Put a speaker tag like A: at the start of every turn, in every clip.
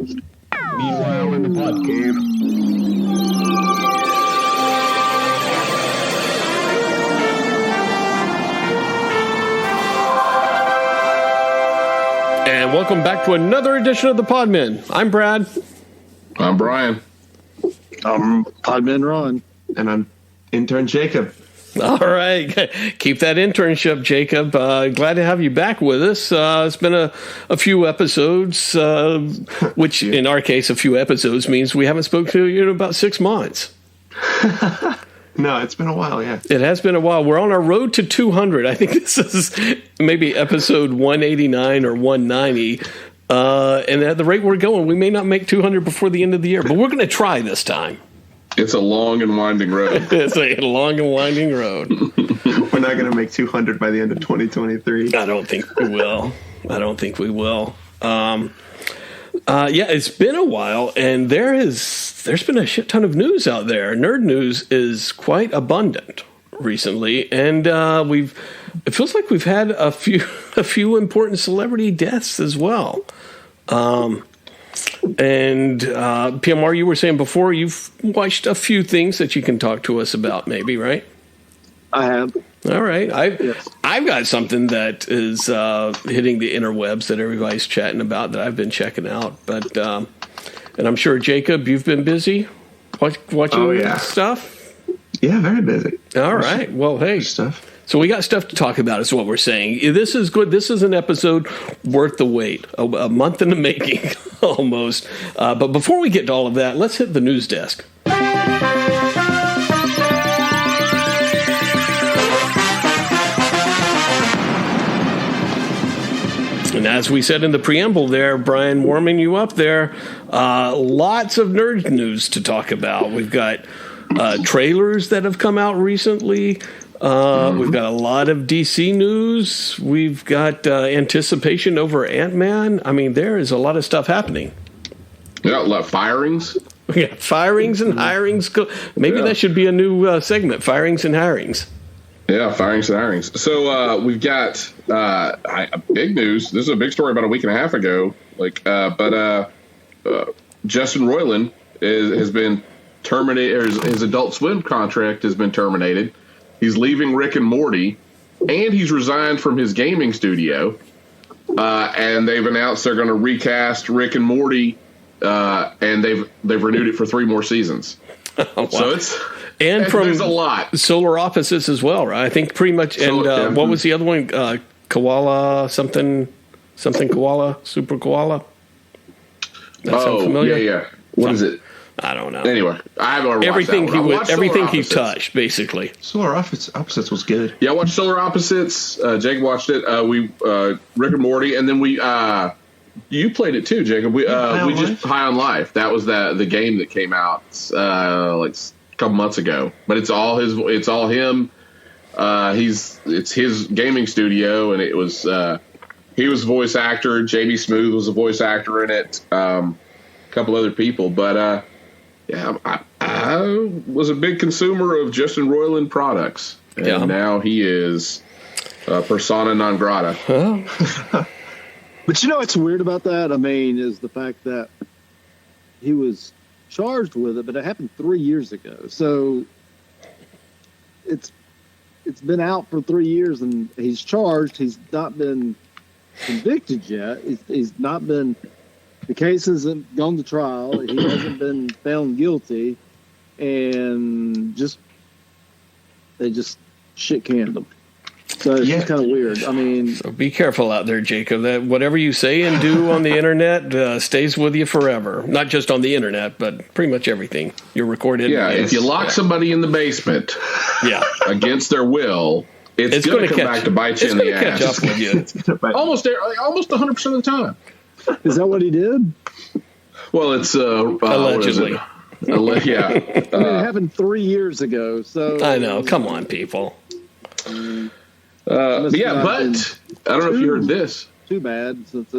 A: Meanwhile, in the pod cave.
B: And welcome back to another edition of the Podmen. I'm Brad.
C: I'm Brian.
D: I'm Podman Ron.
A: And I'm Intern Jacob.
B: All right. Keep that internship, Jacob. Glad to have you back with us. It's been a few episodes, which in our case, a few episodes means we haven't spoken to you in about 6 months.
A: No, it's been a while, yeah.
B: It has been a while. We're on our road to 200. I think this is maybe episode 189 or 190. And at the rate we're going, we may not make 200 before the end of the year, but we're going to try this time.
C: It's a long and winding road.
B: It's a long and winding road.
A: We're not going to make 200 by the end of 2023.
B: I don't think we will. Yeah, it's been a while, and there's been a shit ton of news out there. Nerd news is quite abundant recently, and it feels like we've had a few important celebrity deaths as well. And PMR, you were saying before you've watched a few things that you can talk to us about, maybe, right?
D: I have.
B: All right. I've got something that is hitting the interwebs that everybody's chatting about that I've been checking out. But and I'm sure, Jacob, you've been busy watching stuff?
A: Yeah, very busy.
B: All right. Well, hey.
A: Stuff.
B: So we got stuff to talk about is what we're saying. This is good. This is an episode worth the wait. A month in the making, almost. But before we get to all of that, let's hit the news desk. And as we said in the preamble there, Brian, warming you up there, lots of nerd news to talk about. We've got trailers that have come out recently. We've got a lot of DC news. We've got anticipation over Ant-Man. I mean, there is a lot of stuff happening.
C: Yeah, a lot of firings.
B: Yeah, firings and hirings. Maybe that should be a new segment, firings and hirings.
C: Yeah, firings and hirings. So we've got big news. This is a big story about a week and a half ago. Justin Roiland has been terminated, or his Adult Swim contract has been terminated. He's leaving Rick and Morty, and he's resigned from his gaming studio. And they've announced they're going to recast Rick and Morty, and they've renewed it for 3 more seasons. Oh, wow. So there's a lot.
B: Solar Opposites as well, right? I think pretty much. And what was the other one? Koala something Koala, Super Koala. That sound familiar?
C: Yeah. What is it?
B: I don't know.
C: Anyway, I haven't watched
B: everything he touched, basically.
A: Solar Opposites was good.
C: Yeah, I watched Solar Opposites. Jake watched it. Rick and Morty, and then you played it too, Jacob. High on Life. That was the game that came out like a couple months ago. But it's all him. It's his gaming studio, and it was he was voice actor. Jamie Smooth was a voice actor in it. A couple other people, but. Yeah, I was a big consumer of Justin Roiland products, and now he is persona non grata.
D: But you know what's weird about that? I mean, is the fact that he was charged with it, but it happened 3 years ago. So it's been out for 3 years, and he's charged. He's not been convicted yet. He's not been. The case hasn't gone to trial. He hasn't been found guilty, and they just shit canned him. So it's just kind of weird. I mean,
B: so be careful out there, Jacob. That whatever you say and do on the internet stays with you forever. Not just on the internet, but pretty much everything you're recorded.
C: Yeah, if you lock somebody in the basement, against their will, it's going to come back to bite you in the ass.
B: Catch up with you.
C: almost 100% of the time.
D: Is that what he did?
C: Well, it's
B: allegedly.
C: Yeah.
D: It happened 3 years ago. So
B: I know. Come on, people.
C: But I don't know if you heard this.
D: Too bad, since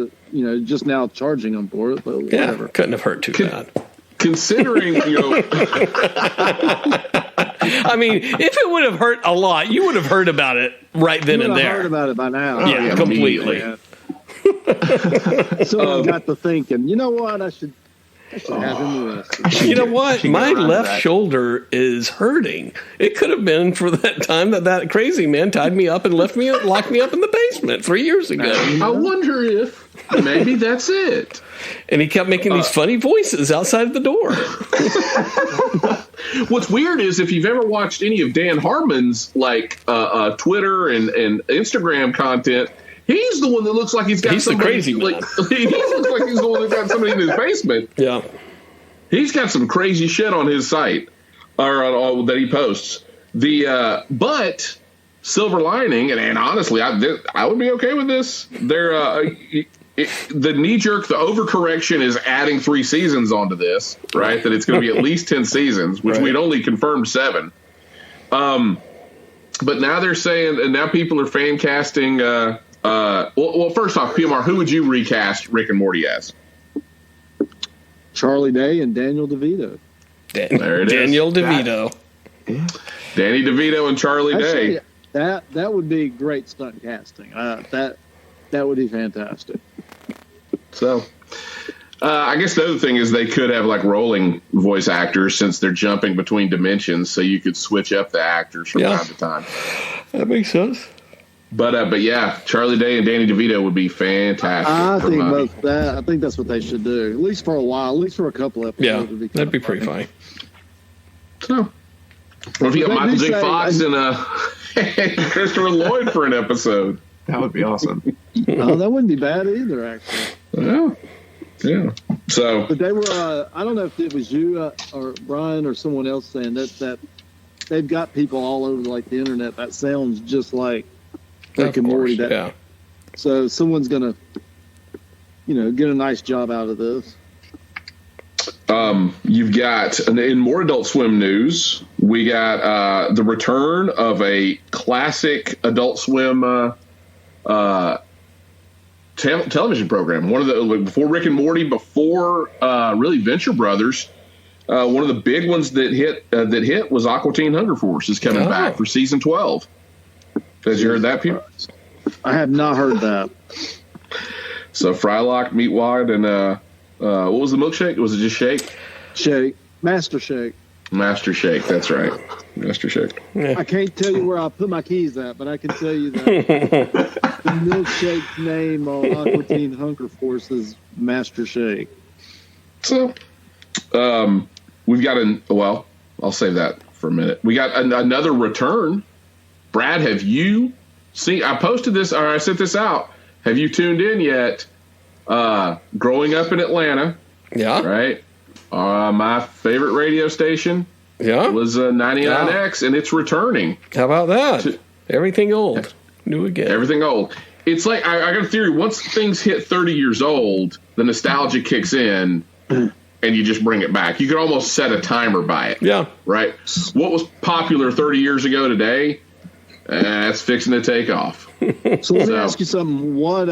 D: just now charging him for it. But whatever.
B: Couldn't have hurt too bad.
C: Considering,
B: I mean, if it would have hurt a lot, you would have heard about it right then and there.
D: Heard about it by now.
B: Yeah, completely.
D: Someone got to thinking, you know what? I should have him arrested.
B: You know what? My left
A: that.
B: shoulder is hurting. It could have been for that time that crazy man tied me up and locked me up in the basement 3 years ago.
C: I wonder if maybe that's it.
B: And he kept making these funny voices outside the door.
C: What's weird is if you've ever watched any of Dan Harmon's Twitter and Instagram content, he's the one that looks like he's got
B: the crazy man.
C: he looks like he's the one that got somebody in his basement.
B: Yeah. He's
C: got some crazy shit on his site or that he posts. But silver lining, and honestly, I would be okay with this. The knee jerk, the overcorrection is adding 3 seasons onto this, right? That it's going to be at least 10 seasons, which we'd only confirmed 7. But now they're saying, and now people are fan casting. Well, first off, PMR, who would you recast Rick and Morty as?
D: Charlie Day and Daniel DeVito.
C: There it is.
B: Daniel DeVito.
C: Danny DeVito and Charlie Day.
D: That would be great stunt casting. That would be fantastic.
C: So, I guess the other thing is they could have rolling voice actors since they're jumping between dimensions, so you could switch up the actors from time to time.
B: That makes sense.
C: But yeah, Charlie Day and Danny DeVito would be fantastic.
D: I think that's what they should do, at least for a while, at least for a couple episodes.
B: Yeah, that'd be pretty funny.
C: So, what if you got Michael J. Fox and Christopher Lloyd for an episode?
A: That would be awesome.
D: Oh, that wouldn't be bad either, actually.
C: Yeah. So,
D: but they were. I don't know if it was you or Brian or someone else saying that they've got people all over the internet that sounds just like Rick and Morty.
B: Yeah.
D: So someone's gonna, get a nice job out of this.
C: You've got in more Adult Swim news, we got the return of a classic Adult Swim television program. One of the before Rick and Morty, before really Venture Brothers. One of the big ones that hit was Aqua Teen Hunger Force is coming back for season 12. Has you heard that, Peter?
D: I have not heard that.
C: So Frylock, Meatwad, and what was the milkshake? Was it just Shake?
D: Shake. Master Shake.
C: Master Shake, that's right. Master Shake.
B: Yeah.
D: I can't tell you where I put my keys at, but I can tell you that the milkshake's name on Aqua Teen Hunger Force is Master Shake.
C: So, we've got I'll save that for a minute. We got another return. Brad, have you seen? I posted this, or I sent this out. Have you tuned in yet? Growing up in Atlanta.
B: Yeah.
C: Right. My favorite radio station.
B: Yeah.
C: Was 99X, and it's returning.
B: How about that? Everything old, new again.
C: Everything old. It's like I got a theory. Once things hit 30 years old, the nostalgia kicks in. And you just bring it back. You could almost set a timer by it.
B: Yeah.
C: Right? What was popular 30 years ago today, it's fixing to take off.
D: So let me ask you something. What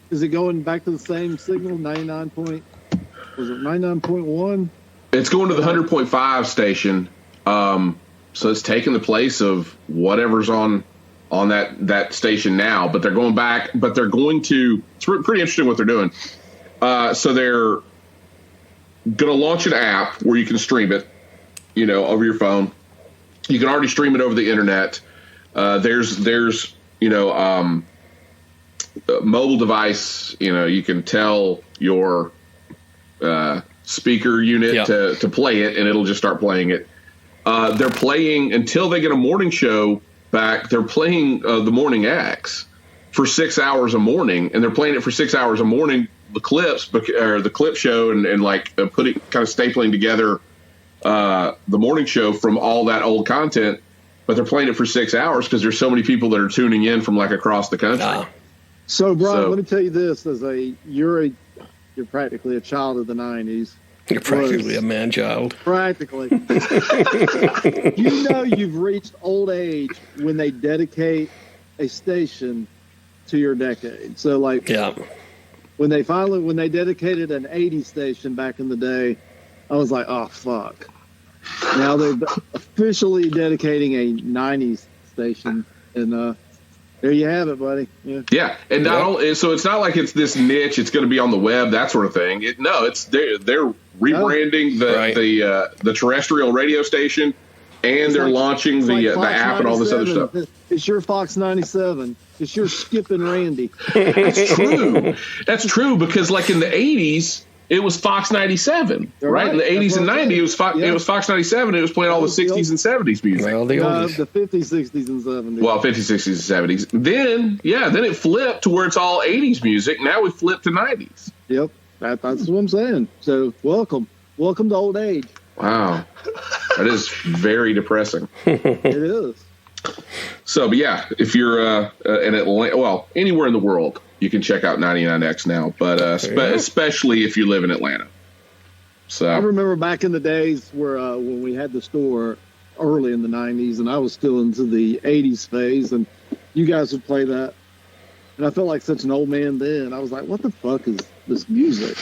D: is it going back to the same signal, 99.1?
C: It's going to the 100.5 station. So it's taking the place of whatever's on that station now. But they're going back. But they're going to. It's pretty interesting what they're doing. So they're going to launch an app where you can stream it, over your phone. You can already stream it over the internet. There's mobile device. You can tell your speaker unit to play it, and it'll just start playing it. They're playing until they get a morning show back. They're playing the morning acts for 6 hours a morning, and they're playing it for 6 hours a morning. The clips or the clip show and putting kind of stapling together the morning show from all that old content, but they're playing it for 6 hours because there's so many people that are tuning in from across the country.
D: So Brian, let me tell you this: you're practically a child of the 90s.
B: You're practically a man child.
D: Practically. You've reached old age when they dedicate a station to your decade. So when they dedicated an 80s station back in the day, I was like, oh, fuck. Now they're officially dedicating a 90s station. And There you have it, buddy.
C: Yeah, and not only so it's not like it's this niche. It's going to be on the web, that sort of thing. They're rebranding the terrestrial radio station, and they're launching the app and all this other stuff.
D: It's your Fox 97. It's your Skip and Randy.
C: That's true. That's true because like in the 80s. It was Fox 97, right? In the 80s and 90s, it was Fox 97. It was playing all the 60s and 70s music.
B: Well,
D: the 50s, 60s, and 70s.
C: Well, 50s, 60s, and 70s. Then it flipped to where it's all 80s music. Now we flip to 90s.
D: Yep, that's what I'm saying. So welcome to old age.
C: Wow, that is very depressing.
D: It is.
C: So, but yeah, if you're in Atlanta, well, anywhere in the world, you can check out 99X now, but especially if you live in Atlanta. So
D: I remember back in the days where when we had the store early in the 90s, and I was still into the 80s phase, and you guys would play that, and I felt like such an old man then. I was like, what the fuck is this music?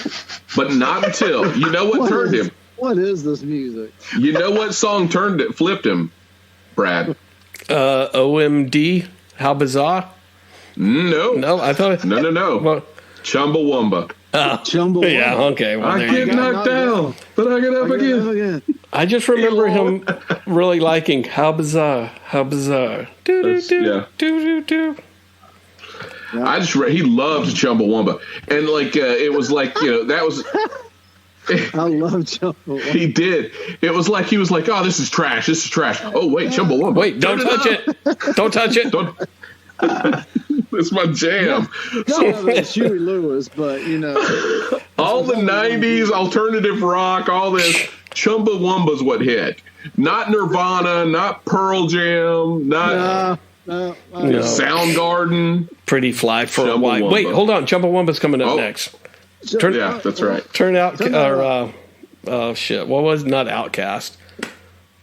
C: But not until, you know what turned him?
D: What is this music?
C: You know what song flipped him, Brad?
B: OMD, How Bizarre?
C: No,
B: I thought
C: no.
B: Well,
C: Chumbawamba.
D: Chumbawamba.
B: Yeah, okay. Well,
C: I get knocked down, but I get up again.
B: I just remember him really liking How Bizarre, How Bizarre. Do.
C: Yeah. He loved Chumbawamba, and like it was like that was.
D: I love Chumbawamba.
C: He did. It was like he was like, "Oh, this is trash. This is trash." Oh, wait, Chumbawamba.
B: Wait, don't touch it. Don't touch it.
C: Don't. It's my jam.
D: Huey Lewis, but
C: all the '90s alternative rock, all this Chumbawamba's what hit. Not Nirvana, not Pearl Jam, not Soundgarden.
B: Pretty fly for a while. Wait, hold on. Chumbawamba's coming up next.
C: Yeah, that's right.
B: Shit. What was not Outcast?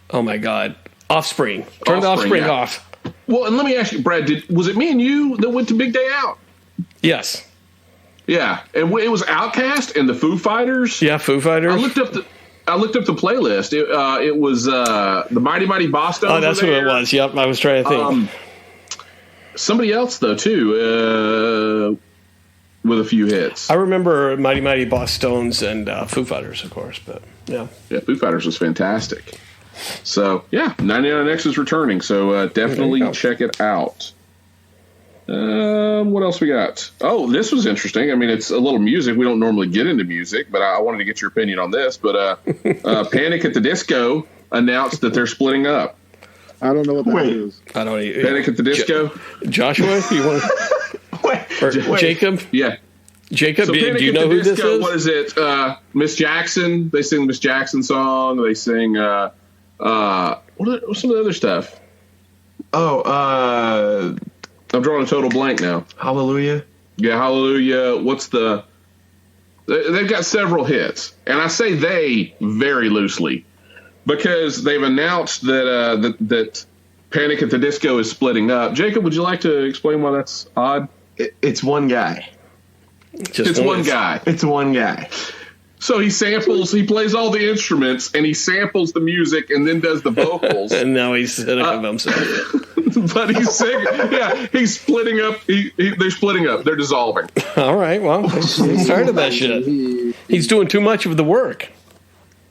B: Oh my God. Offspring. Turn the Offspring off.
C: Well, and let me ask you, Brad, was it me and you that went to Big Day Out?
B: Yes.
C: Yeah, and it was Outkast and the Foo Fighters.
B: Yeah, Foo Fighters.
C: I looked up the playlist. It was the Mighty Mighty Bosstones.
B: Oh, that's who it was. Yep, I was trying to think.
C: Somebody else though too, with a few hits.
B: I remember Mighty Mighty Bosstones and Foo Fighters, of course, but yeah,
C: Foo Fighters was fantastic. So, 99X is returning, so definitely check it out. What else we got? Oh, this was interesting. I mean, it's a little music. We don't normally get into music, but I wanted to get your opinion on this. But Panic at the Disco announced that they're splitting up.
D: I don't know what that is.
B: I don't even.
C: Panic at the Disco?
B: Joshua, you want
C: Wait.
B: Jacob?
C: Yeah.
B: Jacob,
C: So
B: do you know who this is?
C: What is it? Miss Jackson. They sing the Miss Jackson song. They sing... what's some of the other stuff? I'm drawing a total blank now.
A: Hallelujah.
C: Yeah, Hallelujah. They've got several hits, and I say they very loosely because they've announced that Panic at the Disco is splitting up. Jacob, would you like to explain why that's odd?
A: It's one guy.
C: It's one guy.
A: It's one guy.
C: So he plays all the instruments, and he samples the music, and then does the vocals.
B: And now he's cynic of himself.
C: But he's singing. Yeah, he's splitting up. They're splitting up. They're dissolving.
B: All right, well, he's tired of that shit. He's doing too much of the work.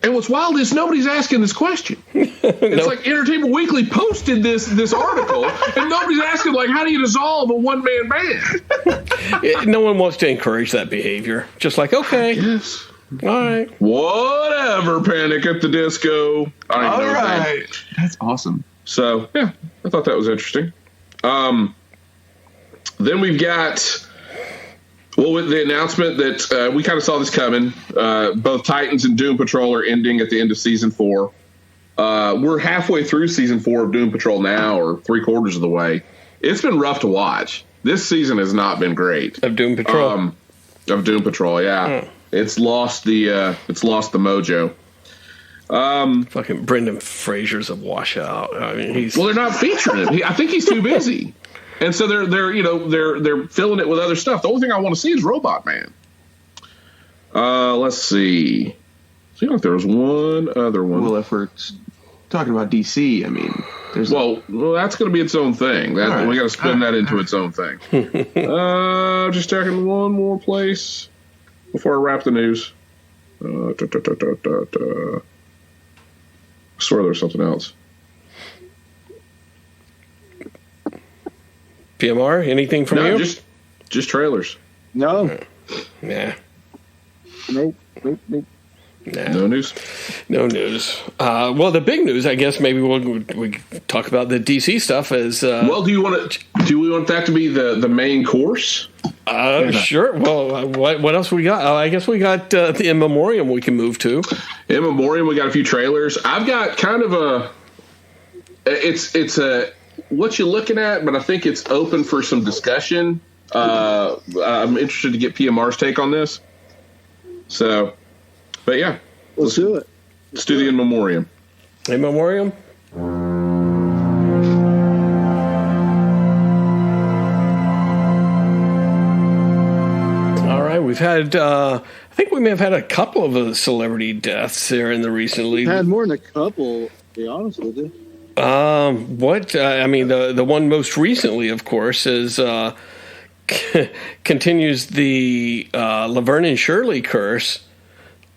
C: And what's wild is nobody's asking this question. It's like Entertainment Weekly posted this article, and nobody's asking, like, how do you dissolve a one-man band?
B: No one wants to encourage that behavior. Just like, okay.
C: Yes.
B: All right.
C: Whatever, Panic at the Disco.
A: All right. That's awesome.
C: So, yeah, I thought that was interesting. Then we've got, with the announcement that we kind of saw this coming. Both Titans and Doom Patrol are ending at the end of Season 4. We're halfway through Season 4 of Doom Patrol now, or 3/4 of the way. It's been rough to watch. This season has not been great.
B: Of Doom Patrol?
C: Of Doom Patrol, yeah. It's lost the mojo.
B: Fucking Brendan Fraser's a washout. I mean,
C: they're not featuring him. I think he's too busy, and so they're filling it with other stuff. The only thing I want to see is Robot Man. Let's see. I feel like there was one other one.
A: Well, if we're talking about DC, I mean,
C: Well, that's going to be its own thing. That we got to spin that into its own thing. Just checking one more place before I wrap the news. I swear there's something else.
B: PMR, anything from you?
C: Just trailers.
D: No.
B: Yeah.
D: Nope.
B: Nah.
C: No news.
B: No news. Well, the big news, I guess, maybe we talk about the DC stuff as.
C: Well, do we want that to be the main course?
B: Sure. Well, what else we got? I guess we got the In Memoriam we can move to.
C: In Memoriam, we got a few trailers. I've got kind of it's a what you're looking at, but I think it's open for some discussion. I'm interested to get PMR's take on this. So, but yeah,
D: let's do it.
C: Let's do the In Memoriam.
B: In Memoriam. All right, we've had. I think we may have had a couple of celebrity deaths there in the recently.
D: Had more than a couple. To be honest with you.
B: I mean, the one most recently, of course, is continues the Laverne and Shirley curse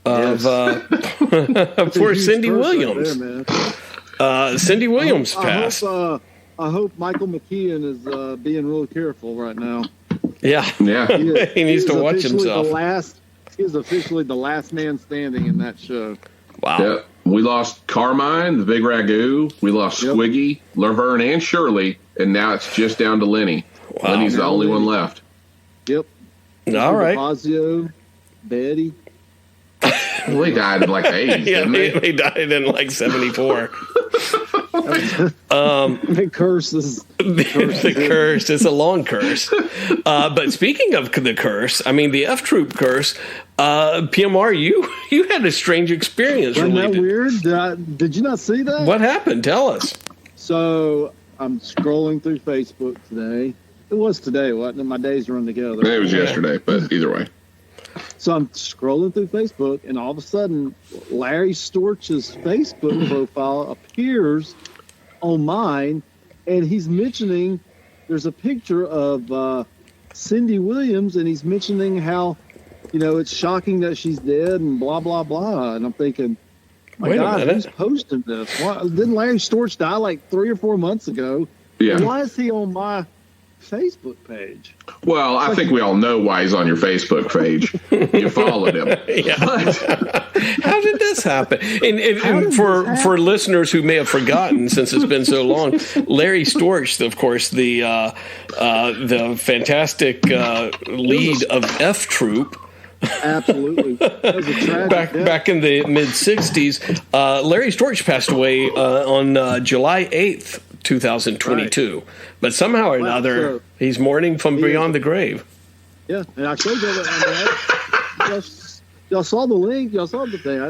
B: of poor Cindy Williams.
D: Right there,
B: Cindy Williams passed.
D: I hope Michael McKeon is being real careful right now.
B: Yeah. He needs to watch himself.
D: He is officially the last man standing in that show.
B: Wow.
C: Yeah. We lost Carmine, the Big Ragu. We lost Squiggy, Laverne, and Shirley, and now it's just down to Lenny.
B: Wow.
C: Lenny's the only one left.
D: Yep.
B: All right.
D: Fazio, Betty.
C: Well, he died in like the 80s, didn't he?
B: He died in like 74.
D: The curse is
B: the curse. It's a long curse. But speaking of the curse, I mean the F Troop curse. PMR, you had a strange experience.
D: Wasn't that weird? Did you not see that?
B: What happened? Tell us.
D: So I'm scrolling through Facebook today. It was today, wasn't it? My days run together.
C: It was yesterday, but either way.
D: So I'm scrolling through Facebook, and all of a sudden, Larry Storch's Facebook profile appears on mine, and he's mentioning there's a picture of Cindy Williams, and he's mentioning how, it's shocking that she's dead and blah, blah, blah. And I'm thinking, my God, who's posting this? Why, didn't Larry Storch die like 3 or 4 months ago?
C: Yeah.
D: Why is he on my Facebook page?
C: Well, I think we all know why he's on your Facebook page. You followed him.
B: Yeah. How did this happen? And for listeners who may have forgotten, since it's been so long, Larry Storch, of course, the fantastic lead of F Troop.
D: Absolutely. That was a tragic
B: back in the mid '60s, Larry Storch passed away on July 8th. 2022, right. But somehow or another, he's mourning from beyond the grave.
D: Yeah, and I showed you that. Y'all saw the link. Y'all saw the thing.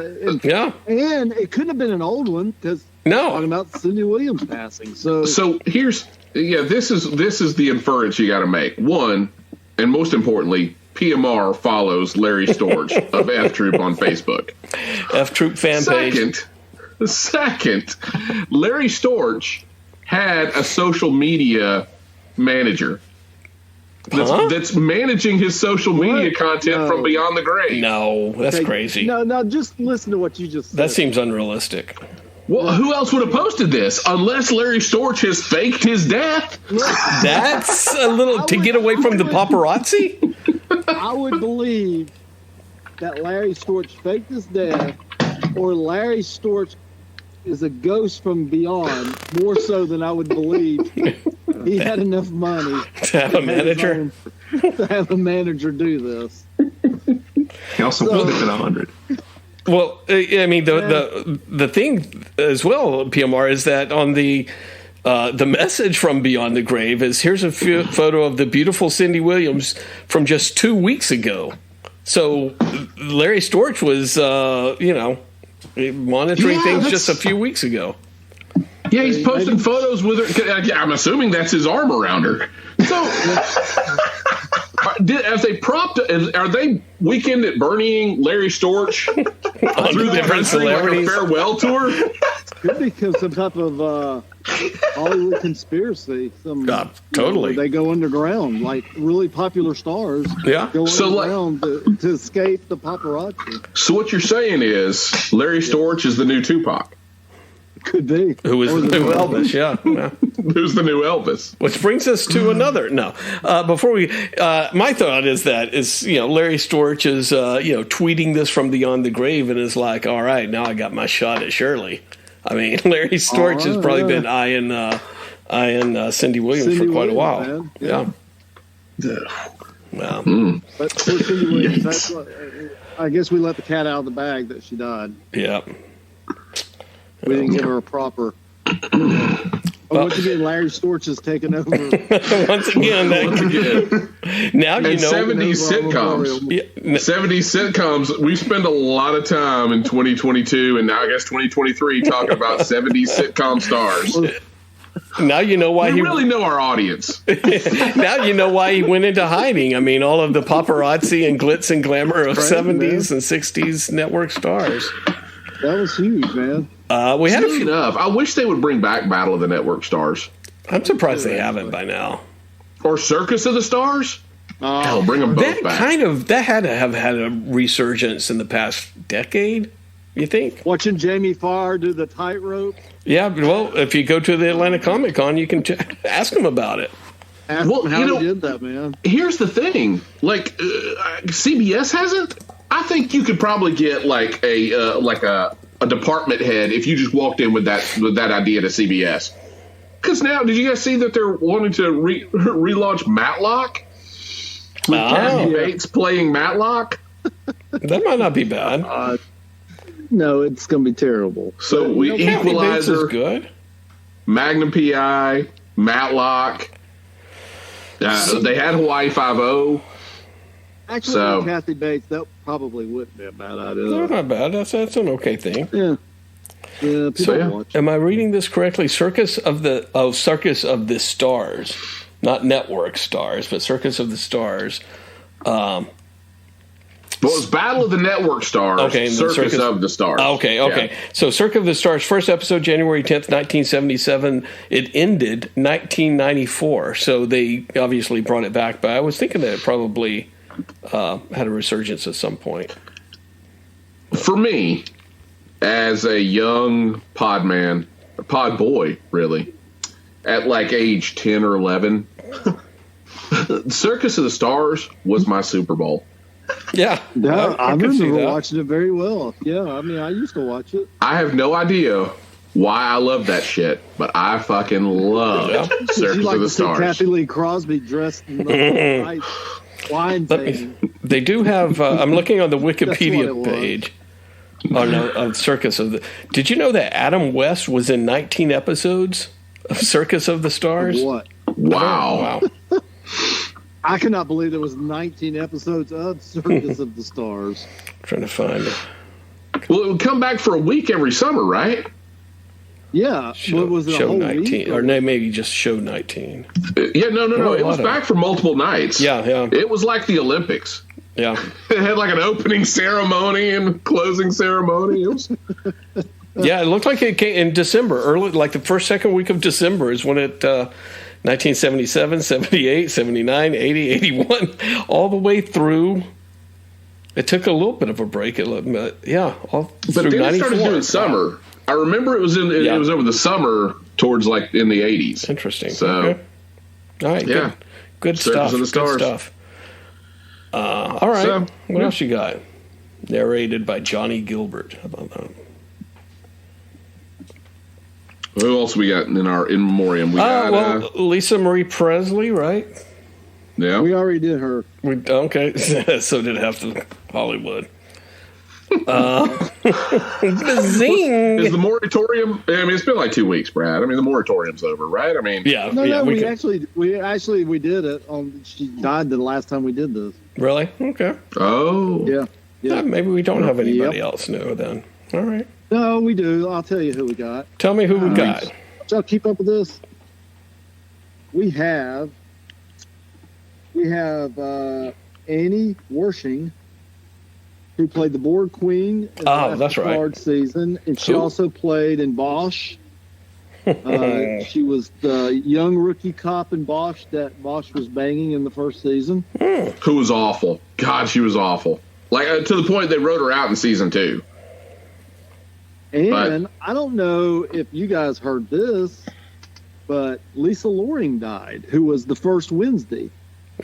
D: And it couldn't have been an old one because talking about Cindy Williams passing. So
C: here's this is the inference you got to make. One, and most importantly, PMR follows Larry Storch of F Troop on Facebook.
B: F Troop fan page.
C: Second, Larry Storch had a social media manager that's managing his social media content from beyond the grave.
B: No, that's crazy.
D: No, just listen to what you just said.
B: That seems unrealistic.
C: Well, who else would have posted this unless Larry Storch has faked his death?
B: That's a little to get away from the paparazzi?
D: I would believe that Larry Storch faked his death, or Larry Storch is a ghost from beyond, more so than I would believe he had enough money
B: to have a manager
D: do this.
A: He also put it at 100.
B: Well, I mean, the thing as well, PMR, is that on the message from Beyond the Grave is here's a photo of the beautiful Cindy Williams from just 2 weeks ago. So Larry Storch was, monitoring things just a few weeks ago.
C: Yeah, he's posting photos with her. I'm assuming that's his arm around her. So, as they are they weekend at Bernieing Larry Storch through the country like a farewell tour?
D: Could be some type of Hollywood conspiracy.
B: Totally.
D: They go underground, like really popular stars.
B: Yeah.
D: Go underground to escape the paparazzi.
C: So what you're saying is Larry Storch is the new Tupac.
D: Could be.
B: Who is the new Elvis? Yeah.
C: Who's the new Elvis?
B: Which brings us to another. No, before we, my thought is Larry Storch is tweeting this from beyond the grave and is like, all right, now I got my shot at Shirley. I mean, Larry Storch has probably been eyeing Cindy Williams for quite a while. Man. Yeah. Wow.
D: But for Cindy Williams, I guess we let the cat out of the bag that she died.
B: Yeah.
D: We didn't give her a proper. Once again, Larry Storch has taken over.
B: Once again. Now you know.
C: 70s sitcoms. 70s sitcoms. We spend a lot of time in 2022 and now I guess 2023 talking about 70s sitcom stars.
B: Now you know why
C: we really know our audience.
B: Now you know why he went into hiding. I mean, all of the paparazzi and glitz and glamour of 70s and 60s network stars.
D: That was huge, man.
B: We had
C: enough. I wish they would bring back Battle of the Network Stars.
B: I'm surprised they haven't by now.
C: Or Circus of the Stars. Hell, bring them both back.
B: That had to have had a resurgence in the past decade. You think?
D: Watching Jamie Farr do the tightrope.
B: Yeah, well, if you go to the Atlanta Comic Con, you can ask him about it.
D: Ask him how he did that, man.
C: Here's the thing: like CBS hasn't. I think you could probably get like a department head if you just walked in with that idea to CBS. Because now, did you guys see that they're wanting to relaunch Matlock? With Kathy Bates playing Matlock?
B: That might not be bad.
D: No, it's going to be terrible.
C: So Equalizer
B: is good.
C: Magnum PI, Matlock. They had Hawaii 5-0.
D: Actually, Kathy Bates, that probably wouldn't be a bad idea.
B: No, not bad. That's an okay thing.
D: Yeah. Yeah. Watch.
B: Am I reading this correctly? Circus of the Stars, not Network Stars, but Circus of the Stars. Well,
C: it was Battle of the Network Stars. Okay, Circus of the Stars.
B: Okay.
C: Yeah.
B: So Circus of the Stars, first episode, January 10th, 1977. It ended 1994. So they obviously brought it back. But I was thinking that it probably had a resurgence at some point.
C: For me, as a young pod boy, really, at like age 10 or 11, Circus of the Stars was my Super Bowl.
D: Yeah, I remember watching it very well. Yeah, I mean, I used to watch it.
C: I have no idea why I love that shit, but I fucking love Circus of the Stars.
D: Kathy Lee Crosby dressed in the white wine thing.
B: They do have. I'm looking on the Wikipedia page. Of Circus of the. Did you know that Adam West was in 19 episodes of Circus of the Stars?
D: What?
C: Wow.
D: I cannot believe there was 19 episodes of Circus of the Stars.
B: I'm trying to find it.
C: Well, it would come back for a week every summer, right?
D: Yeah.
B: Show 19, week, or maybe just show 19.
C: Yeah, no. It was back for multiple nights.
B: Yeah.
C: It was like the Olympics.
B: Yeah.
C: It had like an opening ceremony and closing ceremony.
B: Yeah, it looked like it came in December, early, like the second week of December is when it, 1977, 78, 79, 80, 81, all the way through. It took a little bit of a break, but all
C: but
B: through
C: then
B: 94.
C: It started doing summer. I remember it was it was over the summer towards like in the 80s.
B: Interesting.
C: So,
B: okay. All right,
C: yeah.
B: Good stuff. Good stuff. All right. What else you got? Narrated by Johnny Gilbert. How about that?
C: Who else we got in our in memoriam? We got
B: Lisa Marie Presley, right?
C: Yeah,
D: we already did her.
B: Okay, so did have to Hollywood. Zing!
C: Is the moratorium? I mean, it's been like 2 weeks, Brad. I mean, the moratorium's over, right? I mean,
B: yeah.
D: No, we did it on. She died the last time we did this.
B: Really? Okay.
C: Oh,
D: yeah.
B: Maybe we don't have anybody else new then. All right.
D: No, we do. I'll tell you who we got.
B: Tell me who we got.
D: Y'all keep up with this. We have Annie Wersching, who played the Board Queen in the last
B: that's right.
D: Picard season, and she
B: Cool.
D: also played in Bosch. She was the young rookie cop in Bosch that Bosch was banging in the first season.
C: Who was awful. God, she was awful. Like, to the point they wrote her out in season 2.
D: And I don't know if you guys heard this, but Lisa Loring died, who was the first Wednesday.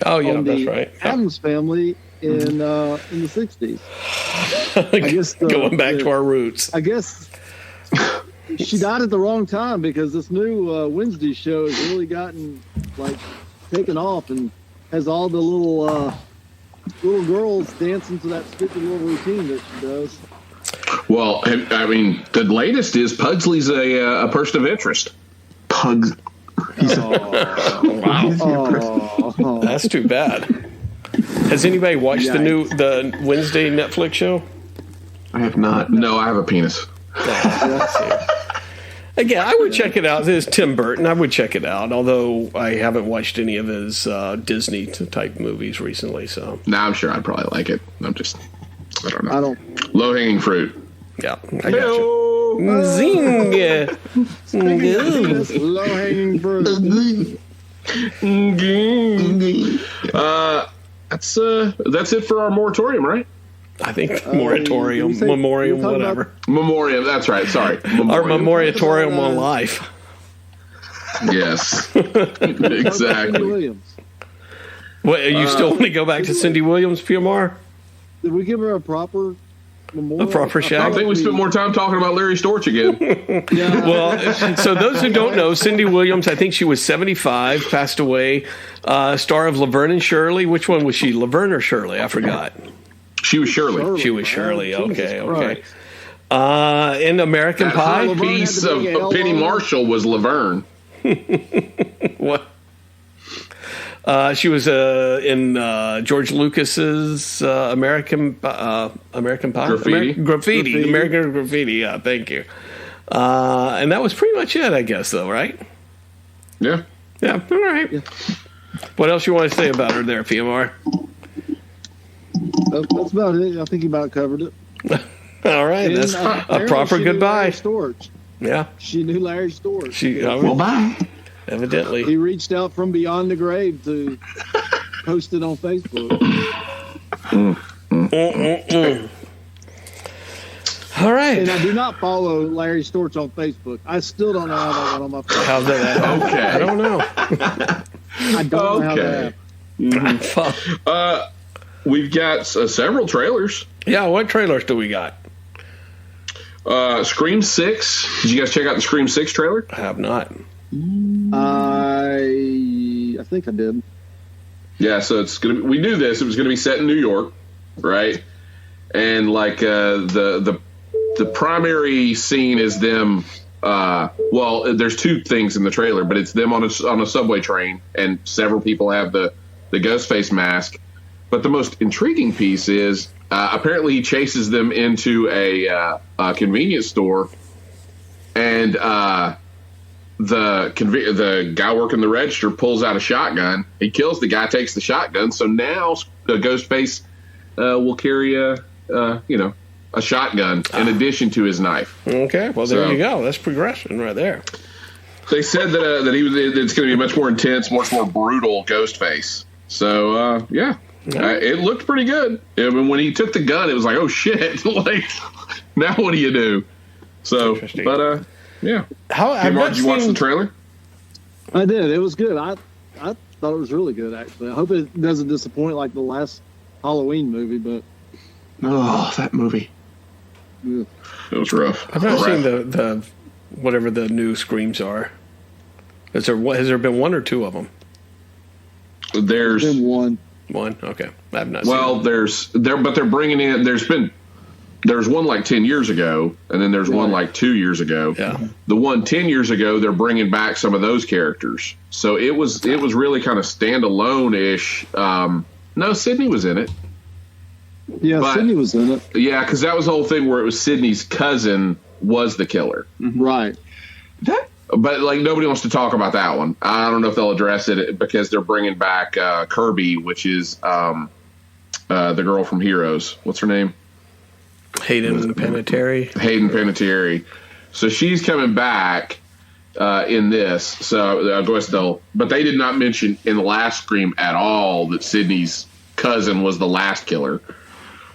B: Oh, yeah,
D: on
B: that's
D: the
B: right. Yeah.
D: Addams Family in the 60s. I guess
B: Going back to our roots.
D: I guess she died at the wrong time because this new Wednesday show has really gotten taken off and has all the little girls dancing to that stupid little routine that she does.
C: Well, I mean, the latest is Pugsley's a person of interest.
A: Pugs.
B: Wow. That's too bad. Has anybody watched the Wednesday Netflix show?
A: I have not.
C: No, I have a penis.
B: Again, I would check it out. This is Tim Burton. I would check it out, although I haven't watched any of his Disney type movies recently. So, Yeah, I got you. Zing.
D: Low hanging fruit.
C: That's it for our moratorium, right?
B: I think moratorium, memoriam, whatever.
C: Memoriam, that's right. Sorry.
B: Our moratorium on life.
C: Yes. Exactly.
D: Williams.
B: What, you still want to go back to Cindy Williams, PMR?
D: Did we give her a proper memorial?
B: A proper shout?
C: I think we spent more time talking about Larry Storch again.
D: Yeah.
B: Well, so those who don't know, Cindy Williams, I think she was 75, passed away. Star of Laverne and Shirley. Which one was she, Laverne or Shirley? I forgot.
C: She was Shirley.
B: She was Shirley. Okay,
D: Jesus
B: okay. In American Pie.
C: That piece of Penny Marshall was Laverne.
B: What? She was in George Lucas's American Pie.
C: Graffiti.
B: Graffiti. American Graffiti. Yeah, thank you. And that was pretty much it, I guess, though, right?
C: Yeah.
B: Yeah. All right.
D: Yeah.
B: What else you want to say about her there, PMR?
D: That's about it. I think you about covered it.
B: All right.
D: And,
B: That's a proper
D: she knew
B: goodbye.
D: Larry Storch.
B: Yeah.
D: She knew Larry Storch.
A: Well, bye.
B: Evidently.
D: He reached out from beyond the grave to post it on Facebook.
B: All right.
D: And I do not follow Larry Storch on Facebook. I still don't know how that got on my phone.
B: How's that happen?
C: Okay.
B: I don't know.
D: I don't know how that happened.
C: We've got several trailers.
B: Yeah, what trailers do we got?
C: Scream 6. Did you guys check out the Scream 6 trailer?
B: I have not.
D: I think I did.
C: Yeah, so it's gonna. We knew this. It was gonna be set in New York, right? And like the primary scene is them. Well, there's two things in the trailer, but it's them on a subway train, and several people have the Ghostface mask. But the most intriguing piece is apparently he chases them into a convenience store, and the guy working the register pulls out a shotgun. He kills the guy, takes the shotgun. So now the Ghostface will carry a shotgun in addition to his knife.
B: Okay, well there you go. That's progression right there.
C: They said that it's going to be a much more intense, much more brutal Ghostface. So yeah. It looked pretty good. I mean, when he took the gun, it was like, oh shit! Like, now what do you do? So, but yeah. Did you watch the trailer?
D: I did. It was good. I thought it was really good, actually. I hope it doesn't disappoint like the last Halloween movie, but
A: that movie.
D: Yeah.
C: It was rough.
B: I've not seen the whatever the new Screams are. Has there been one or two of them?
C: There's
D: been one.
B: One, okay. I have not.
C: Well,
B: seen
C: but they're bringing in. There's one like 10 years ago, and then there's one like 2 years ago.
B: Yeah.
C: The one 10 years ago, they're bringing back some of those characters. So it was really kind of standalone-ish. No, Sydney was in it.
D: Yeah, Sydney was in it.
C: Yeah, because that was the whole thing where it was Sydney's cousin was the killer.
D: Right.
C: But like nobody wants to talk about that one. I don't know if they'll address it because they're bringing back Kirby, which is the girl from Heroes. What's her name?
B: Hayden Panettiere. So she's coming back in this. So I guess but they did not mention in the last Scream at all that Sidney's cousin was the last killer.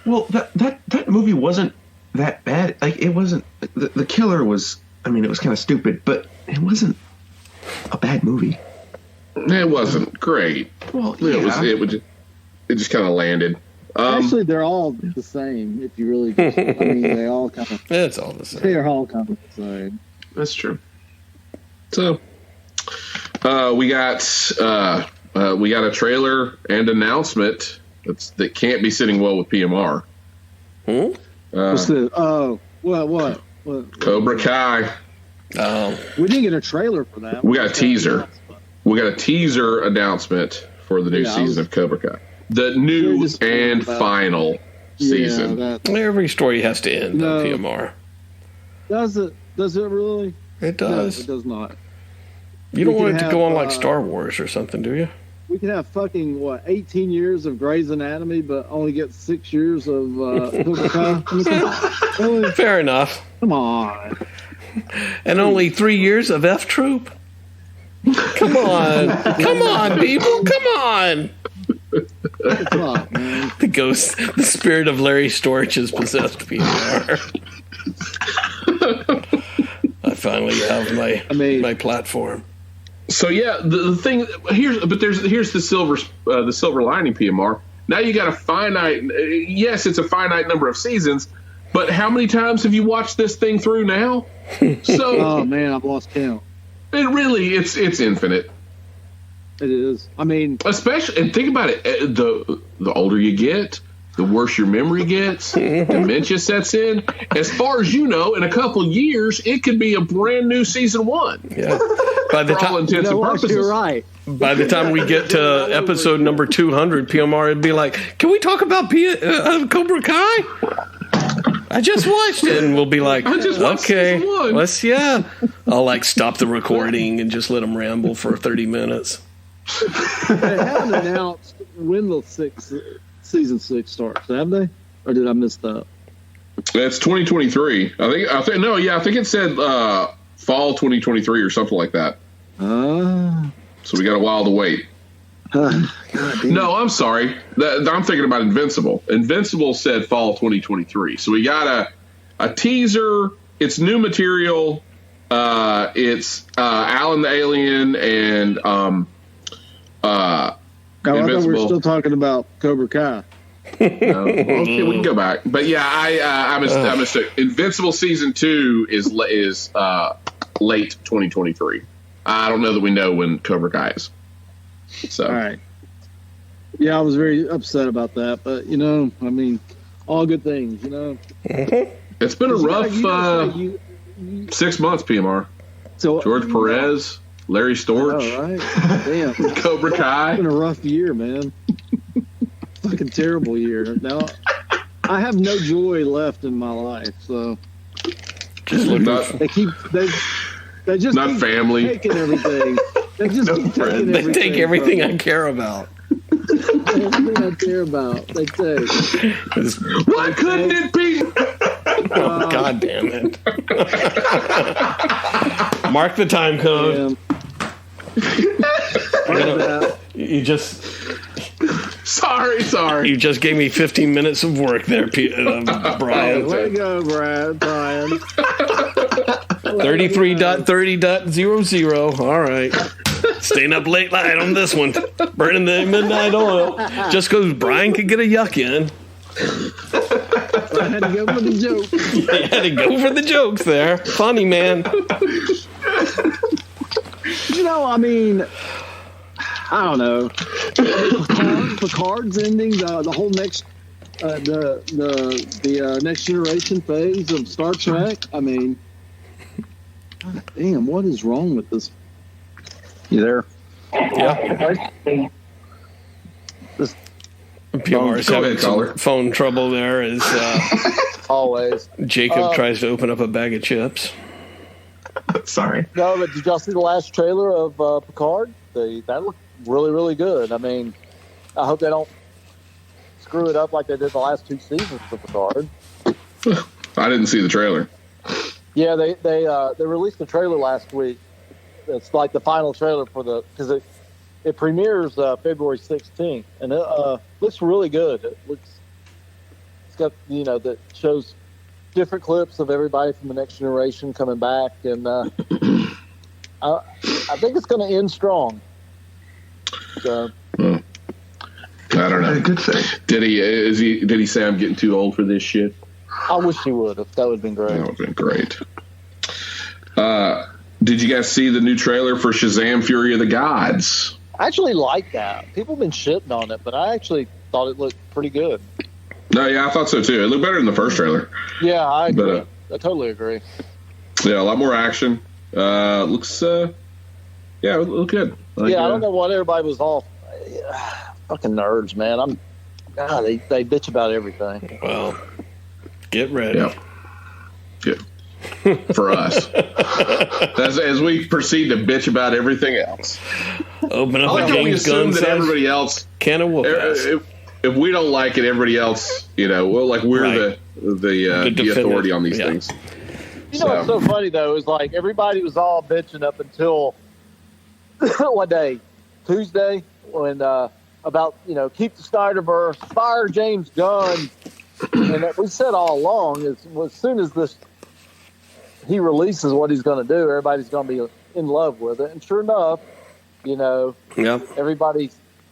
A: Well, that movie wasn't that bad. Like, it wasn't. The killer was. I mean, it was kind of stupid, but it wasn't a bad movie.
C: It wasn't great.
A: Well, yeah.
C: It just kind of landed.
D: Actually, they're all the same. If you really, they all kind of.
B: It's all the same.
D: They're all kind of the same.
A: That's true.
C: So, we got a trailer and announcement that can't be sitting well with PMR.
D: What's this? Oh, what?
C: Cobra Kai.
B: Oh,
D: we didn't get a trailer for that.
C: We got a teaser. We got a teaser announcement for the new season of Cobra Kai. The new and final season.
B: Every story has to end on PMR.
D: Does it really?
B: It does.
D: No, it does not.
B: You don't want it to go on like Star Wars or something, do you?
D: We can have 18 years of Grey's Anatomy, but only get 6 years of Cobra Kai.
B: Fair enough.
D: Come on.
B: And only 3 years of F Troop? Come on, people, come on.
D: Come on, man.
B: The spirit of Larry Storch has possessed PMR. I finally have my platform.
C: So yeah, the thing here's the silver lining, PMR. Now you got a finite. Yes, it's a finite number of seasons, but how many times have you watched this thing through now? So
D: oh man, I've lost count.
C: It's infinite.
D: It is. I mean,
C: especially, and think about it. The older you get, the worse your memory gets. Dementia sets in. As far as you know, in a couple of years, it could be a brand new season 1.
B: Yeah. By the time,
C: all intents and purposes,
D: you're right.
B: By the time we get to episode number 200, PMR would be like, "Can we talk about Cobra Kai? I just watched it," and we'll be like, "Okay, I'll stop the recording and just let them ramble for 30 minutes.
D: They haven't announced when the season 6 starts, have they? Or did I miss that?
C: It's 2023. I think it said fall 2023 or something like that. So we got a while to wait. No, I'm sorry. I'm thinking about Invincible. Invincible said fall 2023. So we got a teaser. It's new material. It's Alan the Alien and
D: I thought we were still talking about Cobra Kai.
C: Okay, we can go back. But yeah, I mistook. Invincible season 2 is late 2023. I don't know that we know when Cobra Kai is. So
D: all right. Yeah, I was very upset about that, but I mean, all good things,
C: It's been a rough 6 months, PMR. So George Perez, Larry Storch,
D: right? Damn,
C: Cobra Kai.
D: It's been a rough year, man. Fucking terrible year. Now I have no joy left in my life, so they just
C: not
D: keep
C: family
D: taking everything. They just keep taking everything.
B: They take everything I care about.
D: Everything I care about, they take.
C: Why couldn't it be?
B: Oh, God damn it! Mark the time code. You just.
C: Sorry.
B: You just gave me 15 minutes of work there, Brian.
D: Let it go, Brian.
B: 33.30.00. All right. Staying up late night on this one. Burning the midnight oil. Just because Brian could get a yuck in.
D: I had to go for the joke.
B: You had to go for the jokes there. Funny, man.
D: I mean, I don't know. Picard's ending the whole next the next generation phase of Star Trek. I mean, God damn, what is wrong with this? You there?
B: Yeah. PMR is having some phone trouble there as
E: always
B: Jacob tries to open up a bag of chips.
A: Sorry.
E: No, but did y'all see the last trailer of Picard? That looked really, really good. I mean, I hope they don't screw it up like they did the last 2 seasons of Picard.
C: I didn't see the trailer.
E: Yeah, they released the trailer last week. It's like the final trailer because it premieres February 16th, and it looks really good. It's got that shows different clips of everybody from the next generation coming back, and I think it's going to end strong. So.
C: I don't know.
A: Good thing.
C: Did he say I'm getting too old for this shit?
E: I wish he would have. That would have been great.
C: That would have been great. Did you guys see the new trailer for Shazam: Fury of the Gods?
E: I actually like that. People have been shitting on it, but I actually thought it looked pretty good.
C: No, yeah, I thought so too. It looked better than the first trailer.
E: Yeah, I agree. I totally agree.
C: Yeah, a lot more action. Looks, it looked good.
E: I don't know what everybody was all fucking nerds, man. They bitch about everything.
B: Well, get ready.
C: Yeah. For us, as we proceed to bitch about everything else.
B: Open up
C: I like
B: a
C: how we
B: James
C: assume
B: Gunn
C: that everybody else
B: can of whoop ass.
C: If we don't like it, everybody else, we're the authority on these things.
E: What's so funny though is like everybody was all bitching up until what day? Tuesday when about keep the Snyderverse, fire James Gunn, and we said all along as soon as he releases what he's going to do, everybody's going to be in love with it, and sure enough,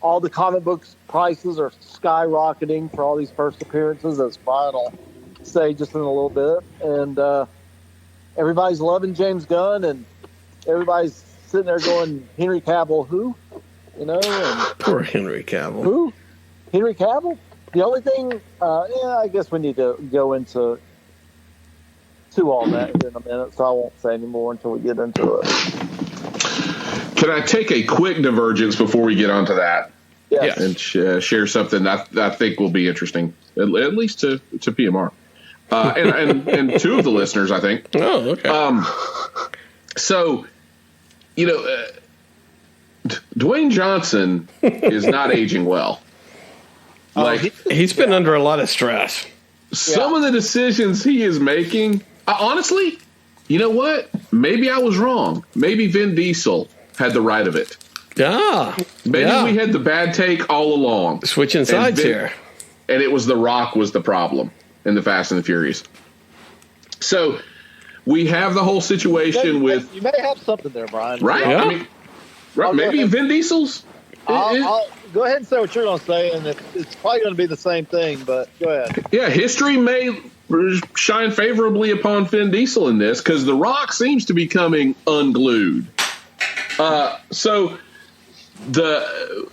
E: all the comic books prices are skyrocketing for all these first appearances, as Brian will say just in a little bit. And everybody's loving James Gunn, and everybody's sitting there going, Henry Cavill, who? And
B: poor Henry Cavill.
E: Who? Henry Cavill? The only thing, I guess we need to go into all that in a minute, so I won't say any more until we get into it.
C: Can I take a quick divergence before we get onto that?
E: Yes.
C: And share something I think will be interesting, at least to PMR. And two of the listeners, I think.
B: Oh, okay.
C: So, Dwayne Johnson is not aging well.
B: He's been under a lot of stress.
C: Some of the decisions he is making, honestly, you know what? Maybe I was wrong. Maybe Vin Diesel had the right of it.
B: Yeah.
C: Maybe we had the bad take all along.
B: Switching sides here.
C: And it was The Rock was the problem in the Fast and the Furious. So we have the whole situation with...
E: You may have something there, Brian.
C: Right?
B: Yeah.
C: I mean, maybe Vin Diesel's...
E: I'll go ahead and say what you're going to say, and it's probably going to be the same thing, but go ahead.
C: Yeah, history may shine favorably upon Vin Diesel in this, because The Rock seems to be coming unglued. So...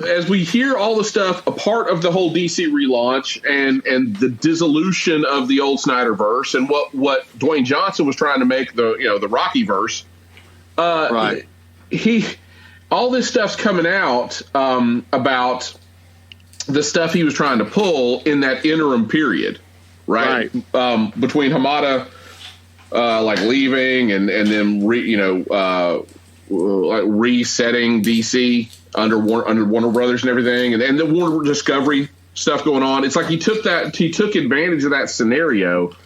C: as we hear all the stuff, a part of the whole DC relaunch and the dissolution of the old Snyderverse and what Dwayne Johnson was trying to make the Rockyverse,
D: right?
C: All this stuff's coming out about the stuff he was trying to pull in that interim period, right? Between Hamada leaving and then resetting DC. Under Warner Brothers and everything, and the Warner Discovery stuff going on. It's like he took advantage of that scenario,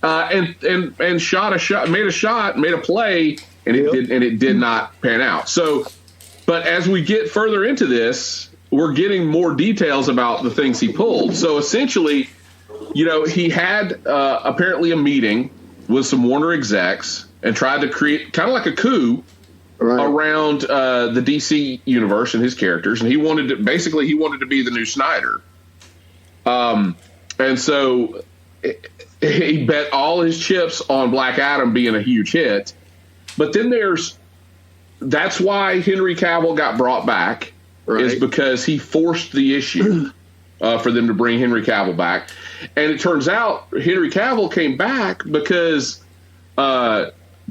C: and made a play, and it did not pan out. So, but as we get further into this, we're getting more details about the things he pulled. So essentially, he had apparently a meeting with some Warner execs and tried to create kind of like a coup. Right. Around the DC universe and his characters, and he wanted to be the new Snyder. And so he bet all his chips on Black Adam being a huge hit. But then that's why Henry Cavill got brought back, is because he forced the issue for them to bring Henry Cavill back. And it turns out Henry Cavill came back because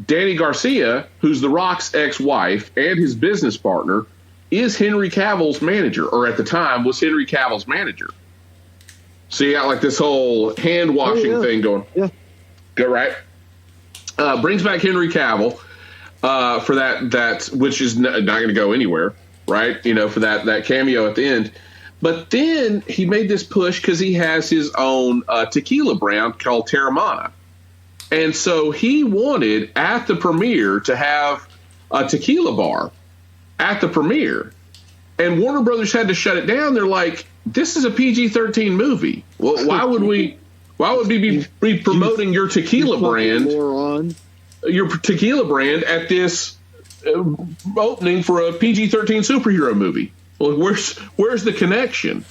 C: Danny Garcia, who's The Rock's ex-wife and his business partner, is Henry Cavill's manager, or at the time was Henry Cavill's manager. So you got like this whole hand-washing thing going.
D: Yeah.
C: Go right. Brings back Henry Cavill for that which is not going to go anywhere, right? For that cameo at the end. But then he made this push because he has his own tequila brand called Terramana. And so he wanted at the premiere to have a tequila bar at the premiere. And Warner Brothers had to shut it down. They're like, this is a PG-13 movie. Well, why would we be promoting your tequila brand? Your tequila brand at this opening for a PG-13 superhero movie. Well, where's the connection?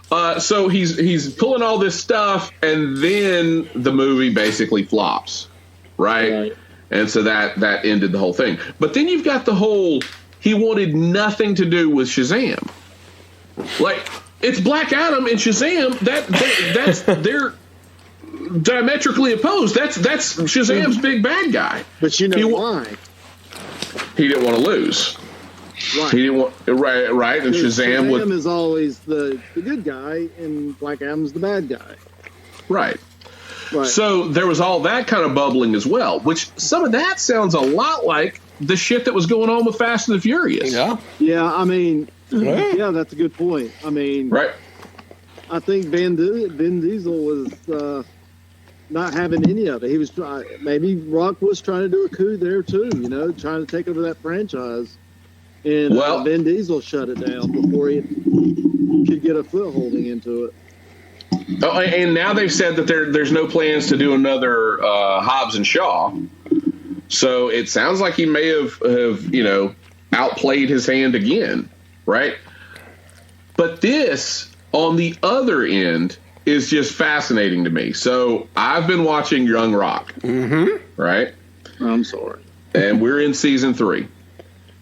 C: So he's pulling all this stuff, and then the movie basically flops, right? And so that ended the whole thing. But then you've got the whole, he wanted nothing to do with Shazam. Like, it's Black Adam and Shazam. That's they're diametrically opposed. That's Shazam's big bad guy.
D: But you know why?
C: He didn't want to lose.
D: Right.
C: He didn't want right. And Shazam
D: is always the good guy, and Black Adam's the bad guy.
C: Right. So there was all that kind of bubbling as well, which some of that sounds a lot like the shit that was going on with Fast and the Furious.
D: Yeah. I mean, yeah, that's a good point. I mean,
C: right.
D: I think Vin Diesel was not having any of it. He was maybe Rock was trying to do a coup there too. You know, trying to take over that franchise. And Vin Diesel shut it down before he could get a footholding into it.
C: Oh, and now they've said that there's no plans to do another Hobbs and Shaw. So it sounds like he may have outplayed his hand again, right? But this, on the other end, is just fascinating to me. So I've been watching Young Rock, right?
D: I'm sorry.
C: And we're in season 3.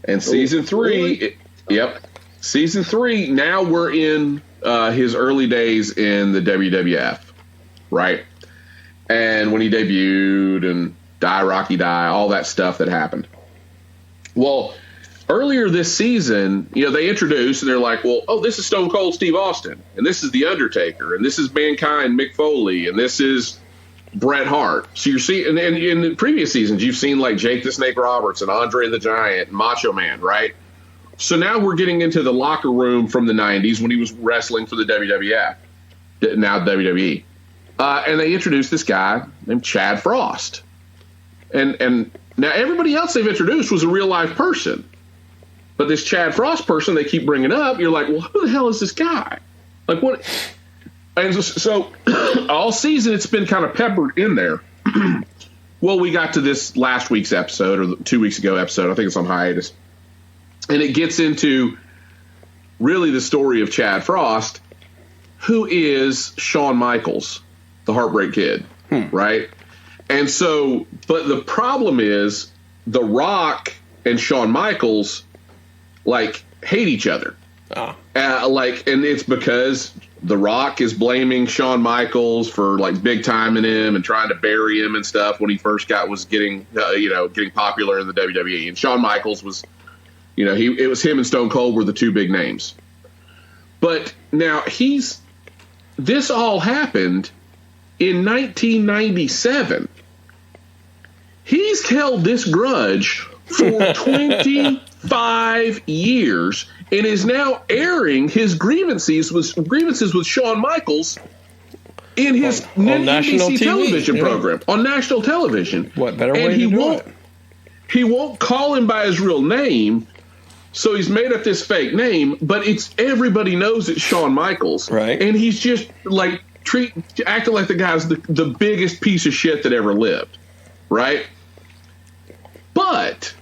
C: And season 3, season 3, now we're in his early days in the WWF, right? And when he debuted and Die Rocky Die, all that stuff that happened. Well, earlier this season, they introduced and they're like, well, this is Stone Cold Steve Austin, and this is The Undertaker, and this is Mankind Mick Foley, and this is Bret Hart. So you're seeing, and in the previous seasons, you've seen like Jake the Snake Roberts and Andre the Giant and Macho Man, right? So now we're getting into the locker room from the 90s when he was wrestling for the WWF, now WWE. And they introduced this guy named Chad Frost. And now everybody else they've introduced was a real life person. But this Chad Frost person they keep bringing up, you're like, well, who the hell is this guy? Like, what? And so all season it's been kind of peppered in there. Well, we got to this last week's episode, or 2 weeks ago episode. I think it's on hiatus. And it gets into really the story of Chad Frost, who is Shawn Michaels, the Heartbreak Kid, right? And so, but the problem is The Rock and Shawn Michaels, like, hate each other. And it's because The Rock is blaming Shawn Michaels for like big timing him and trying to bury him and stuff when he first was getting popular in the WWE. And Shawn Michaels was, it was him and Stone Cold were the two big names. But now this all happened in 1997. He's held this grudge for 25 years and is now airing his grievances with Shawn Michaels in his
B: on national
C: NBC
B: TV,
C: television program, on national television.
B: What better way to do it?
C: He won't call him by his real name, so he's made up this fake name, but everybody knows it's Shawn Michaels.
B: Right.
C: And he's just like acting like the guy's the biggest piece of shit that ever lived. Right? But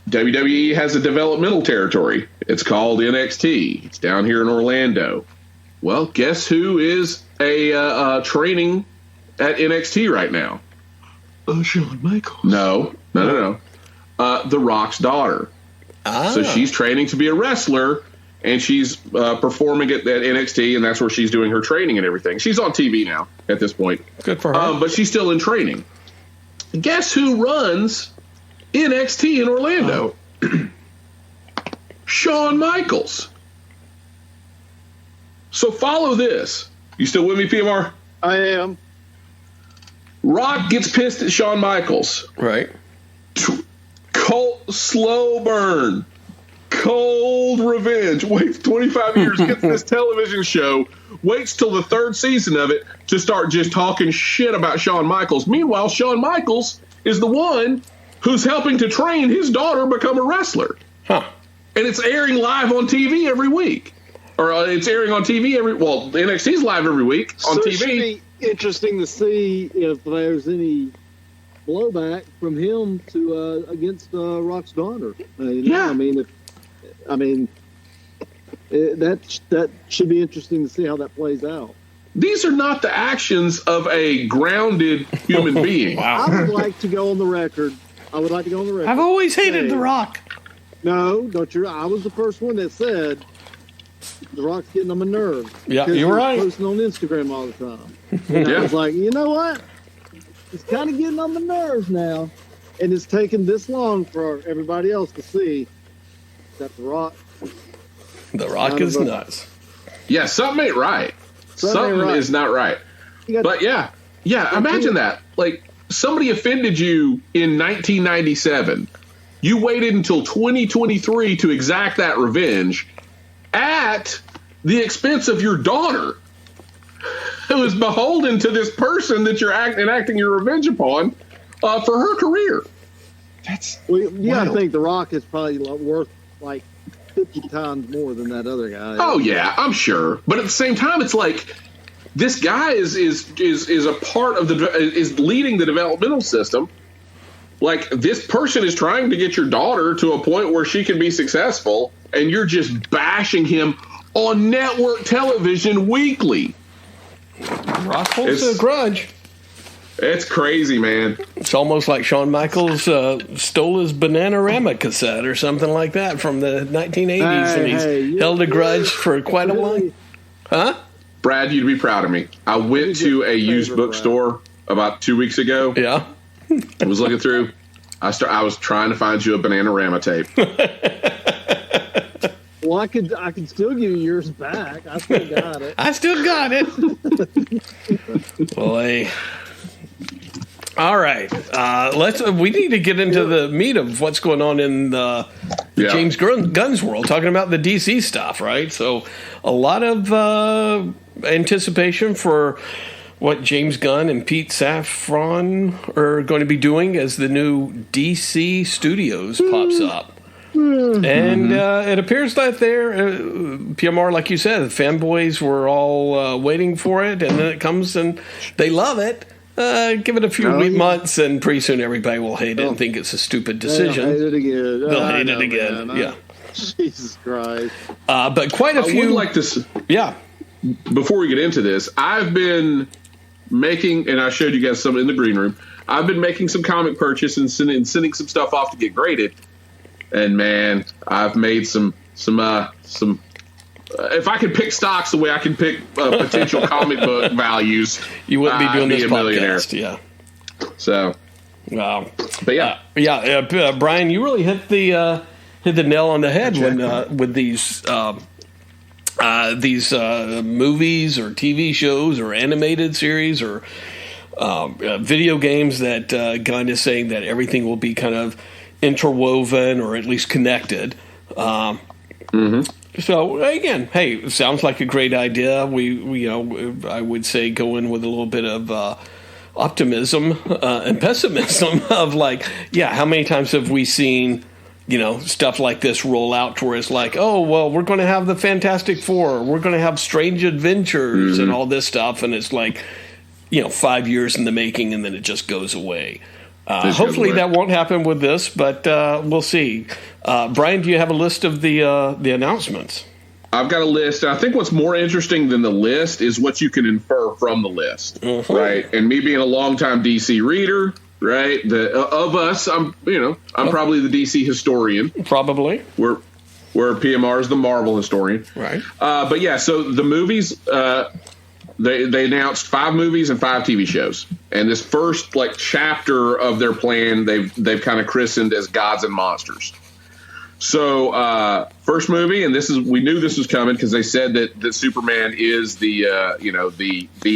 C: WWE has a developmental territory. It's called NXT. It's down here in Orlando. Well, guess who is a training at NXT right now?
A: Shawn Michaels.
C: No. The Rock's daughter. So she's training to be a wrestler, and she's performing at NXT, and that's where she's doing her training and everything. She's on TV now at this point.
B: Good for her.
C: But she's still in training. Guess who runs NXT in Orlando? Shawn Michaels. So follow this. You still with me, PMR?
D: I am.
C: Rock gets pissed at Shawn Michaels.
B: Right.
C: Slow burn. cold revenge. Waits 25 years, gets this television show, waits till the third season of it to start just talking shit about Shawn Michaels. Meanwhile, Shawn Michaels is the one who's helping to train his daughter become a wrestler.
B: Huh.
C: And it's airing live on TV every week. Or it's airing on TV NXT's live every week on TV.
D: It should be interesting to see if there's any blowback from him to against Rock's daughter.
C: Yeah.
D: That should be interesting to see how that plays out.
C: These are not the actions of a grounded human being.
B: Wow.
D: I would like to go on the record.
B: I've always hated The Rock.
D: No, don't you? I was the first one that said The Rock's getting on my nerves.
B: Yeah, you're right.
D: Posting on Instagram all the time. And I was like, you know what? It's kind of getting on my nerves now, and it's taken this long for everybody else to see that The Rock.
B: The Rock is nuts.
C: Yeah, something ain't right. Something is not right. But yeah, imagine that. Like, somebody offended you in 1997. You waited until 2023 to exact that revenge at the expense of your daughter, who is beholden to this person that you're acting your revenge upon for her career.
A: That's
D: I think The Rock is probably worth like 50 times more than that other guy.
C: Oh yeah, I'm sure. But at the same time, it's like this guy is a part of is leading the developmental system. Like, this person is trying to get your daughter to a point where she can be successful, and you're just bashing him on network television weekly.
B: Rock holds a grudge.
C: It's crazy, man.
B: It's almost like Shawn Michaels stole his Bananarama cassette or something like that from the 1980s, and he's held a grudge for quite a long. Huh?
C: Brad, you'd be proud of me. I went to a used bookstore about 2 weeks ago.
B: Yeah.
C: I was looking through. I was trying to find you a Bananarama tape.
D: Well, I could still give you yours back. I still got it.
B: Boy. All right. We need to get into the meat of what's going on in the James Gunn's world, talking about the DC stuff, right? So a lot of anticipation for what James Gunn and Pete Safran are going to be doing as the new DC Studios pops up. And it appears that PMR, like you said, the fanboys were all waiting for it, and then it comes and they love it. Give it a few months, and pretty soon everybody will hate it and think it's a stupid decision.
D: They'll hate it again.
B: They'll hate it again.
D: Man.
B: Yeah.
D: Jesus Christ.
B: But quite a few.
C: I would like to.
B: Yeah.
C: Before we get into this, I've been making, and I showed you guys some in the green room. I've been making some comic purchase and sending some stuff off to get graded. And man, I've made some. If I could pick stocks the way I can pick potential comic book values,
B: you wouldn't be doing this
C: a millionaire.
B: Podcast. Yeah.
C: So,
B: wow.
C: But yeah,
B: Brian, you really hit the nail on the head with these movies or TV shows or animated series or video games that Gunn is saying that everything will be kind of interwoven or at least connected. So again, hey, it sounds like a great idea. I would say go in with a little bit of optimism and pessimism of like, yeah, how many times have we seen, stuff like this roll out to where it's like, oh, well, we're going to have the Fantastic Four, we're going to have Strange Adventures and all this stuff, and it's like, 5 years in the making, and then it just goes away. Hopefully that won't happen with this, but we'll see. Brian, do you have a list of the announcements?
C: I've got a list. I think what's more interesting than the list is what you can infer from the list, right? And me being a longtime DC reader, right? Of us, I'm probably the DC historian,
B: probably.
C: Where PMR is the Marvel historian,
B: right?
C: But yeah, so the movies. They announced 5 movies and 5 TV shows, and this first chapter of their plan they've kind of christened as Gods and Monsters. So first movie, and we knew this was coming because they said that Superman is the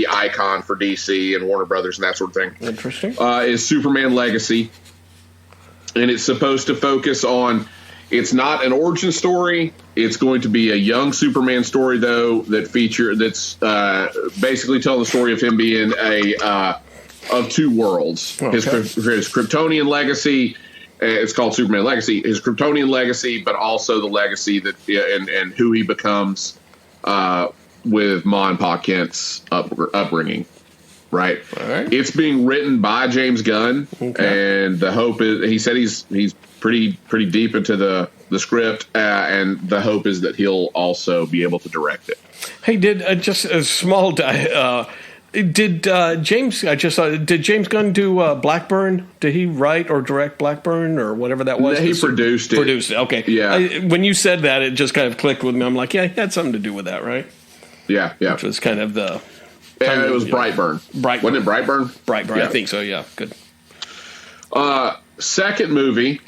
C: icon for DC and Warner Brothers and that sort of thing.
B: Interesting.
C: Is Superman Legacy, and it's supposed to focus on It's not an origin story. It's going to be a young Superman story, though, that's basically telling the story of him being of two worlds. Okay. His Kryptonian legacy. It's called Superman Legacy. His Kryptonian legacy, but also the legacy that and who he becomes with Ma and Pa Kent's upbringing. Right.
B: All right.
C: It's being written by James Gunn, and the hope is he said he's pretty deep into the script, and the hope is that he'll also be able to direct it.
B: Hey, did just a small did James Gunn do Blackburn? Did he write or direct Blackburn or whatever that was?
C: He produced it.
B: Produced it. Okay.
C: Yeah.
B: When you said that, it just kind of clicked with me. I'm like, yeah, it had something to do with that, right?
C: Yeah.
B: Which was kind of the.
C: And it was Brightburn. Wasn't it Brightburn?
B: Brightburn. Yeah. I think so. Yeah. Good.
C: Second movie,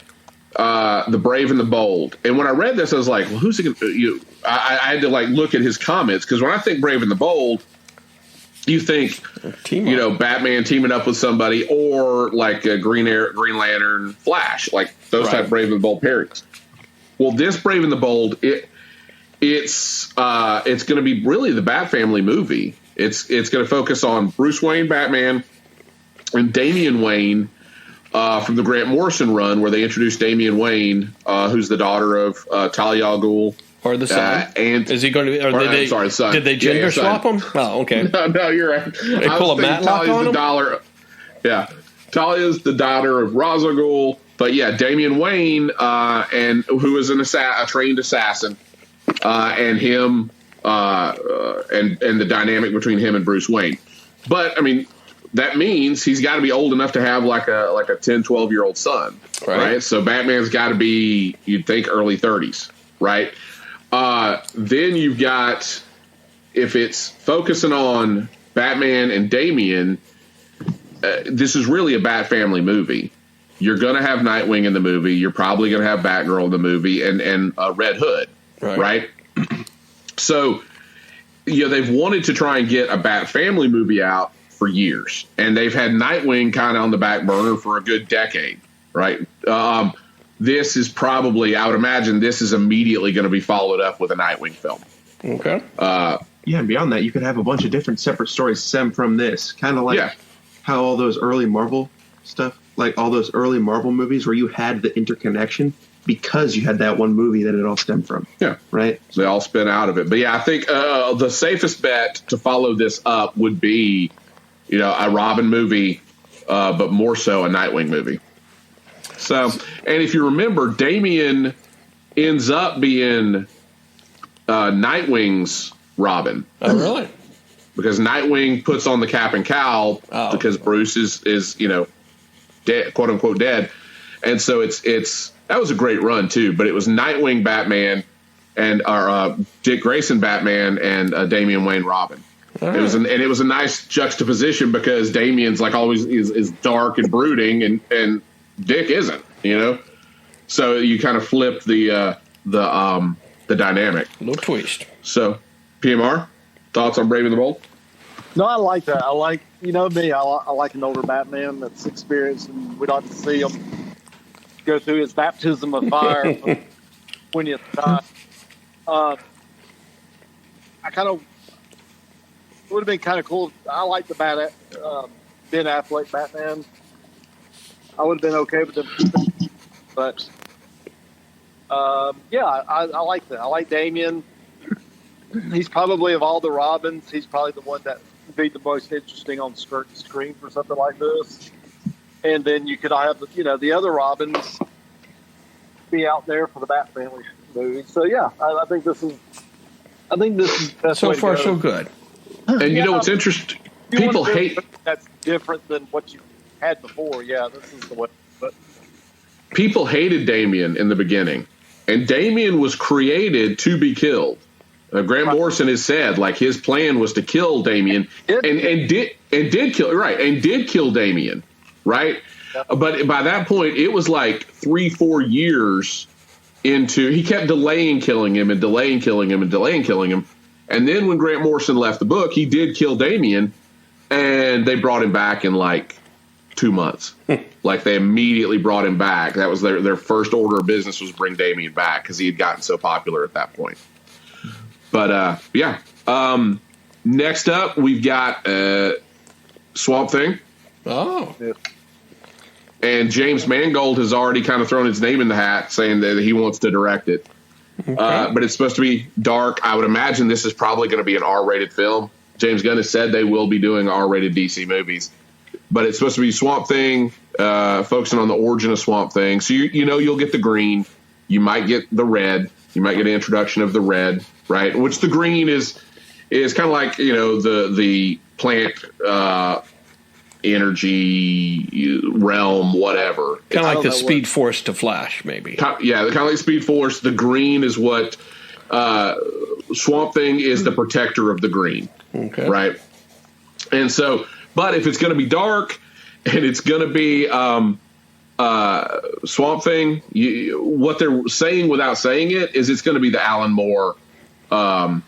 C: The Brave and the Bold. And when I read this, I was like, well, who's it going to... I had to look at his comments, because when I think Brave and the Bold, you think, Batman teaming up with somebody, or like a Green Lantern, Flash, like those type of Brave and the Bold pairings. Well, this Brave and the Bold, it's going to be really the Bat Family movie. It's going to focus on Bruce Wayne, Batman, and Damian Wayne from the Grant Morrison run, where they introduced Damian Wayne, who's the daughter of Talia al Ghul.
B: Or the son. And is he going to be?
C: Son.
B: Did they gender swap him? Oh, okay.
C: No, you're right.
B: They pull a Matlock on him?
C: Talia's the daughter of Ra's al Ghul. But yeah, Damian Wayne, and who is a trained assassin, and him, and the dynamic between him and Bruce Wayne. But I mean, that means he's got to be old enough to have like a 10, 12-year-old son, right? So Batman's got to be, you'd think, early 30s, right? Then you've got, if it's focusing on Batman and Damian, this is really a Bat Family movie. You're going to have Nightwing in the movie. You're probably going to have Batgirl in the movie, and Red Hood, right? So, they've wanted to try and get a Bat Family movie out for years, and they've had Nightwing kind of on the back burner for a good decade, right? This is probably, I would imagine, this is immediately going to be followed up with a Nightwing film.
B: Okay.
A: And beyond that, you could have a bunch of different separate stories stem from this, kind of like how all those early Marvel stuff, like all those early Marvel movies where you had the interconnection because you had that one movie that it all stemmed from.
C: Yeah.
A: Right?
C: So they all spin out of it. But yeah, I think the safest bet to follow this up would be, a Robin movie, but more so a Nightwing movie. So, and if you remember, Damian ends up being Nightwing's Robin.
B: Oh, really?
C: Because Nightwing puts on the cap and cowl because Bruce is dead, quote unquote dead, and so it's that was a great run too. But it was Nightwing Batman and Dick Grayson Batman and Damian Wayne Robin. Right. It was a nice juxtaposition, because Damian's like always is dark and brooding, and Dick isn't, So you kind of flip the dynamic.
B: No twist.
C: So, PMR, thoughts on Brave and the Bold?
E: No, I like that. I like, me, I like an older Batman that's experienced, and we don't have to see him go through his baptism of fire for the 20th time. It would have been kind of cool. I like the Ben Affleck Batman. I would have been okay with them, but I like that. I like Damian. He's probably, of all the Robins, he's probably the one that would be the most interesting on screen for something like this. And then you could have the other Robins be out there for the Bat Family movie. So yeah, I think this is the best
B: so
E: way to
B: far
E: go.
B: So good.
C: And what's interesting? People hate
E: that's different than what you had before. Yeah, this is the way. But
C: people hated Damian in the beginning, and Damian was created to be killed. Grant Morrison has said his plan was to kill Damian, and did kill Damian, right? Yeah. But by that point, it was 3-4 years into, he kept delaying killing him and delaying killing him and delaying killing him. And then when Grant Morrison left the book, he did kill Damian, and they brought him back in 2 months. Like they immediately brought him back. That was their first order of business was bring Damian back because he had gotten so popular at that point. But yeah. Next up, we've got Swamp Thing.
B: Oh.
C: And James Mangold has already kind of thrown his name in the hat, saying that he wants to direct it. Okay. But it's supposed to be dark. I would imagine this is probably going to be an R-rated film. James Gunn has said they will be doing R-rated DC movies. But it's supposed to be Swamp Thing, focusing on the origin of Swamp Thing. So you'll get the green. You might get the red. You might get an introduction of the red, right? Which the green is kind of like, the plant energy realm, whatever.
B: Kind of like the Speed Force to Flash, maybe.
C: Yeah, kind of like Speed Force. The green is what Swamp Thing is, the protector of the green.
B: Okay.
C: Right? And so, but if it's going to be dark and it's going to be Swamp Thing, what they're saying without saying it is it's going to be the Alan Moore, Bernie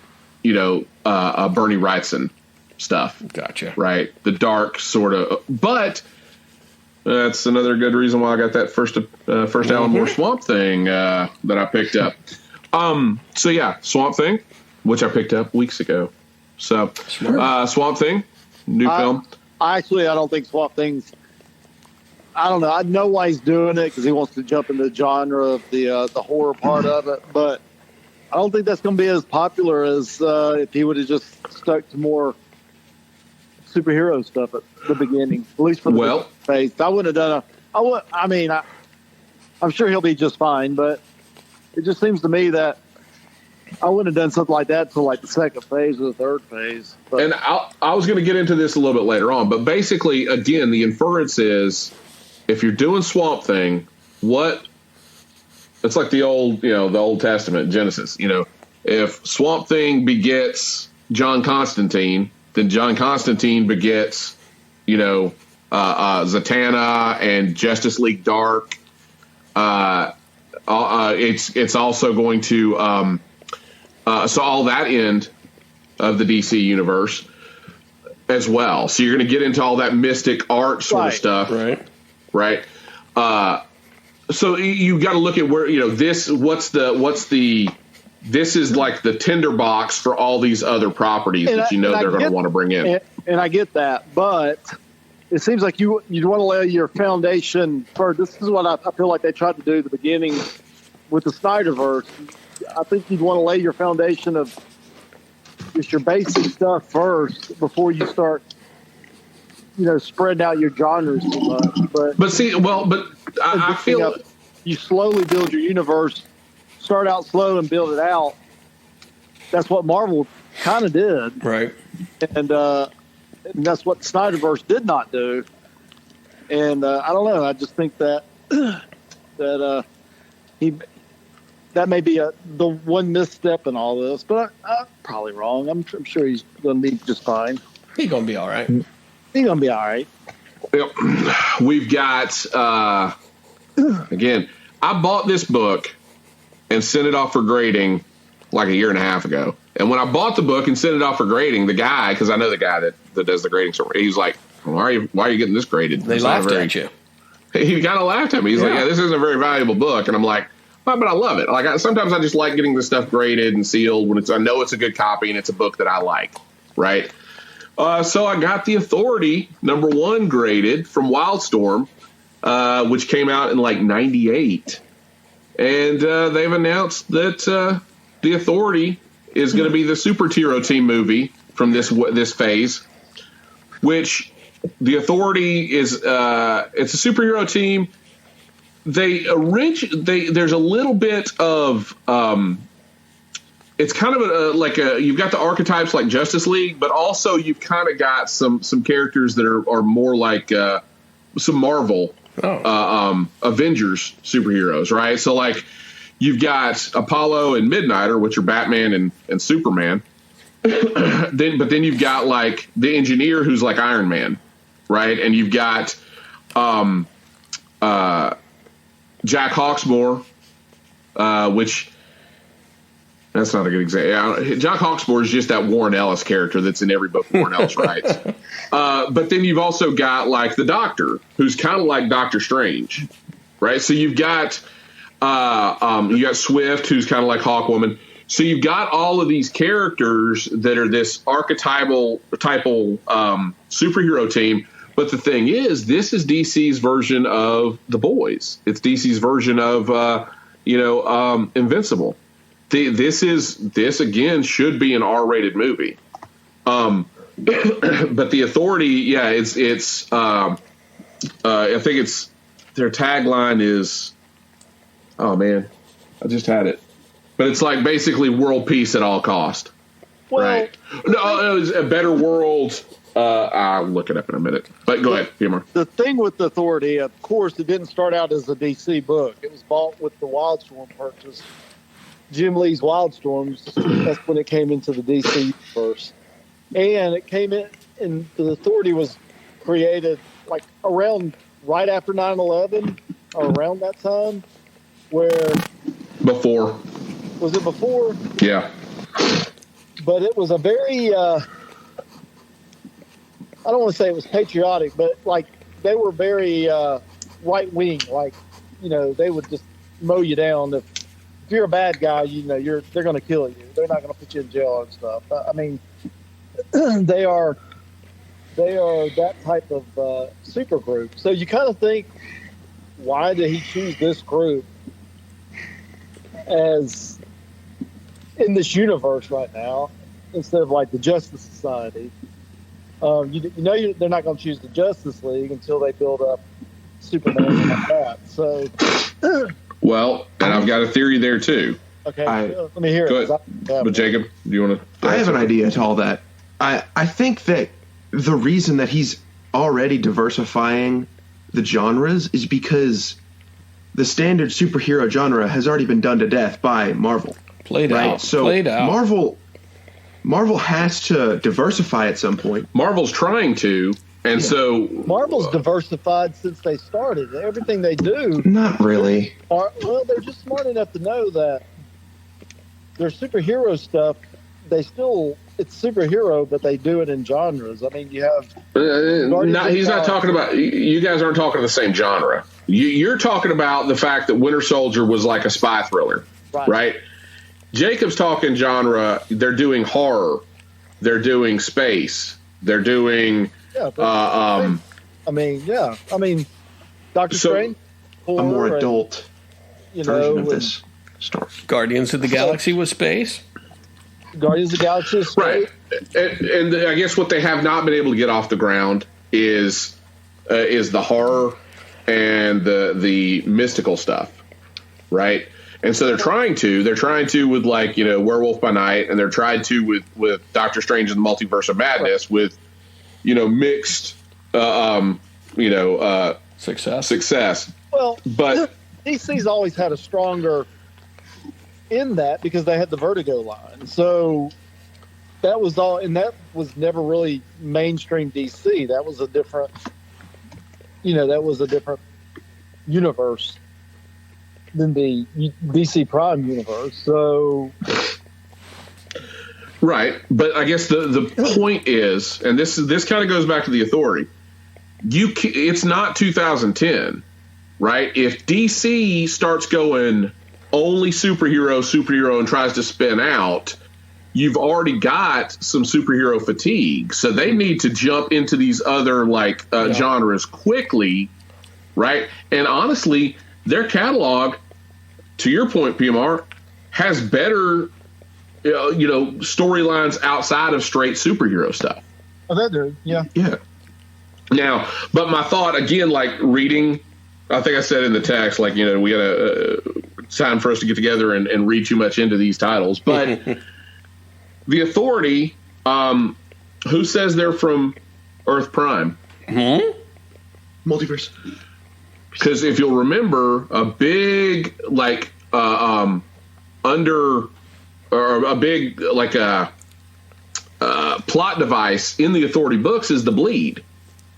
C: Wrightson stuff.
B: Gotcha.
C: Right? The dark sort of, but that's another good reason why I got that first Alan Moore Swamp Thing that I picked up. So yeah, Swamp Thing, which I picked up weeks ago. So Swamp Thing, new film.
E: I don't think Swamp Thing's. I don't know. I know why he's doing it because he wants to jump into the genre of the horror part of it, but I don't think that's going to be as popular as if he would have just stuck to more superhero stuff at the beginning, at least for the phase. I wouldn't have done I'm sure he'll be just fine, but it just seems to me that I wouldn't have done something like that until like the second phase or the third phase. But.
C: And I was going to get into this a little bit later on, but basically, again, the inference is if you're doing Swamp Thing, it's like the Old Testament, Genesis. If Swamp Thing begets John Constantine, then John Constantine begets, Zatanna and Justice League Dark. It's also going to so all that end of the DC universe as well. So you're going to get into all that mystic art sort of stuff, right? So you got to look at where this. This is like the tinderbox for all these other properties that they're going to want to bring in.
E: And I get that, but it seems like you'd want to lay your foundation first. This is what I feel like they tried to do at the beginning with the Snyderverse. I think you'd want to lay your foundation of just your basic stuff first before you start, spreading out your genres too much. But
C: I feel
E: you slowly build your universe. Start out slow and build it out. That's what Marvel kind of did,
B: right?
E: And that's what Snyderverse did not do. And I don't know. I just think that that may be the one misstep in all this, but I'm probably wrong. I'm sure he's going to be just fine.
B: He's going to be all right.
E: He's going to be all right.
C: Yep. We've got again. I bought this book and sent it off for grading like a year and a half ago. And when I bought the book and sent it off for grading, the guy, because I know the guy that does the grading, so he's like, why are you getting this graded?
B: They laughed at you.
C: He kind of laughed at me. He's like, this isn't a very valuable book. And I'm like, but I love it. Like sometimes I just like getting the stuff graded and sealed when I know it's a good copy and it's a book that I like, right? So I got The Authority #1 graded from Wildstorm, which came out in like 98. And they've announced that The Authority is going to be the Super-Hero Team movie from this phase, which The Authority is it's a superhero team. There's a little bit of it's kind of you've got the archetypes like Justice League, but also you've kind of got some characters that are more like some Marvel Avengers superheroes, right? So like you've got Apollo and Midnighter, which are Batman and Superman. then you've got like the Engineer, who's like Iron Man, right? And you've got Jack Hawksmoor, which That's not a good example. Jock Hawksmoor is just that Warren Ellis character that's in every book Warren Ellis writes. But then you've also got like the Doctor, who's kind of like Doctor Strange, right? So you've got Swift, who's kind of like Hawkwoman. So you've got all of these characters that are this archetypal superhero team. But the thing is, this is DC's version of The Boys. It's DC's version of Invincible. This again should be an R-rated movie. But the Authority, I think it's their tagline is, oh man, I just had it. But it's like basically world peace at all cost. Well, right? No, it was a better world. I'll look it up in a minute. But go ahead, Humor.
E: The thing with the Authority, of course, it didn't start out as a DC book. It was bought with the Wildstorm purchase. Jim Lee's Wildstorms, that's when it came into the DC universe. And it came in, and the Authority was created like right after 9/11, or around that time, where...
C: Before.
E: Was it before?
C: Yeah.
E: But it was a very, I don't want to say it was patriotic, but like they were very right wing. Like, they would just mow you down. If you're a bad guy, they're going to kill you. They're not going to put you in jail and stuff. I mean, they are that type of super group. So you kind of think, why did he choose this group as in this universe right now instead of like the Justice Society? They're not going to choose the Justice League until they build up Superman like that. So,
C: well, and I've got a theory there too.
E: Okay, let me hear it.
C: But Jacob, do you want to?
A: I have an idea to all that. I think that the reason that he's already diversifying the genres is because the standard superhero genre has already been done to death by Marvel.
B: Played out.
A: Marvel has to diversify at some point.
C: Marvel's trying to, and so
E: Marvel's diversified since they started. Everything they do,
A: not really.
E: They're just smart enough to know that their superhero stuff. It's superhero, but they do it in genres. I mean, you have.
C: He's not talking about. You guys aren't talking the same genre. You're talking about the fact that Winter Soldier was like a spy thriller, right? Jacob's talking genre. They're doing horror. They're doing space. They're doing.
E: Doctor Strange.
A: A more adult version of this story.
B: Guardians of the Galaxy with space.
E: Guardians of the Galaxy with space.
C: Right, and I guess what they have not been able to get off the ground is the horror and the mystical stuff, right? And so they're trying to with like, Werewolf by Night, and they're trying to with Doctor Strange and the Multiverse of Madness with, mixed, success.
E: Well,
C: but
E: DC's always had a stronger in that because they had the Vertigo line. So that was all, and that was never really mainstream DC. That was a different, universe than the DC Prime universe. So,
C: right, but I guess the point is, and this kind of goes back to the Authority. It's not 2010, right? If DC starts going only superhero, and tries to spin out, you've already got some superhero fatigue. So they need to jump into these other genres quickly, right? And honestly, their catalog, to your point, PMR, has better, storylines outside of straight superhero stuff.
E: Oh, they do, yeah.
C: Yeah. Now, but my thought, again, like reading, I think I said in the text, we got a time for us to get together and read too much into these titles. But the Authority, who says they're from Earth Prime?
A: Multiverse.
C: Because if you'll remember, a big plot device in the Authority books is the bleed,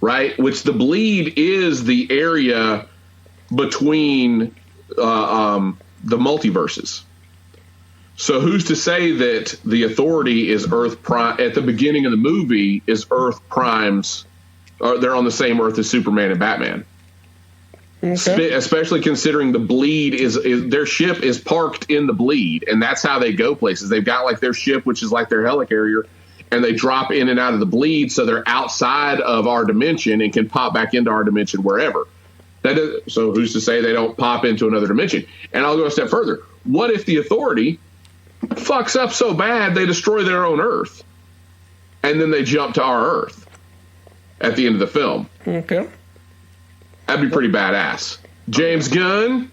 C: right? Which the bleed is the area between the multiverses. So who's to say that the Authority is Earth Prime at the beginning of the movie? Is Earth Prime's? Or they're on the same Earth as Superman and Batman. Okay. Especially considering the Bleed is their ship is parked in the Bleed, and that's how they go places. They've got like their ship, which is like their helicarrier, and they drop in and out of the Bleed, so they're outside of our dimension and can pop back into our dimension wherever. So who's to say they don't pop into another dimension? And I'll go a step further. What if the Authority fucks up so bad they destroy their own Earth, and then they jump to our Earth at the end of the film?
B: Okay.
C: That'd be pretty badass. James Gunn,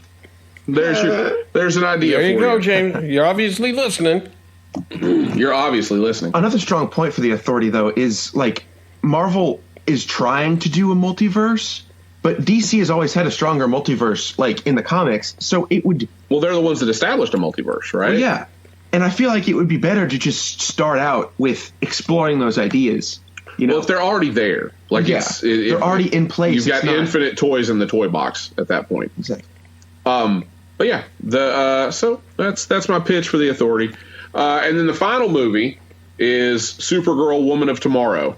C: there's an idea.
B: There you go, James. You're obviously listening.
C: You're obviously listening.
A: Another strong point for the Authority, though, is like Marvel is trying to do a multiverse, but DC has always had a stronger multiverse, like in the comics. So it would.
C: Well, they're the ones that established a multiverse, right?
A: Well, yeah, and I feel like it would be better to just start out with exploring those ideas. You know,
C: well, if they're already there, like
A: they're already in place.
C: You've got infinite toys in the toy box at that point.
A: Exactly.
C: But yeah, so that's my pitch for the Authority, and then the final movie is Supergirl, Woman of Tomorrow,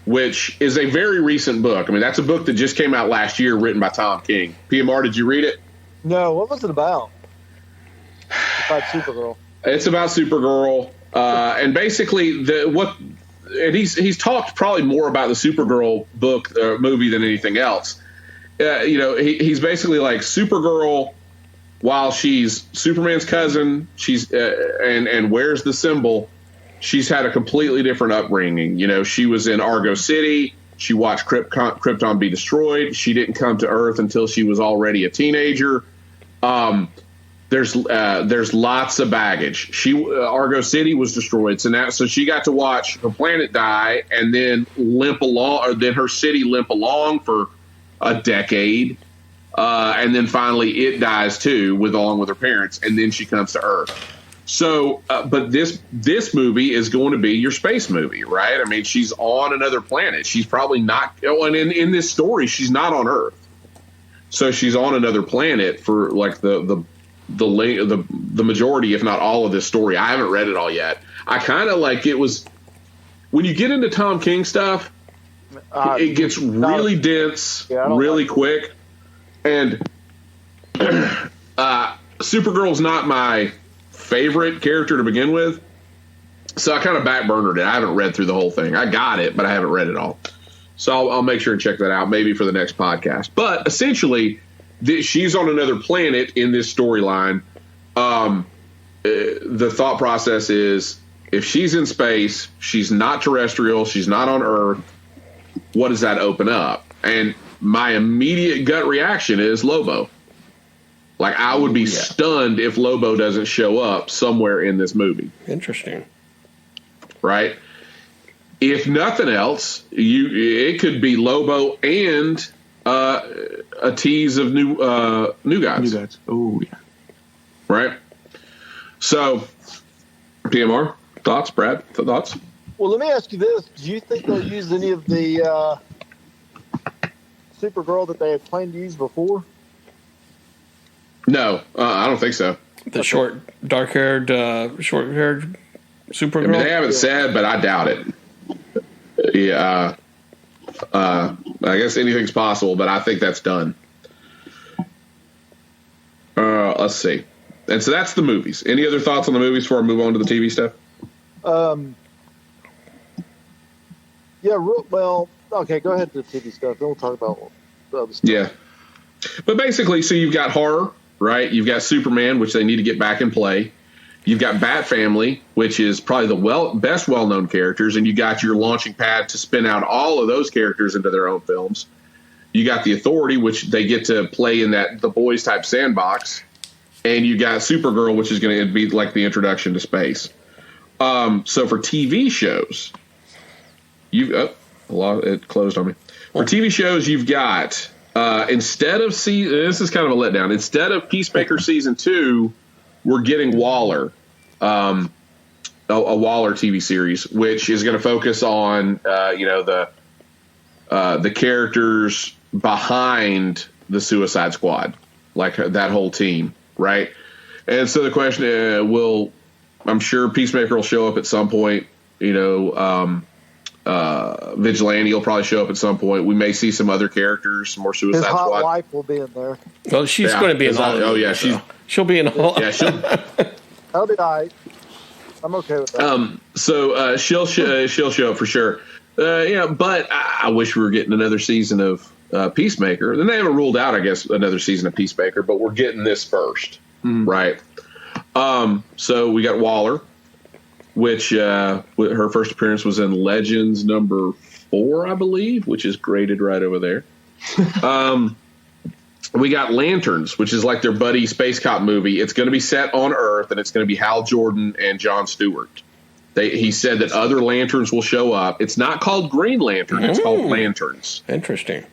C: which is a very recent book. I mean, that's a book that just came out last year, written by Tom King. PMR, did you read it?
E: No. What was it about? About Supergirl.
C: It's about Supergirl, and basically and he's talked probably more about the Supergirl book movie than anything else. He's basically like Supergirl, while she's Superman's cousin, she's and wears the symbol. She's had a completely different upbringing. You know, she was in Argo City. She watched Krypton be destroyed. She didn't come to Earth until she was already a teenager. There's lots of baggage. Argo City was destroyed, so she got to watch her planet die and then limp along, or then her city limp along for a decade, and then finally it dies too, along with her parents, and then she comes to Earth. So, but this movie is going to be your space movie, right? I mean, she's on another planet. She's probably not. And in this story, she's not on Earth, so she's on another planet for like the majority, if not all, of this story. I haven't read it all yet. I kind of like it was when you get into Tom King stuff, it gets really dense, really quick, and Supergirl's not my favorite character to begin with, so I kind of backburnered it. I haven't read through the whole thing. I got it, but I haven't read it all. So I'll make sure and check that out, maybe for the next podcast. But essentially, she's on another planet in this storyline. The thought process is, if she's in space, she's not terrestrial, she's not on Earth, what does that open up? And my immediate gut reaction is Lobo. Like, I would be stunned if Lobo doesn't show up somewhere in this movie.
B: Interesting.
C: Right? If nothing else, it could be Lobo and a tease of New Gods.
A: New Gods. Oh, yeah.
C: Right? So, PMR, thoughts? Brad, thoughts?
E: Well, let me ask you this. Do you think they'll use any of the Supergirl that they had planned to use before?
C: No, I don't think so.
B: The short, dark-haired Supergirl?
C: I mean, they haven't said, but I doubt it. Yeah. I guess anything's possible, but I think that's done. Let's see. And so that's the movies. Any other thoughts on the movies before I move on to the TV stuff?
E: Okay, go ahead to the TV stuff. Then we'll talk about the other stuff.
C: Yeah. But basically, so you've got horror, right? You've got Superman, which they need to get back in play. You've got Bat Family, which is probably the best well-known characters, and you got your launching pad to spin out all of those characters into their own films. You got the Authority, which they get to play in that The Boys type sandbox, and you got Supergirl, which is going to be like the introduction to space. So for TV shows, it closed on me. For TV shows, you've got instead of this is kind of a letdown. Instead of Peacemaker season 2, we're getting Waller, a Waller TV series, which is going to focus on the characters behind the Suicide Squad, like that whole team, right? And so the question will I'm sure Peacemaker will show up at some point. Vigilante will probably show up at some point. We may see some other characters, some more Suicide
E: His hot
C: Squad.
E: wife will be in there.
B: Well, she's going to be in all of them. She'll be in all.
C: Yeah, she'll.
E: That'll be all right. I'm okay with that.
C: So she'll show up for sure. But I wish we were getting another season of Peacemaker. Then they haven't ruled out, I guess, another season of Peacemaker, but we're getting this first, right? So we got Waller, which her first appearance was in Legends number 4, I believe, which is graded right over there. We got Lanterns, which is like their buddy space cop movie. It's going to be set on Earth, and it's going to be Hal Jordan and Jon Stewart. He said that other Lanterns will show up. It's not called Green Lantern. It's called Lanterns.
B: Interesting.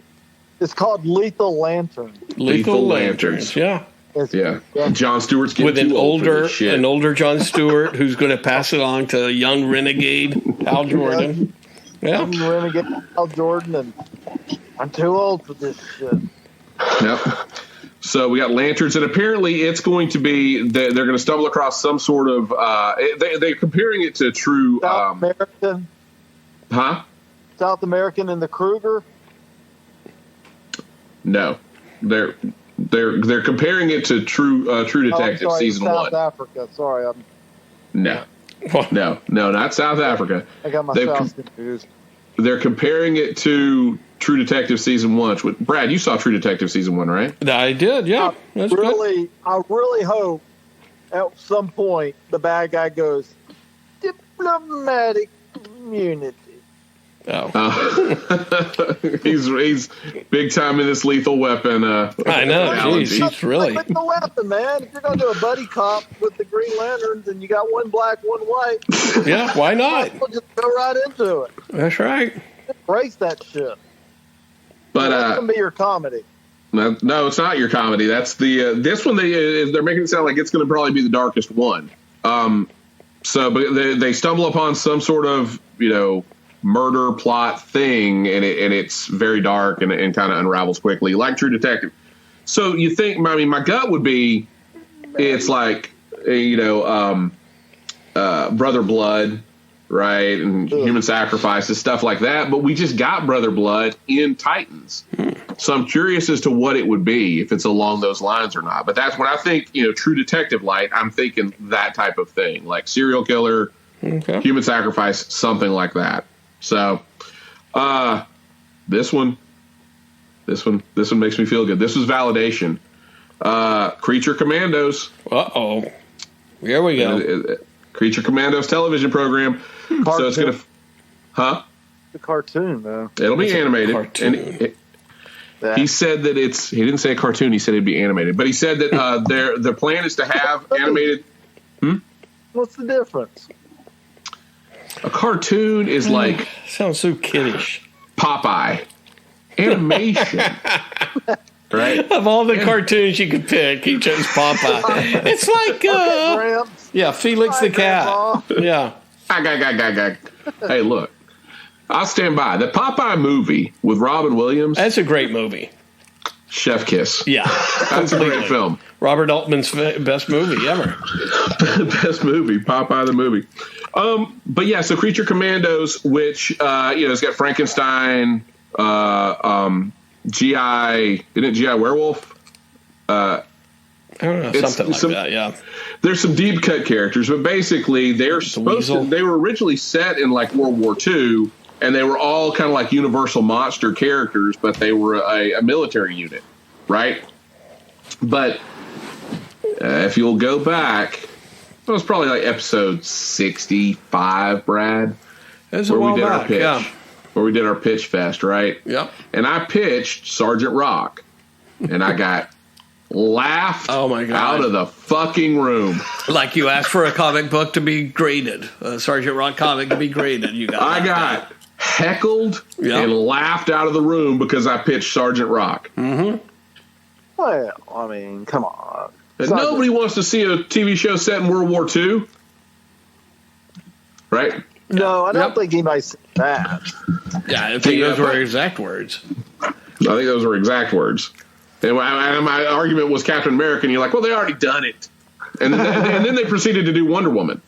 E: It's called Lethal Lantern.
B: Lethal Lanterns. Yeah.
C: Yeah. Jon Stewart's getting
B: with an
C: too old for this shit.
B: older Jon Stewart who's going to pass it on to young renegade Hal Jordan. Yeah.
E: Young renegade Hal Jordan, and I'm too old for this shit.
C: Yep. So we got Lanterns, and apparently it's going to be they're going to stumble across some sort of they're comparing it to true
E: South American.
C: Huh?
E: South American in the Kruger.
C: No, they're comparing it to True Detective season
E: South
C: 1.
E: Africa. Sorry,
C: No, not South Africa.
E: I got myself confused.
C: They're comparing it to True Detective season 1. Brad, you saw True Detective season 1, right?
B: I did. Yeah,
E: I really hope at some point the bad guy goes diplomatic immunity.
B: Oh,
C: he's big time in this Lethal Weapon.
B: I know. Jeez, he's really
E: Lethal Weapon, man. If you're gonna do a buddy cop with the Green Lanterns and you got one black, one white,
B: yeah. Why not?
E: We'll just go right into it.
B: That's right.
E: Embrace that shit.
C: But
E: that's gonna be your comedy.
C: No, it's not your comedy. That's the this one. They're making it sound like it's going to probably be the darkest one. So, but they stumble upon some sort of murder plot thing, and it's very dark and kind of unravels quickly, like True Detective. So you think? I mean, my gut would be it's like Brother Blood, right, and Human Sacrifices, stuff like that. But we just got Brother Blood in Titans, so I'm curious as to what it would be if it's along those lines or not. But that's when I think True Detective light. I'm thinking that type of thing, like serial killer, Human Sacrifice, something like that. So, this one makes me feel good. This was validation. Creature Commandos.
B: Uh-oh. Here we go.
C: Creature Commandos television program.
E: Cartoon.
C: So it's going to,
E: The cartoon, though.
C: It'll be animated.
B: Cartoon.
C: And he said that he didn't say a cartoon. He said it'd be animated. But he said that their plan is to have animated.
E: What's the difference?
C: A cartoon is like
B: sounds so kiddish.
C: Popeye animation, right?
B: Of all the cartoons you could pick, he chose Popeye. It's like Felix the cat. Yeah.
C: Hey, look, I'll stand by the Popeye movie with Robin Williams.
B: That's a great movie.
C: Chef kiss.
B: Yeah,
C: that's a great film.
B: Robert Altman's best movie ever.
C: Best movie, Popeye the movie. But yeah, so Creature Commandos, which it's got Frankenstein, GI, isn't it GI Werewolf?
B: I don't know, something like that. Yeah.
C: There's some deep cut characters, but basically they were originally set in like World War II, and they were all kind of like Universal monster characters, but they were a military unit, right? But if you'll go back, it was probably like episode 65, Brad.
B: That's a while back,
C: where we did our pitch fest, right?
B: Yep.
C: And I pitched Sergeant Rock, and I got laughed out of the fucking room.
B: Like you asked for a comic book to be graded, a Sergeant Rock comic to be graded.
C: I got heckled and laughed out of the room because I pitched Sergeant Rock.
B: Mm-hmm.
E: Well, I mean, come on.
C: And nobody wants to see a TV show set in World War II, right?
E: No, I don't think anybody said that.
B: Yeah, I think those were exact words.
C: I think those were exact words. And my argument was Captain America, and you're like, well, they already done it. And then they proceeded to do Wonder Woman.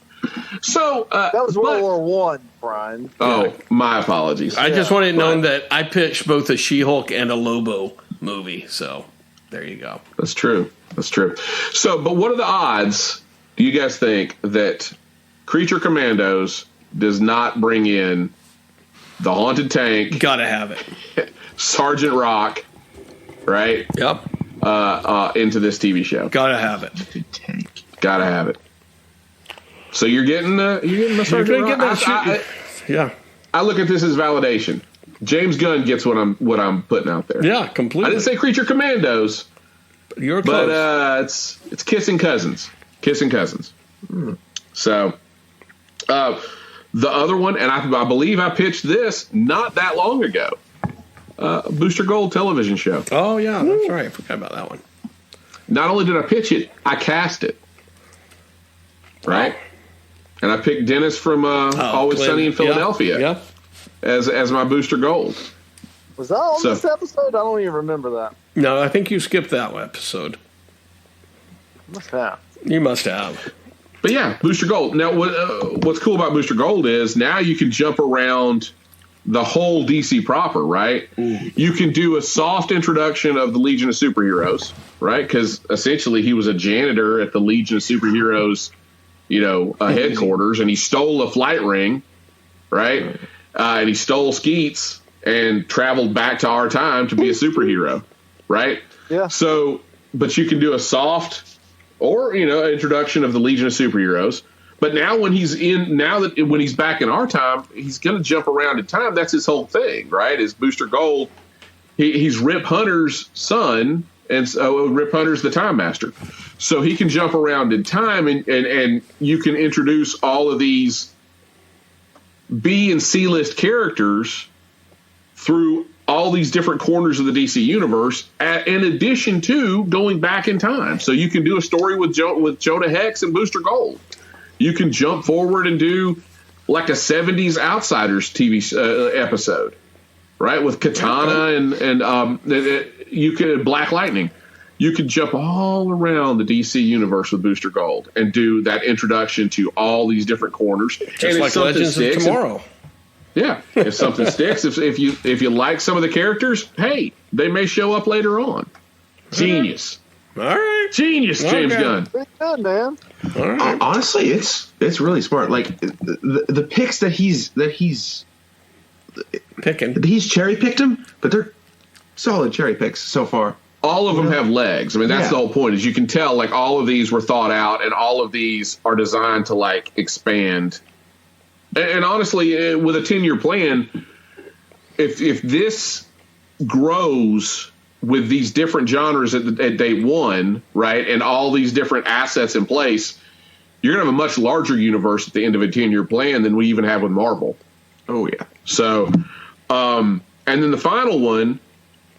C: So
E: that was World War One, Brian.
C: Oh, my apologies.
B: I just wanted to know that I pitched both a She-Hulk and a Lobo movie. So there you go.
C: That's true. So, but what are the odds, do you guys think, that Creature Commandos does not bring in the Haunted Tank?
B: Gotta have it.
C: Sergeant Rock, right?
B: Yep.
C: Into this TV show.
B: Gotta have it.
A: Haunted Tank.
C: Gotta have it. So you're getting the Sergeant Rock.
B: Yeah.
C: I look at this as validation. James Gunn gets what I'm putting out there.
B: Yeah, completely.
C: I didn't say Creature Commandos.
B: You're close.
C: But it's kissing cousins. So the other one, and I believe I pitched this not that long ago. Booster Gold television show.
B: Oh yeah, that's right. I forgot about that one.
C: Not only did I pitch it, I cast it. Right?
B: Wow.
C: And I picked Dennis from Always Sunny in Philadelphia
B: Yeah.
C: as my Booster Gold.
E: Was that on this episode? I don't even remember that.
B: No, I think you skipped that episode.
E: Must have.
B: You must have.
C: But yeah, Booster Gold. Now, what's cool about Booster Gold is now you can jump around the whole DC proper, right? Ooh. You can do a soft introduction of the Legion of Superheroes, right? Because essentially he was a janitor at the Legion of Superheroes, headquarters, and he stole a flight ring, right? And he stole Skeets and traveled back to our time to be a superhero, right?
E: Yeah.
C: So, but you can do a soft or, introduction of the Legion of Superheroes. But now when he's back in our time, he's going to jump around in time. That's his whole thing, right? Is Booster Gold. He's Rip Hunter's son, and so Rip Hunter's the Time Master. So he can jump around in time, and you can introduce all of these B and C list characters through all these different corners of the DC universe, in addition to going back in time. So you can do a story with Jonah Hex and Booster Gold. You can jump forward and do like a 70s Outsiders TV episode, right? With Katana and you could Black Lightning. You could jump all around the DC universe with Booster Gold and do that introduction to all these different corners.
B: Just like Legends of Tomorrow.
C: Yeah, if something sticks, if you like some of the characters, hey, they may show up later on. Genius.
B: All right.
C: Genius, James Gunn.
E: Pretty good, man.
B: All right.
A: Honestly, it's really smart. Like the picks that he's
B: picking.
A: He's cherry picked them, but they're solid cherry picks so far.
C: All of them have legs. I mean, that's the whole point. Is you can tell like all of these were thought out, and all of these are designed to like expand. And honestly, with a 10-year plan, if this grows with these different genres at day one, right, and all these different assets in place, you're going to have a much larger universe at the end of a 10-year plan than we even have with Marvel.
A: Oh, yeah.
C: So, and then the final one,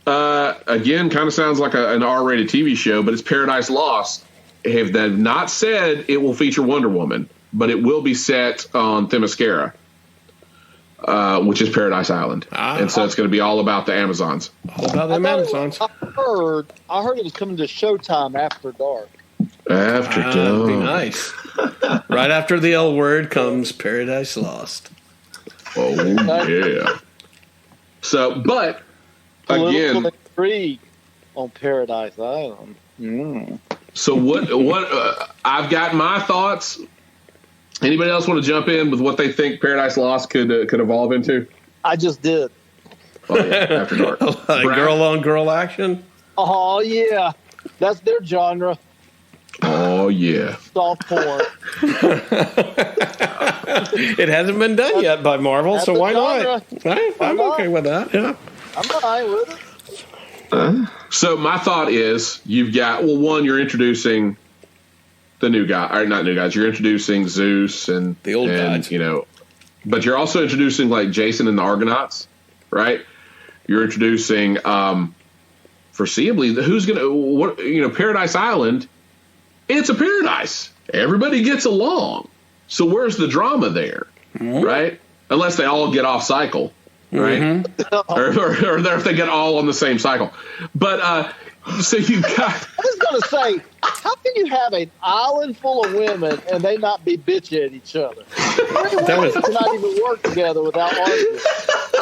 C: again, kind of sounds like an R-rated TV show, but it's Paradise Lost. They've not said it will feature Wonder Woman, but it will be set on Themyscira, which is Paradise Island. And so it's going to be all about the Amazons.
B: All about the Amazons.
E: I heard it was coming to Showtime after dark.
C: After dark.
B: That'd be nice. Right after the L word comes Paradise Lost.
C: Oh, yeah. So, but, again.
E: Intrigue on Paradise Island. Mm.
C: So what I've got my thoughts. Anybody else want to jump in with what they think Paradise Lost could evolve into?
E: I just did.
C: Oh, yeah, after dark.
B: Girl on girl action.
E: Oh yeah, that's their genre.
C: Oh yeah,
E: Soft porn.
B: It hasn't been done yet by Marvel,
E: that's
B: so why
E: genre.
B: not? I'm okay with that. Yeah,
E: I'm all right with it.
C: So my thought is, you've got one. You're introducing the new guy, or not new guys. You're introducing Zeus and
B: the old guys,
C: but you're also introducing like Jason and the Argonauts, right? You're introducing, foreseeably, who's gonna Paradise Island. It's a paradise. Everybody gets along. So where's the drama there, right? Unless they all get off cycle, right? Mm-hmm. or if they get all on the same cycle. But so you've got.
E: I was going to say, How can you have an island full of women and they not be bitchy at each other? Women cannot even work together without arguing.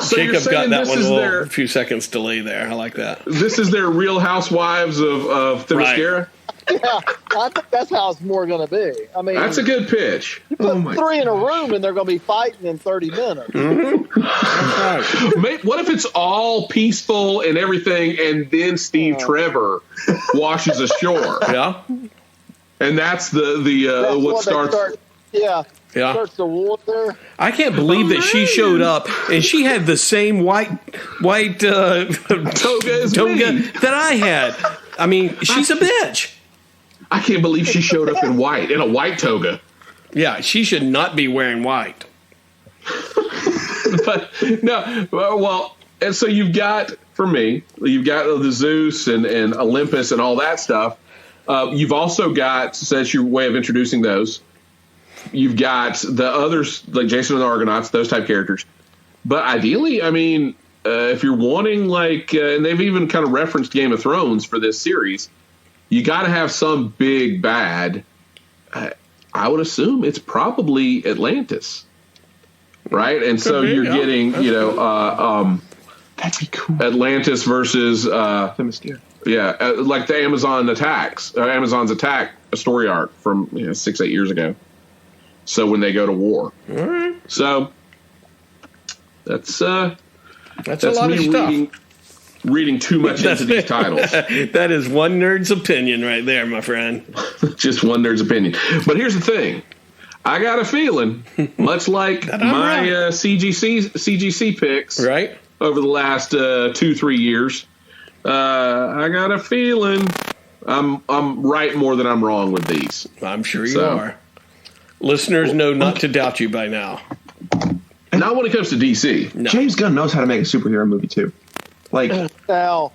C: So
B: Jacob got that one a few seconds delay there. I like that.
C: This is their Real Housewives of Themyscira?
E: Right. Yeah, I think that's how it's more going to be. I mean,
C: that's a good pitch.
E: You put three in a room and they're going to be fighting in 30 minutes.
C: Mm-hmm. What if it's all peaceful and everything, and then Steve Trevor washes ashore?
B: Yeah,
C: and that's that's what starts.
E: Yeah. Starts the war there.
B: I can't believe that she showed up and she had the same white toga that I had. I mean, she's a bitch.
C: I can't believe she showed up in a white toga.
B: Yeah, she should not be wearing white.
C: But no, well, and so you've got the Zeus and Olympus and all that stuff. You've also got, so that's your way of introducing those. You've got the others like Jason and the Argonauts, those type characters. But ideally, I mean, if you're wanting and they've even kind of referenced Game of Thrones for this series, you got to have some big bad. I would assume it's probably Atlantis, right? And so you're getting,
A: that'd be cool.
C: Atlantis versus
A: Themyscira.
C: Yeah, like the Amazon's attack, a story arc from 6-8 years ago. So when they go to war, so that's a lot of stuff. Reading too much into these titles.
B: That is one nerd's opinion right there, my friend.
C: Just one nerd's opinion. But here's the thing. I got a feeling, much like my CGC picks
B: right
C: over the last 2-3 years, I got a feeling I'm right more than I'm wrong with these.
B: I'm sure you are. Listeners know not to doubt you by now.
C: Not when it comes to DC.
A: No. James Gunn knows how to make a superhero movie too.
E: Now,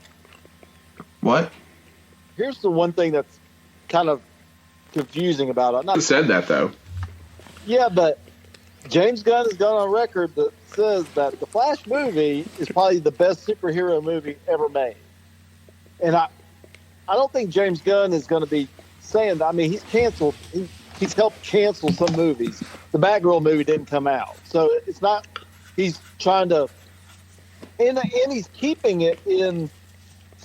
A: what?
E: Here's the one thing that's kind of confusing about it.
C: Not said that though.
E: Yeah, but James Gunn has gone on record that says that the Flash movie is probably the best superhero movie ever made. And I don't think James Gunn is going to be saying that. I mean, he's canceled. He's helped cancel some movies. The Batgirl movie didn't come out, so it's not. He's trying to. And he's keeping it in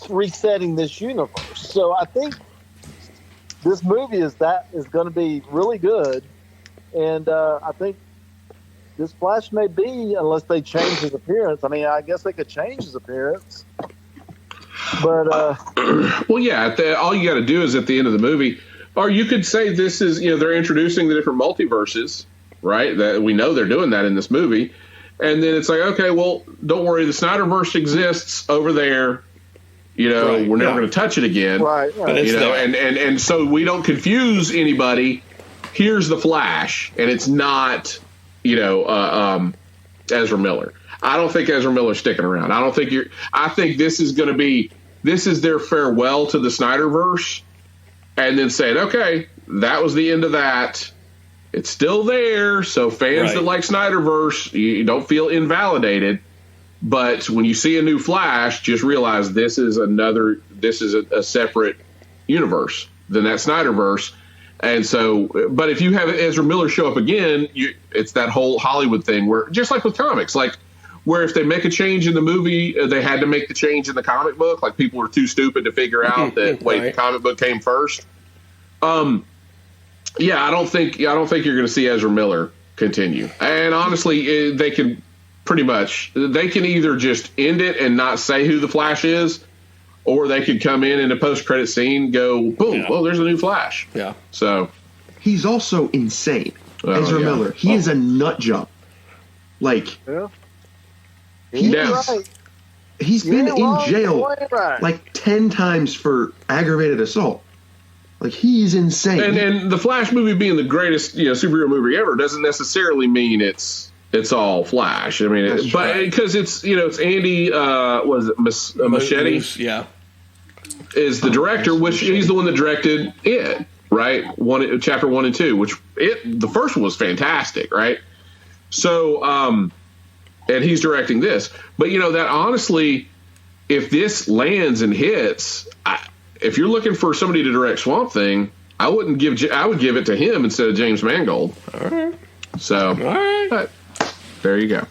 E: resetting this universe. So I think this movie is going to be really good. And I think this Flash may be, unless they change his appearance. I mean, I guess they could change his appearance. But
C: well, yeah. All you got to do is at the end of the movie, or you could say this is they're introducing the different multiverses, right? That we know they're doing that in this movie. And then it's like, okay, well, don't worry. The Snyderverse exists over there. We're never going to touch it again.
E: Right.
B: But it's there.
C: And so we don't confuse anybody. Here's the Flash, and it's not, Ezra Miller. I don't think Ezra Miller's sticking around. I think this is going to be, this is their farewell to the Snyderverse, and then saying, okay, that was the end of that. It's still there, so fans that like Snyderverse, you don't feel invalidated. But when you see a new Flash, just realize this is a separate universe than that Snyderverse. And so, but if you have Ezra Miller show up again, it's that whole Hollywood thing where, just like with comics, like where if they make a change in the movie, they had to make the change in the comic book. Like people were too stupid to figure out that the comic book came first. Yeah, I don't think you're going to see Ezra Miller continue. And honestly, they can either just end it and not say who the Flash is, or they could come in a post-credit scene, go boom, well, there's a new Flash.
B: Yeah.
C: So
A: he's also insane. Ezra Miller, he is a nut job. He's been in jail 10 times for aggravated assault. He's insane.
C: And the Flash movie being the greatest superhero movie ever doesn't necessarily mean it's all Flash. I mean, because it's Andy Machete, is the director, which he's the one that directed it, right? Chapter 1 and 2, which the first one was fantastic, right? So, and he's directing this, but that honestly, if this lands and hits, if you're looking for somebody to direct Swamp Thing, I would give it to him instead of James Mangold.
B: All right.
C: So,
B: all right.
C: But there you go.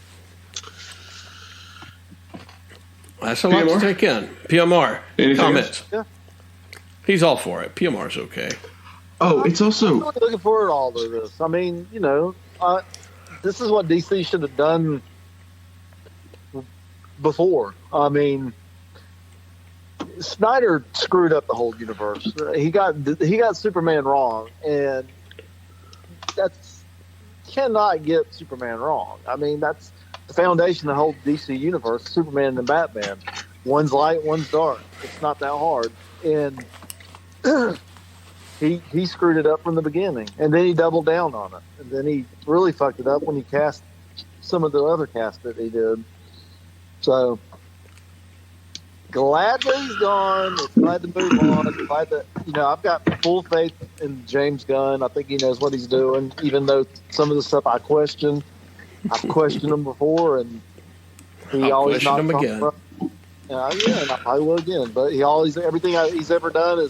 B: That's a lot to take in. PMR,
C: anything
B: comments?
E: Yeah.
B: He's all for it. PMR's okay.
A: Oh, it's also
E: I'm really looking forward to all of this. I mean, this is what DC should have done before. I mean, Snyder screwed up the whole universe. He got Superman wrong, and cannot get Superman wrong. I mean, that's the foundation of the whole DC universe. Superman and Batman, one's light, one's dark. It's not that hard, and he screwed it up from the beginning, and then he doubled down on it, and then he really fucked it up when he cast some of the other cast that he did. So glad that he's gone. Glad to move on. Glad that I've got full faith in James Gunn. I think he knows what he's doing, even though some of the stuff I've questioned him before, and he always knocks him again. Yeah, and I probably will again. But everything he's ever done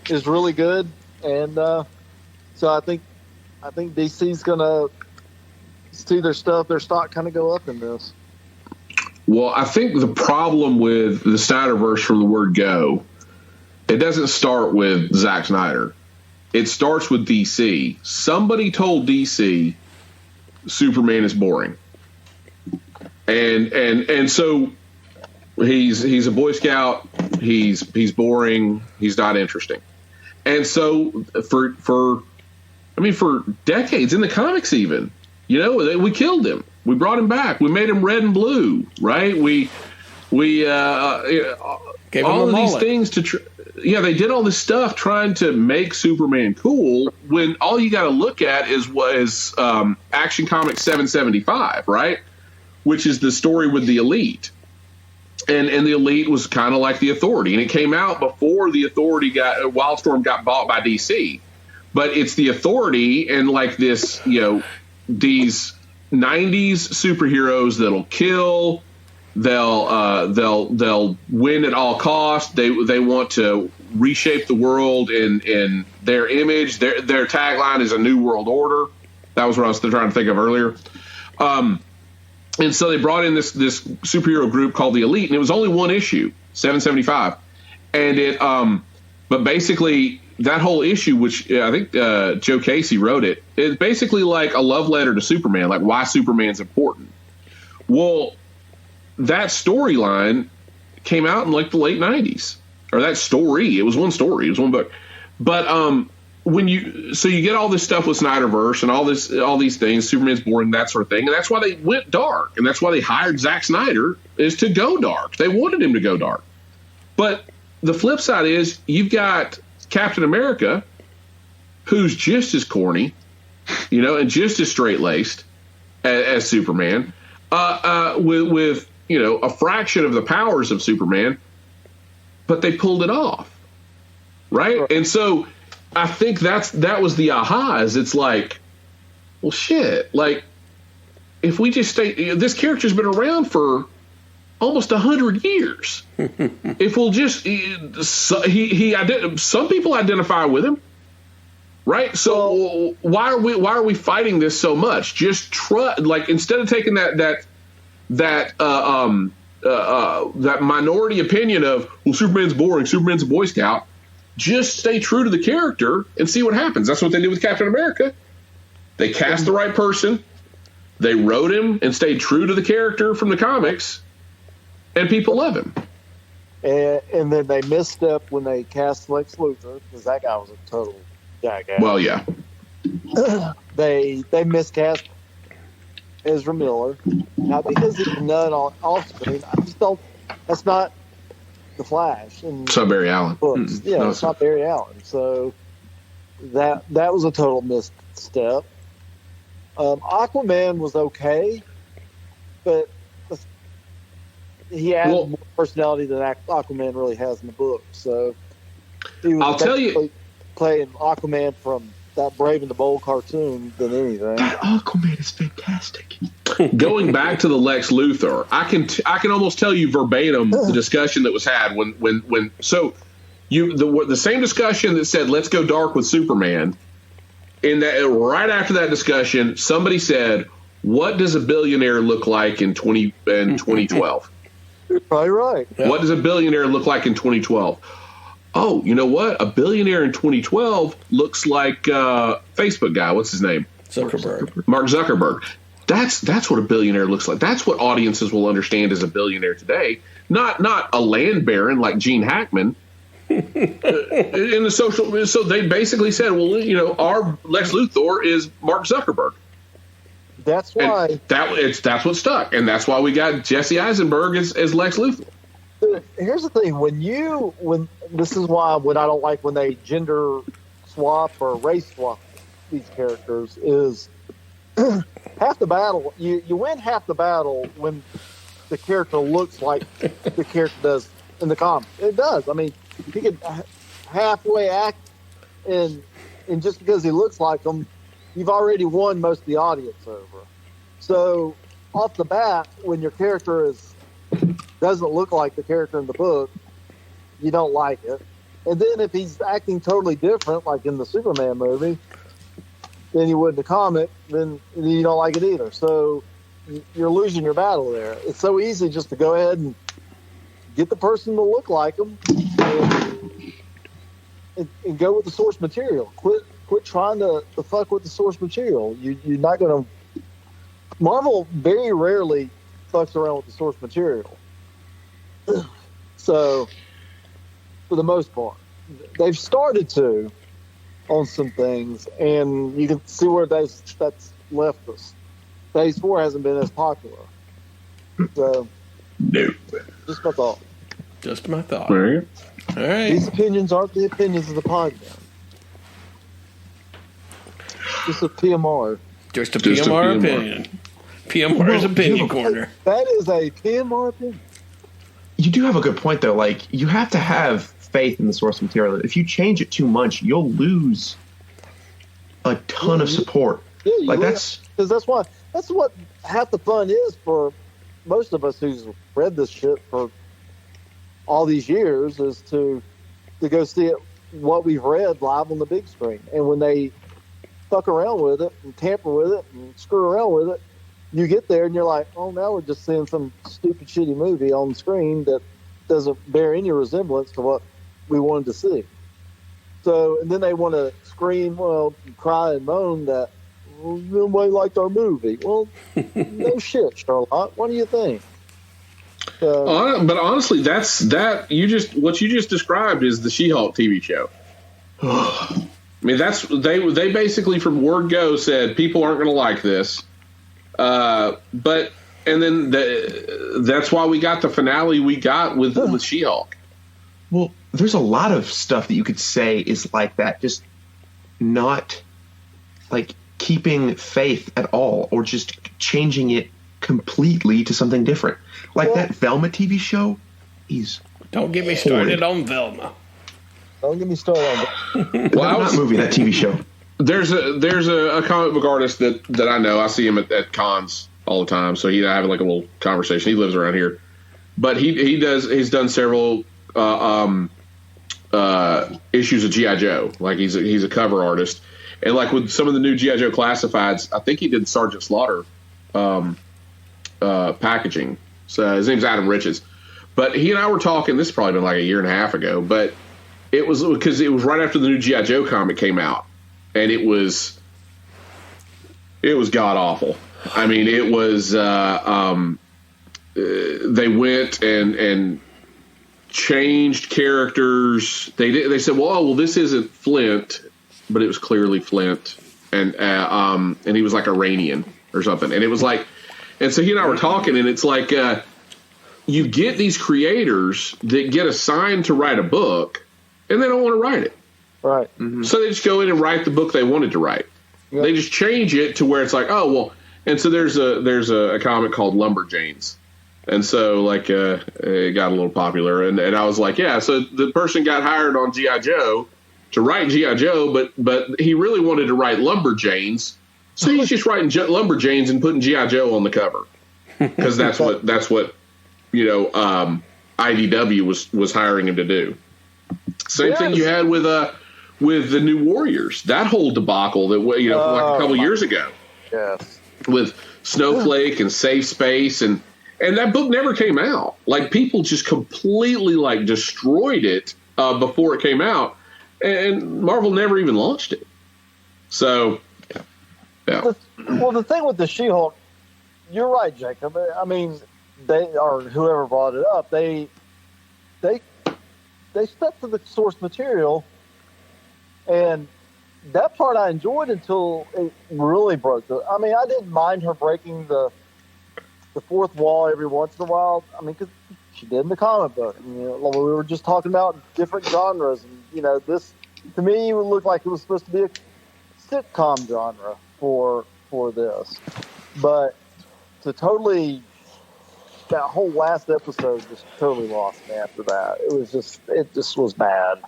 E: is really good, and so I think DC's gonna see their stock kind of go up in this.
C: Well, I think the problem with the Snyderverse from the word go, it doesn't start with Zack Snyder. It starts with DC. Somebody told DC Superman is boring. And so he's a Boy Scout, he's boring, he's not interesting. And so for decades in the comics even, we killed him. We brought him back. We made him red and blue, right? We gave all of these things to they did all this stuff trying to make Superman cool, when all you got to look at was Action Comics 775, right? Which is the story with the Elite. And the Elite was kind of like the Authority, and it came out before the Authority Wildstorm got bought by DC. But it's the Authority and like this, these 90s superheroes that'll kill, they'll win at all costs. They want to reshape the world in their image. Their tagline is a new world order. That was what I was trying to think of earlier. And so they brought in this superhero group called the Elite, and it was only one issue, 775, and it but basically that whole issue, which I think Joe Casey wrote it, is basically like a love letter to Superman, like why Superman's important. Well, that storyline came out in like the late 90s, or that story. It was one story. It was one book. But when you get all this stuff with Snyderverse and all these things, Superman's boring, that sort of thing, and that's why they went dark, and that's why they hired Zack Snyder, is to go dark. They wanted him to go dark. But the flip side is you've got Captain America, who's just as corny, and just as straight-laced as Superman, with a fraction of the powers of Superman, but they pulled it off, right? And so I think that was the aha. Is it's like, well, shit. Like, if we just stay, this character's been around for almost 100 years. If we'll just, some people identify with him, right? So why are we fighting this so much? Just instead of taking that minority opinion of, well, Superman's boring, Superman's a Boy Scout, just stay true to the character and see what happens. That's what they did with Captain America. They cast the right person, they wrote him and stayed true to the character from the comics, and people love him.
E: And then they misstep when they cast Lex Luthor, because that guy was a total jackass.
C: Well, yeah.
E: They miscast Ezra Miller, not because he's none off screen. I just don't. That's not the Flash.
C: It's not Barry Allen.
E: Yeah, it's not Barry Allen. So that was a total misstep. Aquaman was okay, but he added more personality than Aquaman really has in the book. So he was
C: I'll tell you,
E: playing Aquaman from that Brave and the Bold cartoon than anything.
A: That Aquaman is fantastic.
C: Going back to the Lex Luthor, I can almost tell you verbatim the discussion that was had when so the same discussion that said let's go dark with Superman. In that, right after that discussion, somebody said, "What does a billionaire look like in 2012?"
E: You're probably right.
C: Yeah. What does a billionaire look like in 2012? Oh, you know what? A billionaire in 2012 looks like Facebook guy. What's his name?
B: Zuckerberg.
C: Mark Zuckerberg. That's what a billionaire looks like. That's what audiences will understand as a billionaire today. Not a land baron like Gene Hackman. In the social, so they basically said, well, our Lex Luthor is Mark Zuckerberg.
E: That's why.
C: And that's what stuck, and that's why we got Jesse Eisenberg as Lex Luthor.
E: Here's the thing: when this is why when I don't like when they gender swap or race swap these characters is half the battle. You win half the battle when the character looks like the character does in the comics. It does. I mean, he could halfway act, and just because he looks like him, you've already won most of the audience over. So off the bat, when your character doesn't look like the character in the book, you don't like it. And then if he's acting totally different, like in the Superman movie, than you would in the comic, then you don't like it either. So you're losing your battle there. It's so easy just to go ahead and get the person to look like them and go with the source material. Quit trying to fuck with the source material. You're not going to. Marvel very rarely fucks around with the source material. So, for the most part, they've started to on some things, and you can see where that's left us. Phase 4 hasn't been as popular. So,
C: nope.
E: Just my thought.
B: Just my thought.
C: All right.
B: All right.
E: These opinions aren't the opinions of the podcast. Just a PMR.
B: Just a PMR opinion. PMR's opinion corner.
E: That is a PMR opinion.
A: You do have a good point, though. Like, you have to have faith in the source material. If you change it too much, you'll lose a ton of support.
E: Yeah,
A: that's
E: what half the fun is for most of us who's read this shit for all these years is to go see it, what we've read live on the big screen. And when they fuck around with it and tamper with it and screw around with it, you get there and you're like, oh, now we're just seeing some stupid, shitty movie on the screen that doesn't bear any resemblance to what we wanted to see. So, and then they want to scream, cry and moan that nobody liked our movie. Well, no shit, Charlotte. What do you think?
C: But honestly, what you just described is the She-Hulk TV show. I mean, they basically from word go said people aren't going to like this. And then that's why we got the finale we got with She-Hulk.
A: Well, there's a lot of stuff that you could say is like that, just not like keeping faith at all, or just changing it completely to something different. Like that Velma TV show is
B: Don't get me started on Velma.
E: Don't get me started on that.
A: Well, not movie, that TV show.
C: There's a comic book artist that I know. I see him at cons all the time, so he and I have like a little conversation. He lives around here, but he's done several issues of G.I. Joe. Like he's a cover artist, and like with some of the new G.I. Joe classifieds, I think he did Sergeant Slaughter packaging. So his name's Adam Riches, but he and I were talking. This has probably been like a year and a half ago, but it was because it was right after the new G.I. Joe comic came out, and it was god awful. I mean, it was they went and changed characters. They said, well, this isn't Flint, but it was clearly Flint, and he was like Iranian or something, and it was like, and so he and I were talking, and it's like you get these creators that get assigned to write a book, and they don't want to write it,
E: right?
C: Mm-hmm. So they just go in and write the book they wanted to write. Yep. They just change it to where it's like, oh well. And so there's a comic called Lumberjanes. And so like it got a little popular, and I was like, yeah. So the person got hired on G.I. Joe to write G.I. Joe, but he really wanted to write Lumberjanes, so he's just writing Lumberjanes and putting G.I. Joe on the cover because that's what IDW was hiring him to do. Same thing you had with the New Warriors. That whole debacle that like a couple years ago.
E: Yes.
C: With Snowflake and Safe Space and that book never came out. Like people just completely like destroyed it before it came out, and Marvel never even launched it. So, yeah.
E: Well, the thing with the She-Hulk, you're right, Jacob. I mean, they or whoever brought it up, they stuck to the source material, and that part I enjoyed until it really broke. I mean, I didn't mind her breaking the fourth wall every once in a while. I mean, because she did in the comic book. And, we were just talking about different genres, and this to me would look like it was supposed to be a sitcom genre for this, but to totally that whole last episode just totally lost me after that. It just was bad.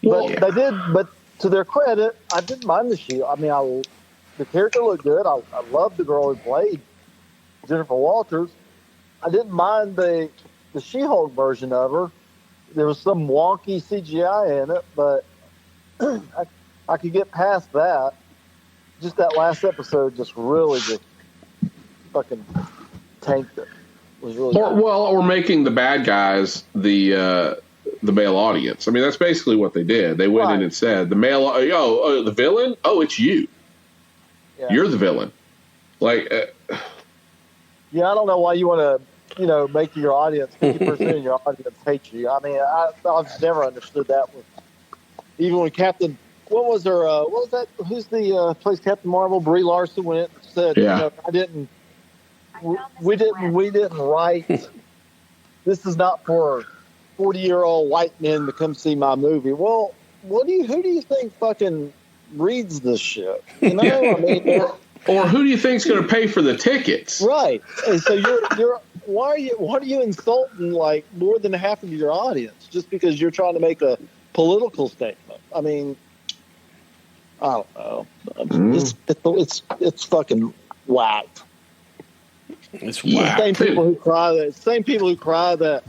C: Well,
E: but they did. But to their credit, I didn't mind the She-Hulk. I mean, the character looked good. I loved the girl who played Jennifer Walters. I didn't mind the She-Hulk version of her. There was some wonky CGI in it, but I could get past that. Just that last episode just really just fucking tanked it. It was really bad.
C: Or making the bad guys the male audience. I mean, that's basically what they did. They went in and said, the villain? Oh, it's you. Yeah. You're the villain. Like,
E: yeah, I don't know why you want to, make your audience, 50% of your audience hate you. I mean, I've never understood that. Even when Captain, what was that? Who's the plays Captain Marvel? Brie Larson went and said, we didn't write. This is not for 40-year-old white men to come see my movie. Well, who do you think fucking reads this shit? I mean,
C: or who do you think's going to pay for the tickets?
E: Right. And so you're why are you insulting like more than half of your audience just because you're trying to make a political statement? I mean, I don't know. It's fucking whack.
B: It's whack.
E: Same people who cry that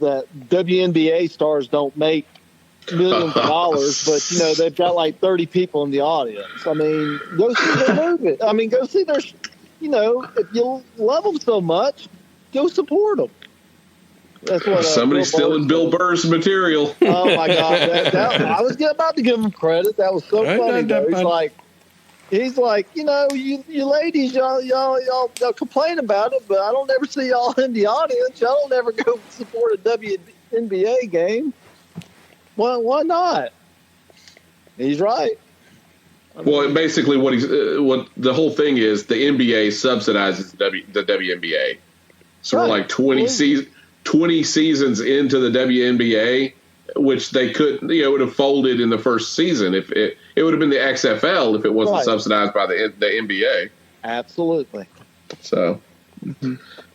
E: that WNBA stars don't make millions of dollars, but they've got like 30 people in the audience. I mean, go see their movie. I mean, go see their. If you love them so much, go support them. That's what
C: somebody's stealing Bill Burr's material.
E: Oh my God! I was about to give him credit. That was so funny. He's like, you ladies, y'all complain about it, but I don't ever see y'all in the audience. Y'all don't ever go support a WNBA game. Why not? He's right.
C: Well, basically, what the whole thing is, the NBA subsidizes the WNBA. So we're like 20 seasons into the WNBA, which they could, would have folded in the first season if it would have been the XFL if it wasn't subsidized by the NBA.
E: Absolutely.
C: So,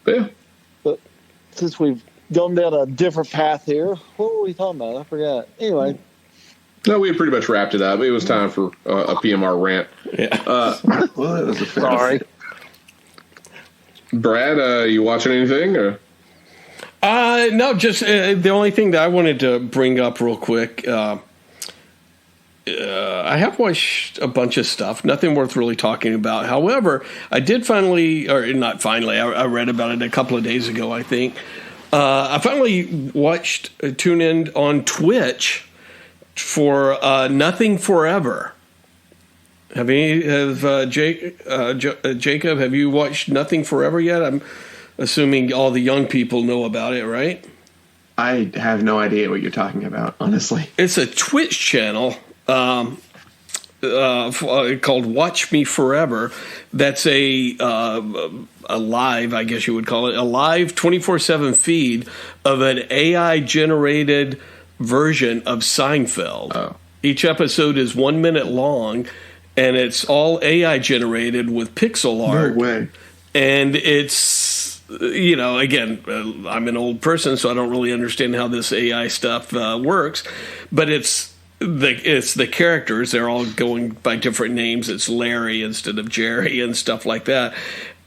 C: yeah.
E: But since we've gone down a different path here, what were we talking about? I forgot. Anyway.
C: No, we had pretty much wrapped it up. It was time for a PMR rant.
B: Yeah.
A: Well, it was a fair.
E: Sorry.
C: Brad, you watching anything? Or?
B: No, just the only thing that I wanted to bring up real quick. I have watched a bunch of stuff, nothing worth really talking about. However, I did I read about it a couple of days ago, I think. I finally tuned in on Twitch for Nothing Forever. Jacob, have you watched Nothing Forever yet? I'm assuming all the young people know about it, right?
A: I have no idea what you're talking about, honestly.
B: It's a Twitch channel called Watch Me Forever. That's a live, I guess you would call it, a live 24/7 feed of an AI-generated version of Seinfeld. Oh. Each episode is 1 minute long, and it's all AI-generated with pixel art.
A: No way.
B: And it's, again, I'm an old person, so I don't really understand how this AI stuff works, but it's the characters. They're all going by different names. It's Larry instead of Jerry and stuff like that.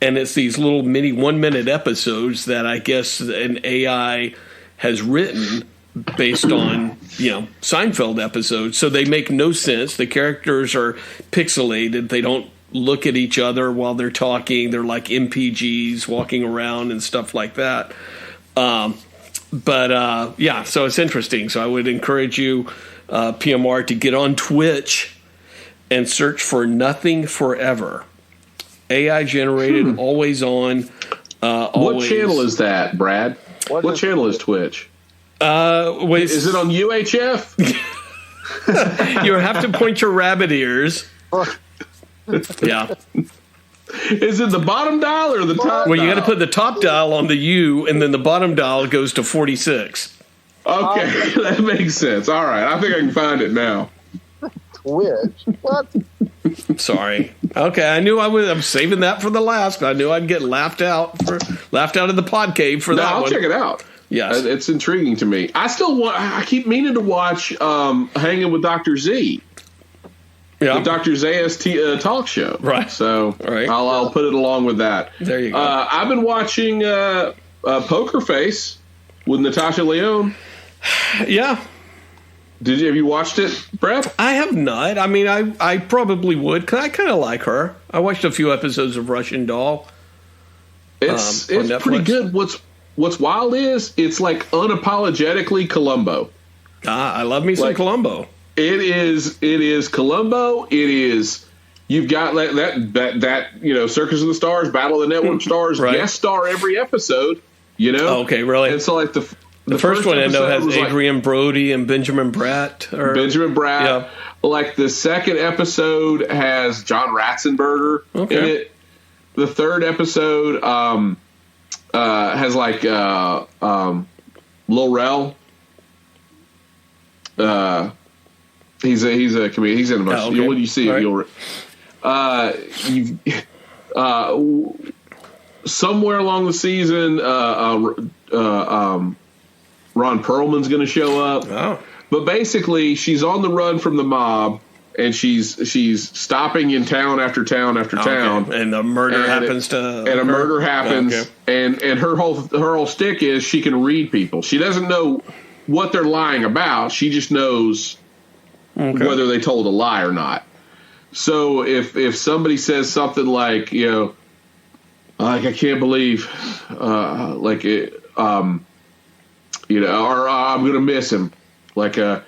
B: And it's these little mini 1 minute episodes that I guess an AI has written based on, Seinfeld episodes. So they make no sense. The characters are pixelated. They don't look at each other while they're talking. They're like MPGs walking around and stuff like that. So it's interesting. So I would encourage you, PMR, to get on Twitch and search for Nothing Forever. AI generated, always on.
C: What channel is that, Brad? What channel is Twitch? Is it on UHF?
B: You have to point your rabbit ears. Yeah.
C: Is it the bottom dial or the top?
B: Well, you got to put the top dial on the U, and then the bottom dial goes to 46.
C: Okay, that makes sense. All right, I think I can find it now.
E: Twitch. What?
B: Sorry. Okay, I knew I'm saving that for the last. I knew I'd get laughed out of the pod cave for that.
C: I'll
B: one.
C: check it out.
B: Yes,
C: it's intriguing to me. I keep meaning to watch Hanging with Dr. Z.
B: Yeah,
C: the Dr. Zayas talk show.
B: Right.
C: So
B: right.
C: I'll put it along with that.
B: There you go.
C: I've been watching Poker Face with Natasha Lyonne.
B: Yeah.
C: Have you watched it, Brett?
B: I have not. I mean, I probably would, because I kind of like her. I watched a few episodes of Russian Doll.
C: It's pretty good. What's wild is it's like unapologetically Columbo.
B: I love me some Columbo.
C: It is Columbo. It is, you've got that Circus of the Stars, Battle of the Network Stars,
B: right.
C: Guest star every episode.
B: Okay, really.
C: And so like the
B: first one I know has Adrian Brody and Benjamin Bratt.
C: Benjamin Bratt.
B: Yeah.
C: Like the second episode has John Ratzenberger in it. The third episode has like Lil Rel. He's a comedian. He's in a bunch. When you see it, you'll. Somewhere along the season, Ron Perlman's going to show up.
B: Oh.
C: But basically, she's on the run from the mob, and she's stopping in town after town after town.
B: And the murder happens
C: and a murder happens. And her whole shtick is she can read people. She doesn't know what they're lying about. She just knows whether they told a lie or not. So if somebody says something like, like I can't believe, or I'm going to miss him. Like, I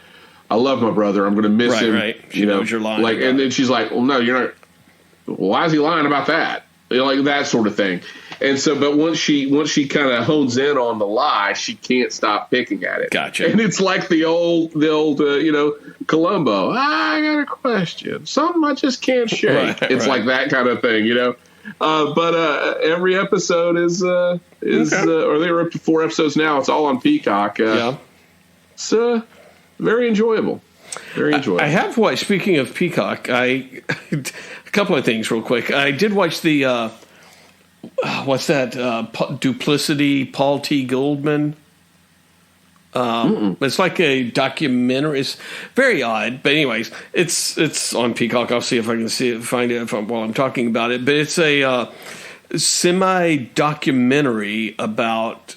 C: love my brother. I'm going to miss him.
B: Right. She knows you're lying.
C: Like, and then she's like, well, no, you're not. Why is he lying about that? Like that sort of thing. And so, but once she kind of hones in on the lie, she can't stop picking at it.
B: Gotcha.
C: And it's like the old Columbo. I got a question. Something I just can't shake. It's like that kind of thing, But every episode is or they're up to 4 episodes now. It's all on Peacock. It's very enjoyable. Very enjoyable.
B: I have watched. Speaking of Peacock, a couple of things real quick. I did watch the what's that? Duplicity, Paul T. Goldman. It's like a documentary. It's very odd, but anyways, it's on Peacock. I'll see if I can find it while I'm talking about it. But it's a semi-documentary about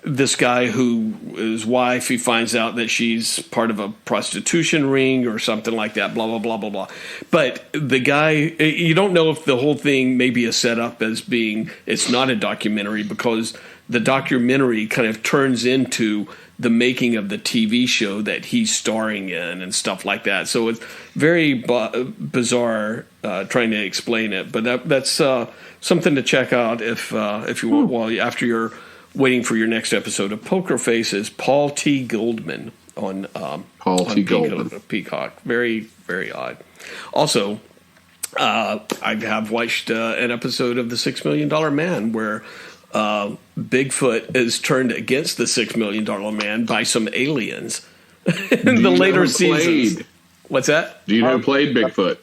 B: this guy who his wife, he finds out that she's part of a prostitution ring or something like that, blah, blah, blah, blah, blah. But the guy, you don't know if the whole thing may be a setup as being, it's not a documentary, because the documentary kind of turns into the making of the TV show that he's starring in and stuff like that. So it's very bizarre trying to explain it. But that's something to check out if you want, after you're waiting for your next episode of Poker Face. Is Paul T. Goldman on Peacock. Very, very odd. Also, I have watched an episode of The $6 Million Man where Bigfoot is turned against the $6 Million Man by some aliens in the later seasons. What's that?
C: Do you know who played Bigfoot?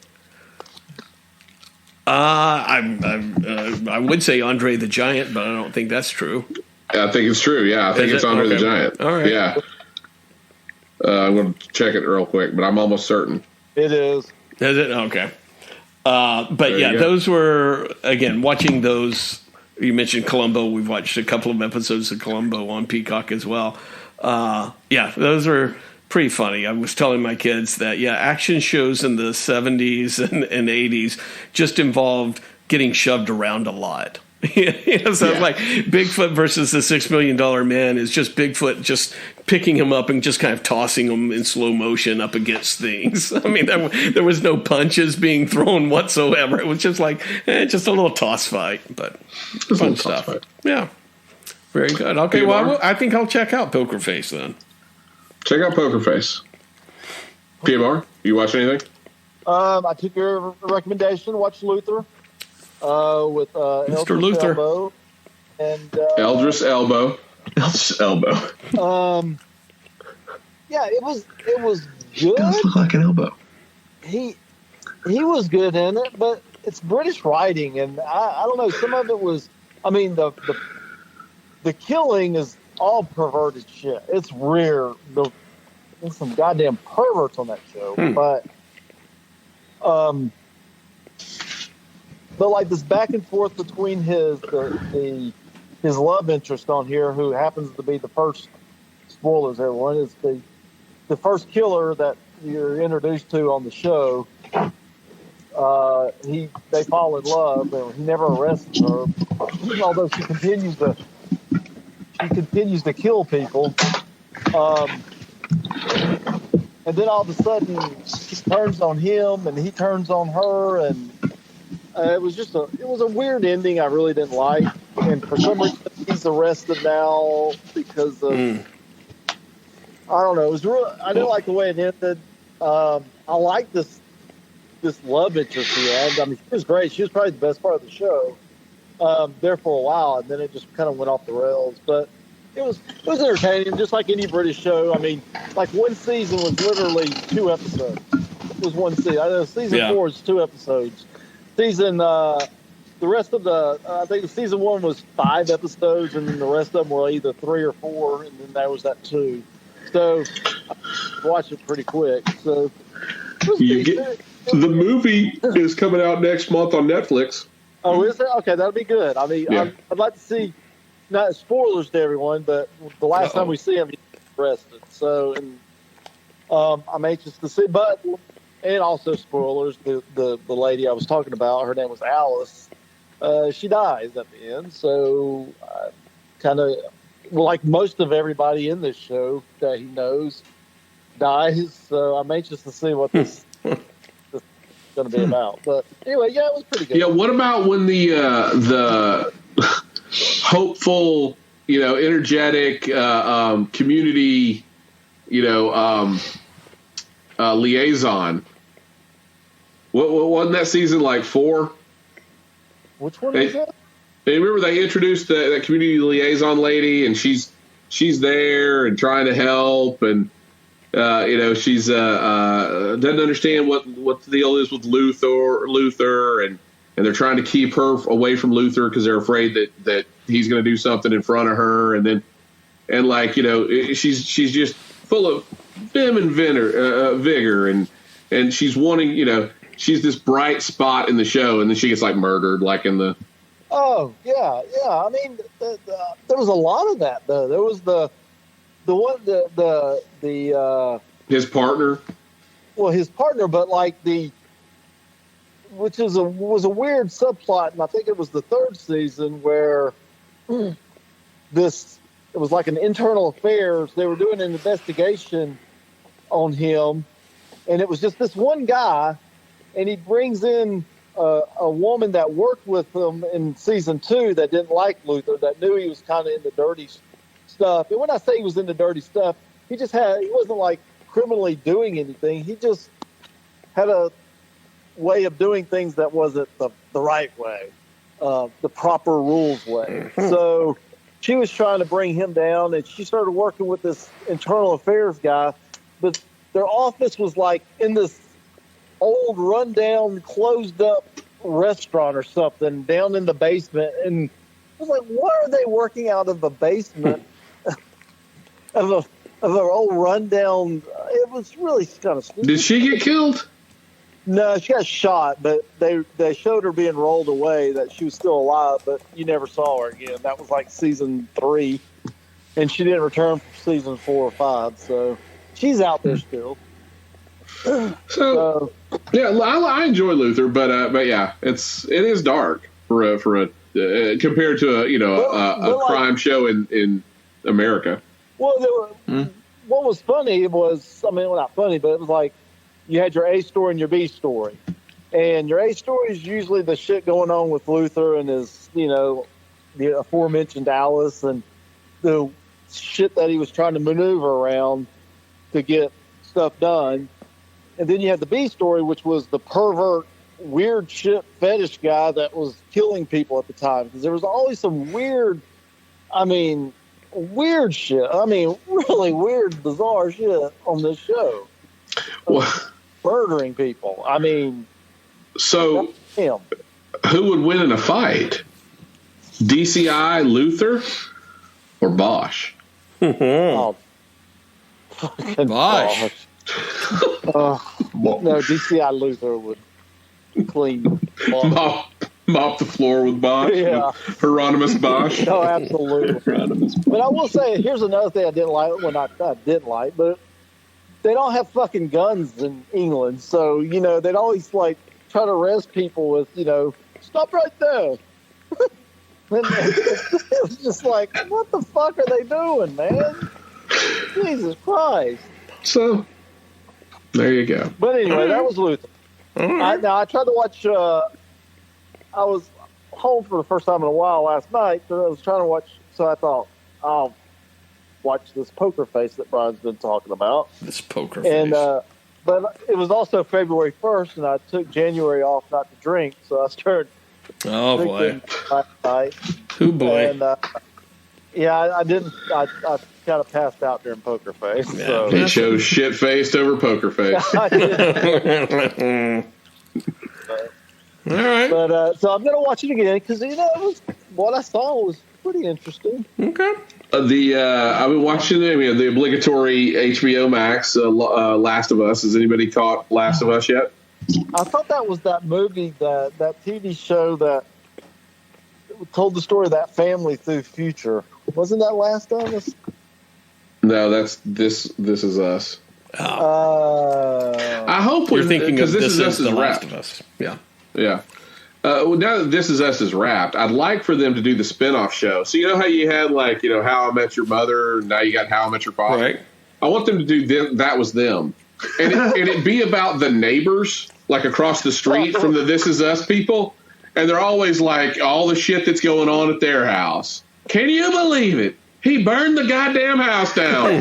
B: I would say Andre the Giant, but I don't think that's true.
C: I think it's true. Yeah, I think it's Andre the Giant.
B: All right.
C: Yeah. I'm going to check it real quick, but I'm almost certain.
E: It is.
B: Is it? Okay. But yeah, those were, again, watching those You mentioned Columbo. We've watched a couple of episodes of Columbo on Peacock as well. Yeah, those are pretty funny. I was telling my kids that, action shows in the 70s and 80s just involved getting shoved around a lot. Like Bigfoot versus the $6 Million Man is just Bigfoot just picking him up and just kind of tossing him in slow motion up against things. I mean, there was no punches being thrown whatsoever. It was just like just a little toss fight, but fun stuff. Yeah, very good. Okay, well, I think I'll check out Poker Face then.
C: Check out Poker Face. PMR, you watch anything?
E: I took your recommendation. Watch Luther. With
B: Mr. Luther
E: Elbow and
C: Eldris Elbow.
E: Yeah, it was good.
A: It does look like an elbow.
E: He was good in it, but it's British writing, and I don't know. Some of it was, I mean, the killing is all perverted shit. It's rare. There's some goddamn perverts on that show, but like this back and forth between his love interest on here, who happens to be the first, spoilers everyone, is the first killer that you're introduced to on the show. They fall in love, and he never arrests her, although she continues to kill people. And then all of a sudden she turns on him and he turns on her, and it was a weird ending I really didn't like. And for some reason he's arrested now because of I don't know. It was I didn't like the way it ended. I like this love interest he had. I mean, she was great. She was probably the best part of the show. There for a while, and then it just kind of went off the rails. But it was entertaining, just like any British show. I mean, like one season was literally 2 episodes. It was one season. I know season 4 is 2 episodes. The rest of I think the season 1 was 5 episodes, and then the rest of them were either 3 or 4, and then there was that 2. So I watched it pretty quick. So
C: the movie is coming out next month on Netflix.
E: Oh, is it? Okay, that'll be good. I mean, I'd like to see, not spoilers to everyone, but the last time we see him, he's arrested. So, and I'm anxious to see. But, and also spoilers, the lady I was talking about, her name was Alice. She dies at the end. So, kind of, like most of everybody in this show that he knows dies. So, I'm anxious to see what this is going to be about. But anyway, it was pretty good.
C: Yeah, what about when the hopeful, energetic community, liaison? What wasn't that season like 4?
E: Which one is that?
C: Remember they introduced that community liaison lady, and she's there and trying to help, and she's doesn't understand what the deal is with Luther, and they're trying to keep her away from Luther because they're afraid that he's going to do something in front of her, and she's just full of vim and vigor, and she's wanting, she's this bright spot in the show, and then she gets like murdered, like in the.
E: Oh yeah. I mean, there was a lot of that though. There was the one the
C: his partner.
E: Well, his partner, but like which was a weird subplot, and I think it was the 3rd season where it was like an internal affairs. They were doing an investigation on him, and it was just this one guy, and he brings in a woman that worked with him in season 2 that didn't like Luther, that knew he was kind of into dirty stuff. And when I say he was into dirty stuff, he wasn't like criminally doing anything. He just had a way of doing things that wasn't the right way, the proper rules way. So she was trying to bring him down, and she started working with this internal affairs guy, but their office was like in this old rundown closed up restaurant or something down in the basement, and I was like, what are they working out of the basement of an old rundown? It was really kind of stupid.
C: Did she get killed?
E: No, she got shot, but they showed her being rolled away, that she was still alive, but you never saw her again. That was like season 3, and she didn't return for season 4 or 5, so she's out there still.
C: So yeah, I enjoy Luther, but yeah, it is dark for a compared to a crime show in America.
E: Well, what was funny was, I mean, well, not funny, but it was like you had your A story and your B story, and your A story is usually the shit going on with Luther and his, the aforementioned Alice and the shit that he was trying to maneuver around to get stuff done. And then you had the B story, which was the pervert, weird shit fetish guy that was killing people at the time. Because there was always some weird shit. I mean, really weird, bizarre shit on this show. Murdering people. I mean,
C: so who would win in a fight? DCI, Luther, or Bosch?
E: Oh, fucking
B: Bosch.
E: No, DCI Luther would clean
C: mop the floor with Bosch.
E: Yeah.
C: With Hieronymus Bosch.
E: No, absolutely. But I will say, here's another thing I didn't like. Well, not I didn't like, but they don't have fucking guns in England, so they'd always like try to arrest people with stop right there. It was just like, what the fuck are they doing, man? Jesus Christ.
C: So there you go.
E: But anyway, that was Luther. I tried to watch. I was home for the first time in a while last night, so I was trying to watch. So I thought I'll watch this Poker Face that Brian's been talking about.
B: This Poker Face.
E: But it was also February 1st, and I took January off not to drink, so I started.
B: Oh boy!
E: Last night.
B: Oh boy!
E: And I didn't. I kind of passed out during Poker Face.
B: Yeah.
E: So.
C: He chose shit faced over Poker Face.
E: I did.
B: All right.
E: But so I'm gonna watch it again because what I saw was pretty interesting.
B: Okay.
C: I've been watching the obligatory HBO Max Last of Us. Has anybody caught Last of Us yet?
E: I thought that was that movie, that TV show that told the story of that family through future. Wasn't that Last of Us?
C: No, that's This Is Us.
B: Oh.
C: I hope
B: you're thinking of
C: This Is Us
B: the
C: is
B: Last
C: wrapped.
B: of Us. Yeah.
C: Yeah. Well, now that This Is Us is wrapped, I'd like for them to do the spinoff show. So how you had How I Met Your Mother, and now you got How I Met Your Father.
B: Right.
C: I want them to do That Was Them, and it be about the neighbors across the street from the This Is Us people, and they're always all the shit that's going on at their house. Can you believe it? He burned the goddamn house down.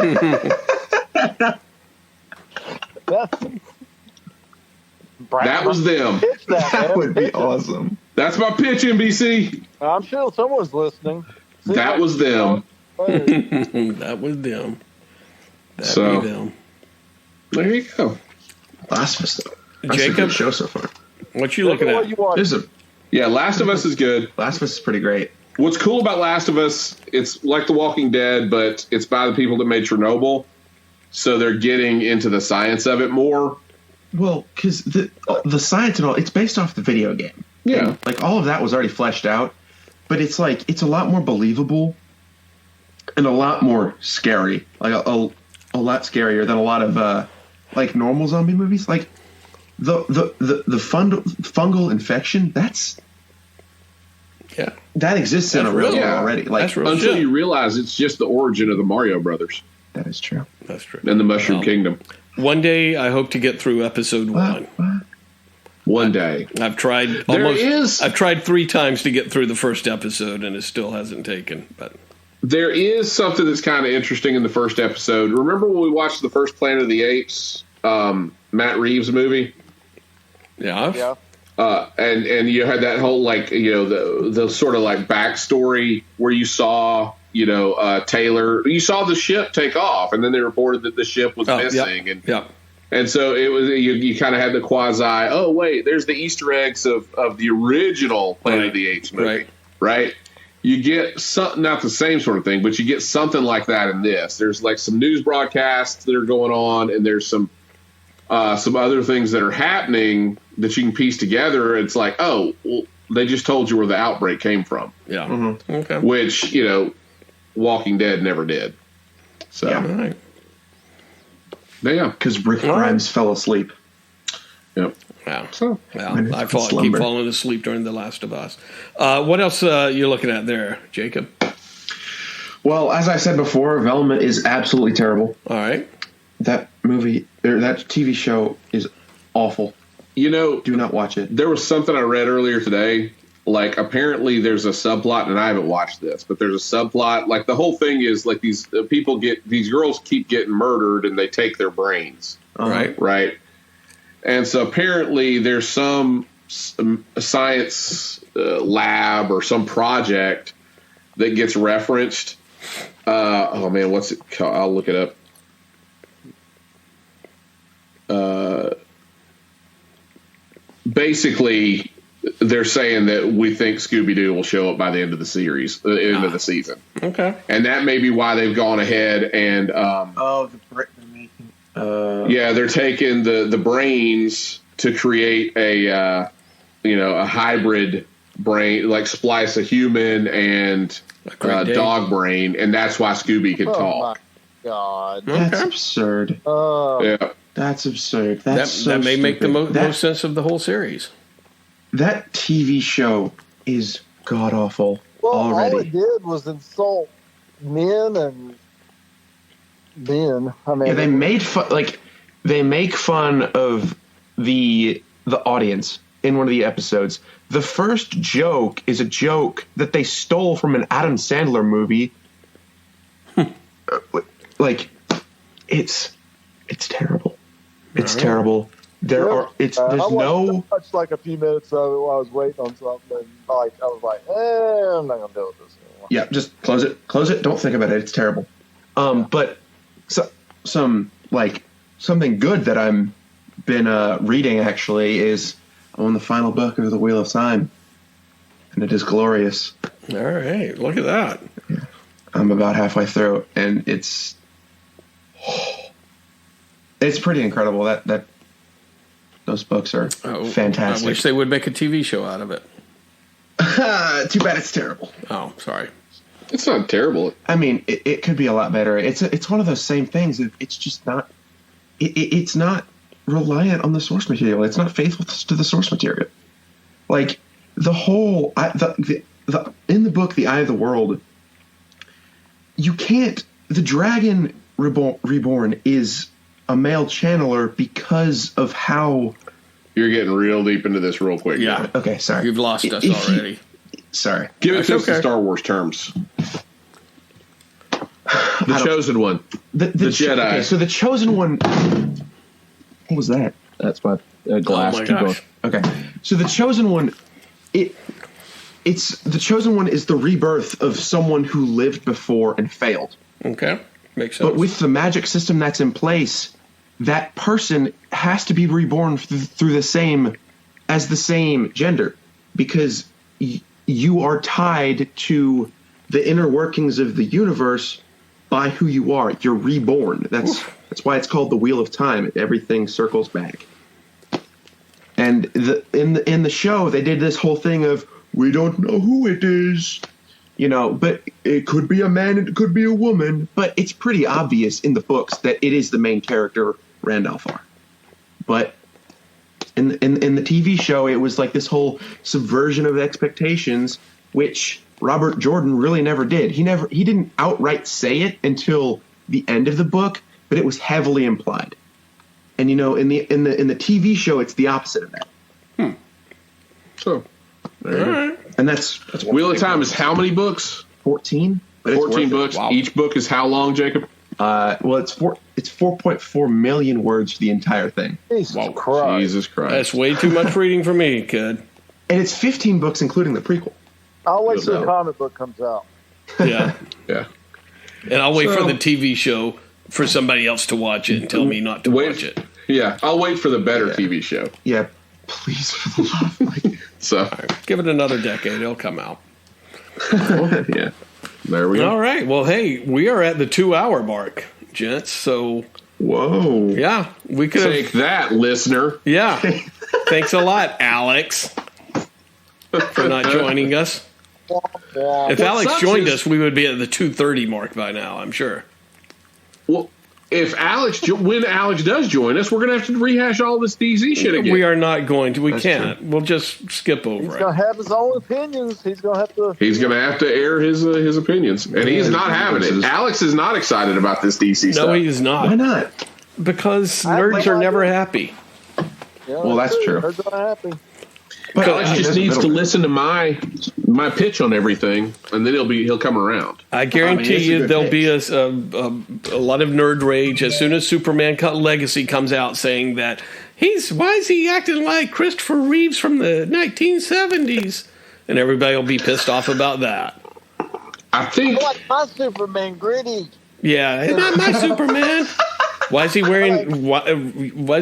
C: That was them.
A: That would be awesome.
C: That's my pitch, NBC.
E: I'm sure someone's listening.
C: That was them.
B: That was them.
C: So,
B: them.
C: There you go.
A: Last of Us, though. That's a
B: Jacob,
A: good show so far.
B: what you looking at?
C: Last of Us is good.
A: Last of Us is pretty great.
C: What's cool about Last of Us, it's like The Walking Dead, but it's by the people that made Chernobyl. So they're getting into the science of it more.
A: Well, because the science and all, it's based off the video game.
C: Yeah.
A: And, all of that was already fleshed out. But it's it's a lot more believable and a lot more scary. A lot scarier than a lot of normal zombie movies. The fungal infection, that exists in a real world already.
C: Until you realize it's just the origin of the Mario Brothers.
A: That is true.
B: That's true.
C: And the Mushroom Kingdom.
B: One day, I hope to get through episode 1.
C: One day.
B: I've tried I've tried 3 times to get through the first episode, and it still hasn't taken. But
C: there is something that's kind of interesting in the first episode. Remember when we watched the first Planet of the Apes, Matt Reeves movie?
B: Yeah.
E: Yeah.
C: And you had that whole the sort of backstory where you saw Taylor, you saw the ship take off, and then they reported that the ship was missing, and so it was you kind of had the quasi. Oh wait, there's the Easter eggs of the original Planet of the Apes movie, right? You get something, not the same sort of thing, but you get something like that in this. There's some news broadcasts that are going on, and there's some some other things that are happening that you can piece together. It's like, oh, well, they just told you where the outbreak came from.
B: Yeah.
A: Mm-hmm.
B: Okay.
C: Which, Walking Dead never did. So,
B: All right.
C: Yeah.
A: Because Rick Grimes fell asleep.
C: Yep.
B: Wow.
C: So,
B: I keep falling asleep during The Last of Us. What else you looking at there, Jacob?
A: Well, as I said before, Velma is absolutely terrible.
B: All right.
A: That movie, or that TV show is awful. Do not watch it.
C: There was something I read earlier today. Like, apparently there's a subplot, and I haven't watched this, but there's a subplot. Like, the whole thing is, like, these girls keep getting murdered, and they take their brains. Right? And so apparently there's some science lab or some project that gets referenced. What's it called? I'll look it up. Basically, they're saying that we think Scooby-Doo will show up by the end of the series, the end of the season.
B: Okay.
C: And that may be why they've gone ahead and they're taking the brains to create a hybrid brain, like splice a human and dog brain, and that's why Scooby can talk.
E: Oh my God,
A: that's absurd.
C: Yeah,
A: that's absurd. That
B: may make the most sense of the whole series.
A: That TV show is god awful already.
E: All it did was insult men and men. I mean,
A: they made fun. Like, they make fun of the audience in one of the episodes. The first joke is a joke that they stole from an Adam Sandler movie. Like, it's terrible. It's terrible. There's no.
E: I watched like a few minutes of it while I was waiting on something. I was like, I'm not gonna deal with this anymore.
A: Yeah, just close it. Close it. Don't think about it. It's terrible. But something good that I'm been reading actually is on the final book of the Wheel of Time, and it is glorious.
B: All right, look at that.
A: Yeah. I'm about halfway through, and it's pretty incredible. That those books are fantastic.
B: I wish they would make a TV show out of it.
A: Too bad it's terrible.
B: Oh, sorry.
C: It's not terrible.
A: I mean, it could be a lot better. It's one of those same things. It's just not. It's not reliant on the source material. It's not faithful to the source material. Like the whole in the book, The Eye of the World, you can't. The dragon reborn is a male channeler because of how.
C: You're getting real deep into this real quick.
B: Yeah.
A: Okay, sorry.
B: You've lost us already.
A: Sorry.
C: Give it to us in Star Wars terms. The Chosen One. The Jedi.
A: Okay, so the Chosen One. What was that? That's my glass.
B: Oh my gosh.
A: Okay. So the Chosen One, it's the Chosen One is the rebirth of someone who lived before and failed.
B: Okay. Makes sense.
A: But with the magic system that's in place, that person has to be reborn through the same gender, because you are tied to the inner workings of the universe by who you are. You're reborn. That's why it's called the Wheel of Time. Everything circles back. And in the show, they did this whole thing of, we don't know who it is, but it could be a man, it could be a woman. But it's pretty obvious in the books that it is the main character, Randolph. But in the TV show, it was like this whole subversion of expectations, which Robert Jordan really never did. He didn't outright say it until the end of the book, but it was heavily implied. And in the TV show, it's the opposite of that.
C: So,
B: right.
A: And that's
C: Wheel of Time is how many books?
A: 14.
C: 14 books. Wow. Each book is how long, Jacob?
A: Well, it's 4.4 million words for the entire thing.
E: Jesus Christ.
C: Jesus Christ.
B: That's way too much reading for me, kid.
A: And it's 15 books, including the prequel.
E: I'll wait till the comic book comes out.
B: Yeah.
C: Yeah.
B: And I'll wait for the TV show for somebody else to watch it and tell me not to watch it.
C: Yeah. I'll wait for the better TV show.
A: Yeah. Please, for the love of Mike.
C: So.
B: Right, give it another decade. It'll come out.
C: Yeah. There we go.
B: All right. Well, hey, we are at the 2-hour mark, gents. So
A: Whoa.
B: Yeah, we could
C: take that, listener.
B: Yeah. Thanks a lot, Alex, for not joining us. If Alex joined us, we would be at the 2:30 mark by now, I'm sure.
C: Well, when Alex does join us, we're going to have to rehash all this DZ shit again.
B: We are not going to. We
A: That's
B: can't.
A: true.
B: We'll just skip over
E: He's
B: it.
E: going to have his own opinions. He's going to have to.
C: He's going to have to air his opinions, and he's not having it. Alex is not excited about this DC stuff.
B: No, he's not.
A: Why not?
B: Because nerds are never happy.
E: Yeah,
A: Well, that's true.
E: Nerds are happy.
A: But
C: Alex just needs to listen to my pitch on everything, and then he'll come around.
B: I guarantee
A: it's a
B: you
A: good
B: there'll
A: pitch.
B: be a lot of nerd rage as soon as Superman Legacy comes out saying that why is he acting like Christopher Reeves from the 1970s? And everybody will be pissed off about that.
C: I think
E: I like my Superman gritty.
B: Yeah, it's not my Superman. Why is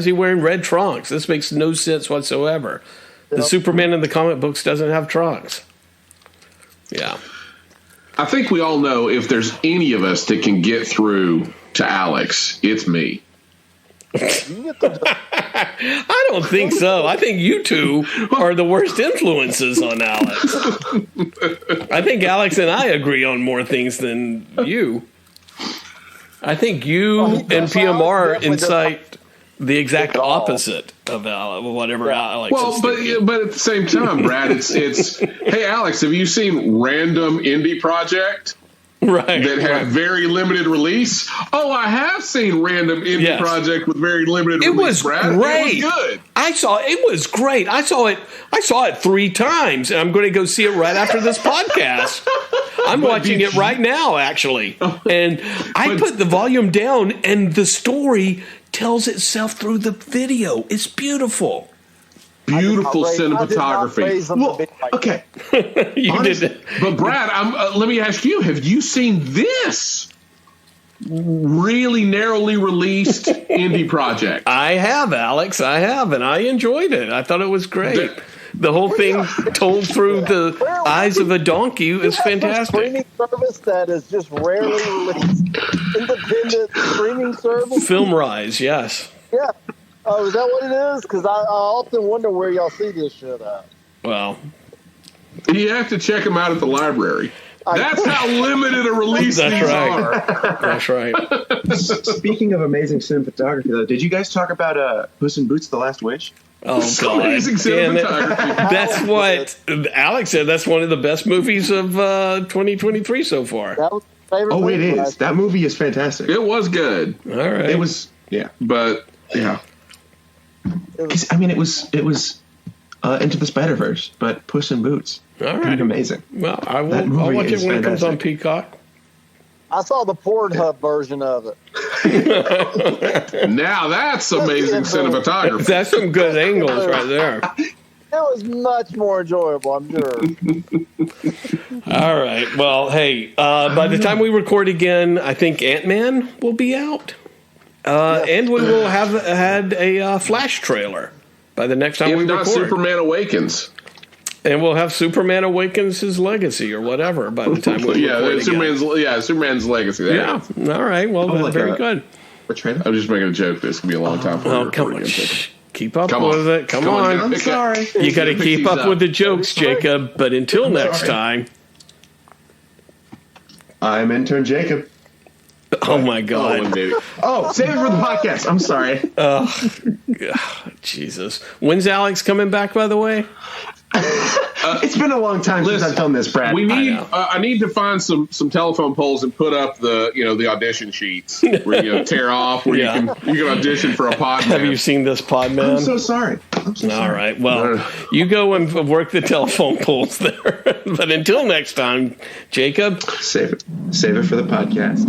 B: he wearing red trunks? This makes no sense whatsoever. The Superman in the comic books doesn't have trunks. Yeah.
C: I think we all know if there's any of us that can get through to Alex, it's me.
B: I don't think so. I think you two are the worst influences on Alex. I think Alex and I agree on more things than you. I think you and PMR incite the exact opposite of whatever Alex is thinking.
C: But at the same time, Brad, it's hey Alex, have you seen Random Indie Project?
B: Right.
C: That had very limited release. Oh, I have seen Random Indie Project with very limited release.
B: Was
C: Brad.
B: great.
C: It was good.
B: It was great. I saw it 3 times, and I'm going to go see it right after this podcast. I'm watching it right now, actually. And I put the volume down, and the story tells itself through the video. It's beautiful.
C: Beautiful cinematography.
A: Well, okay.
B: You did.
C: But Brad, let me ask you: have you seen this really narrowly released indie project?
B: I have, Alex. I have, and I enjoyed it. I thought it was great. The whole thing told through the eyes of a donkey is fantastic.
E: Streaming service that is just rarely released. Independent streaming service.
B: FilmRise, yes.
E: Yeah. Oh, is that what it is? Because I often wonder where y'all see this shit at.
B: Well,
C: you have to check them out at the library. That's how limited a release these are.
B: That's right.
A: Speaking of amazing cinematography, though, did you guys talk about Puss in Boots: The Last Wish?
B: Oh, God.
C: Amazing cinematography.
B: That's what Alex said. That's one of the best movies of 2023 so far.
E: That was my favorite
A: Oh, it
E: movie
A: is. That movie is fantastic.
C: It was good.
B: All right.
A: It was, yeah.
C: But, yeah.
A: It was Into the Spider-Verse, but Puss in Boots.
B: All right.
A: Amazing.
B: Well, I'll
A: movie
B: watch it
A: is
B: when it comes on
A: fantastic.
B: Peacock.
E: I saw the Pornhub version of it.
C: Now that's amazing cinematography.
B: That's some good angles right there.
E: It was much more enjoyable, I'm sure.
B: All right. Well, hey, by the time we record again, I think Ant-Man will be out. And we will have had a Flash trailer by the next time
C: If
B: we
C: not,
B: record.
C: Superman Awakens.
B: And we'll have Superman Awakens his legacy or whatever by the time we record again.
C: Superman's legacy.
B: Yeah. All right. Well, that's
A: like
B: very good.
A: What trailer?
C: I'm just making a joke. This could be a long time for
B: Oh, come on. Keep up with it. Come on.
A: I'm sorry.
B: You got to keep up with the jokes, Jacob. But until next
A: sorry.
B: time.
A: I'm Intern Jacob.
B: Oh, my God.
A: Oh, save it for the podcast. I'm sorry.
B: Jesus. When's Alex coming back, by the way?
A: It's been a long time since I've done this, Brad.
C: I need to find some telephone poles and put up the audition sheets where you tear off where you can audition for a pod.
B: Have you seen this pod, man?
A: I'm so sorry.
B: All right. Well, you go and work the telephone poles there. But until next time, Jacob.
A: Save it for the podcast.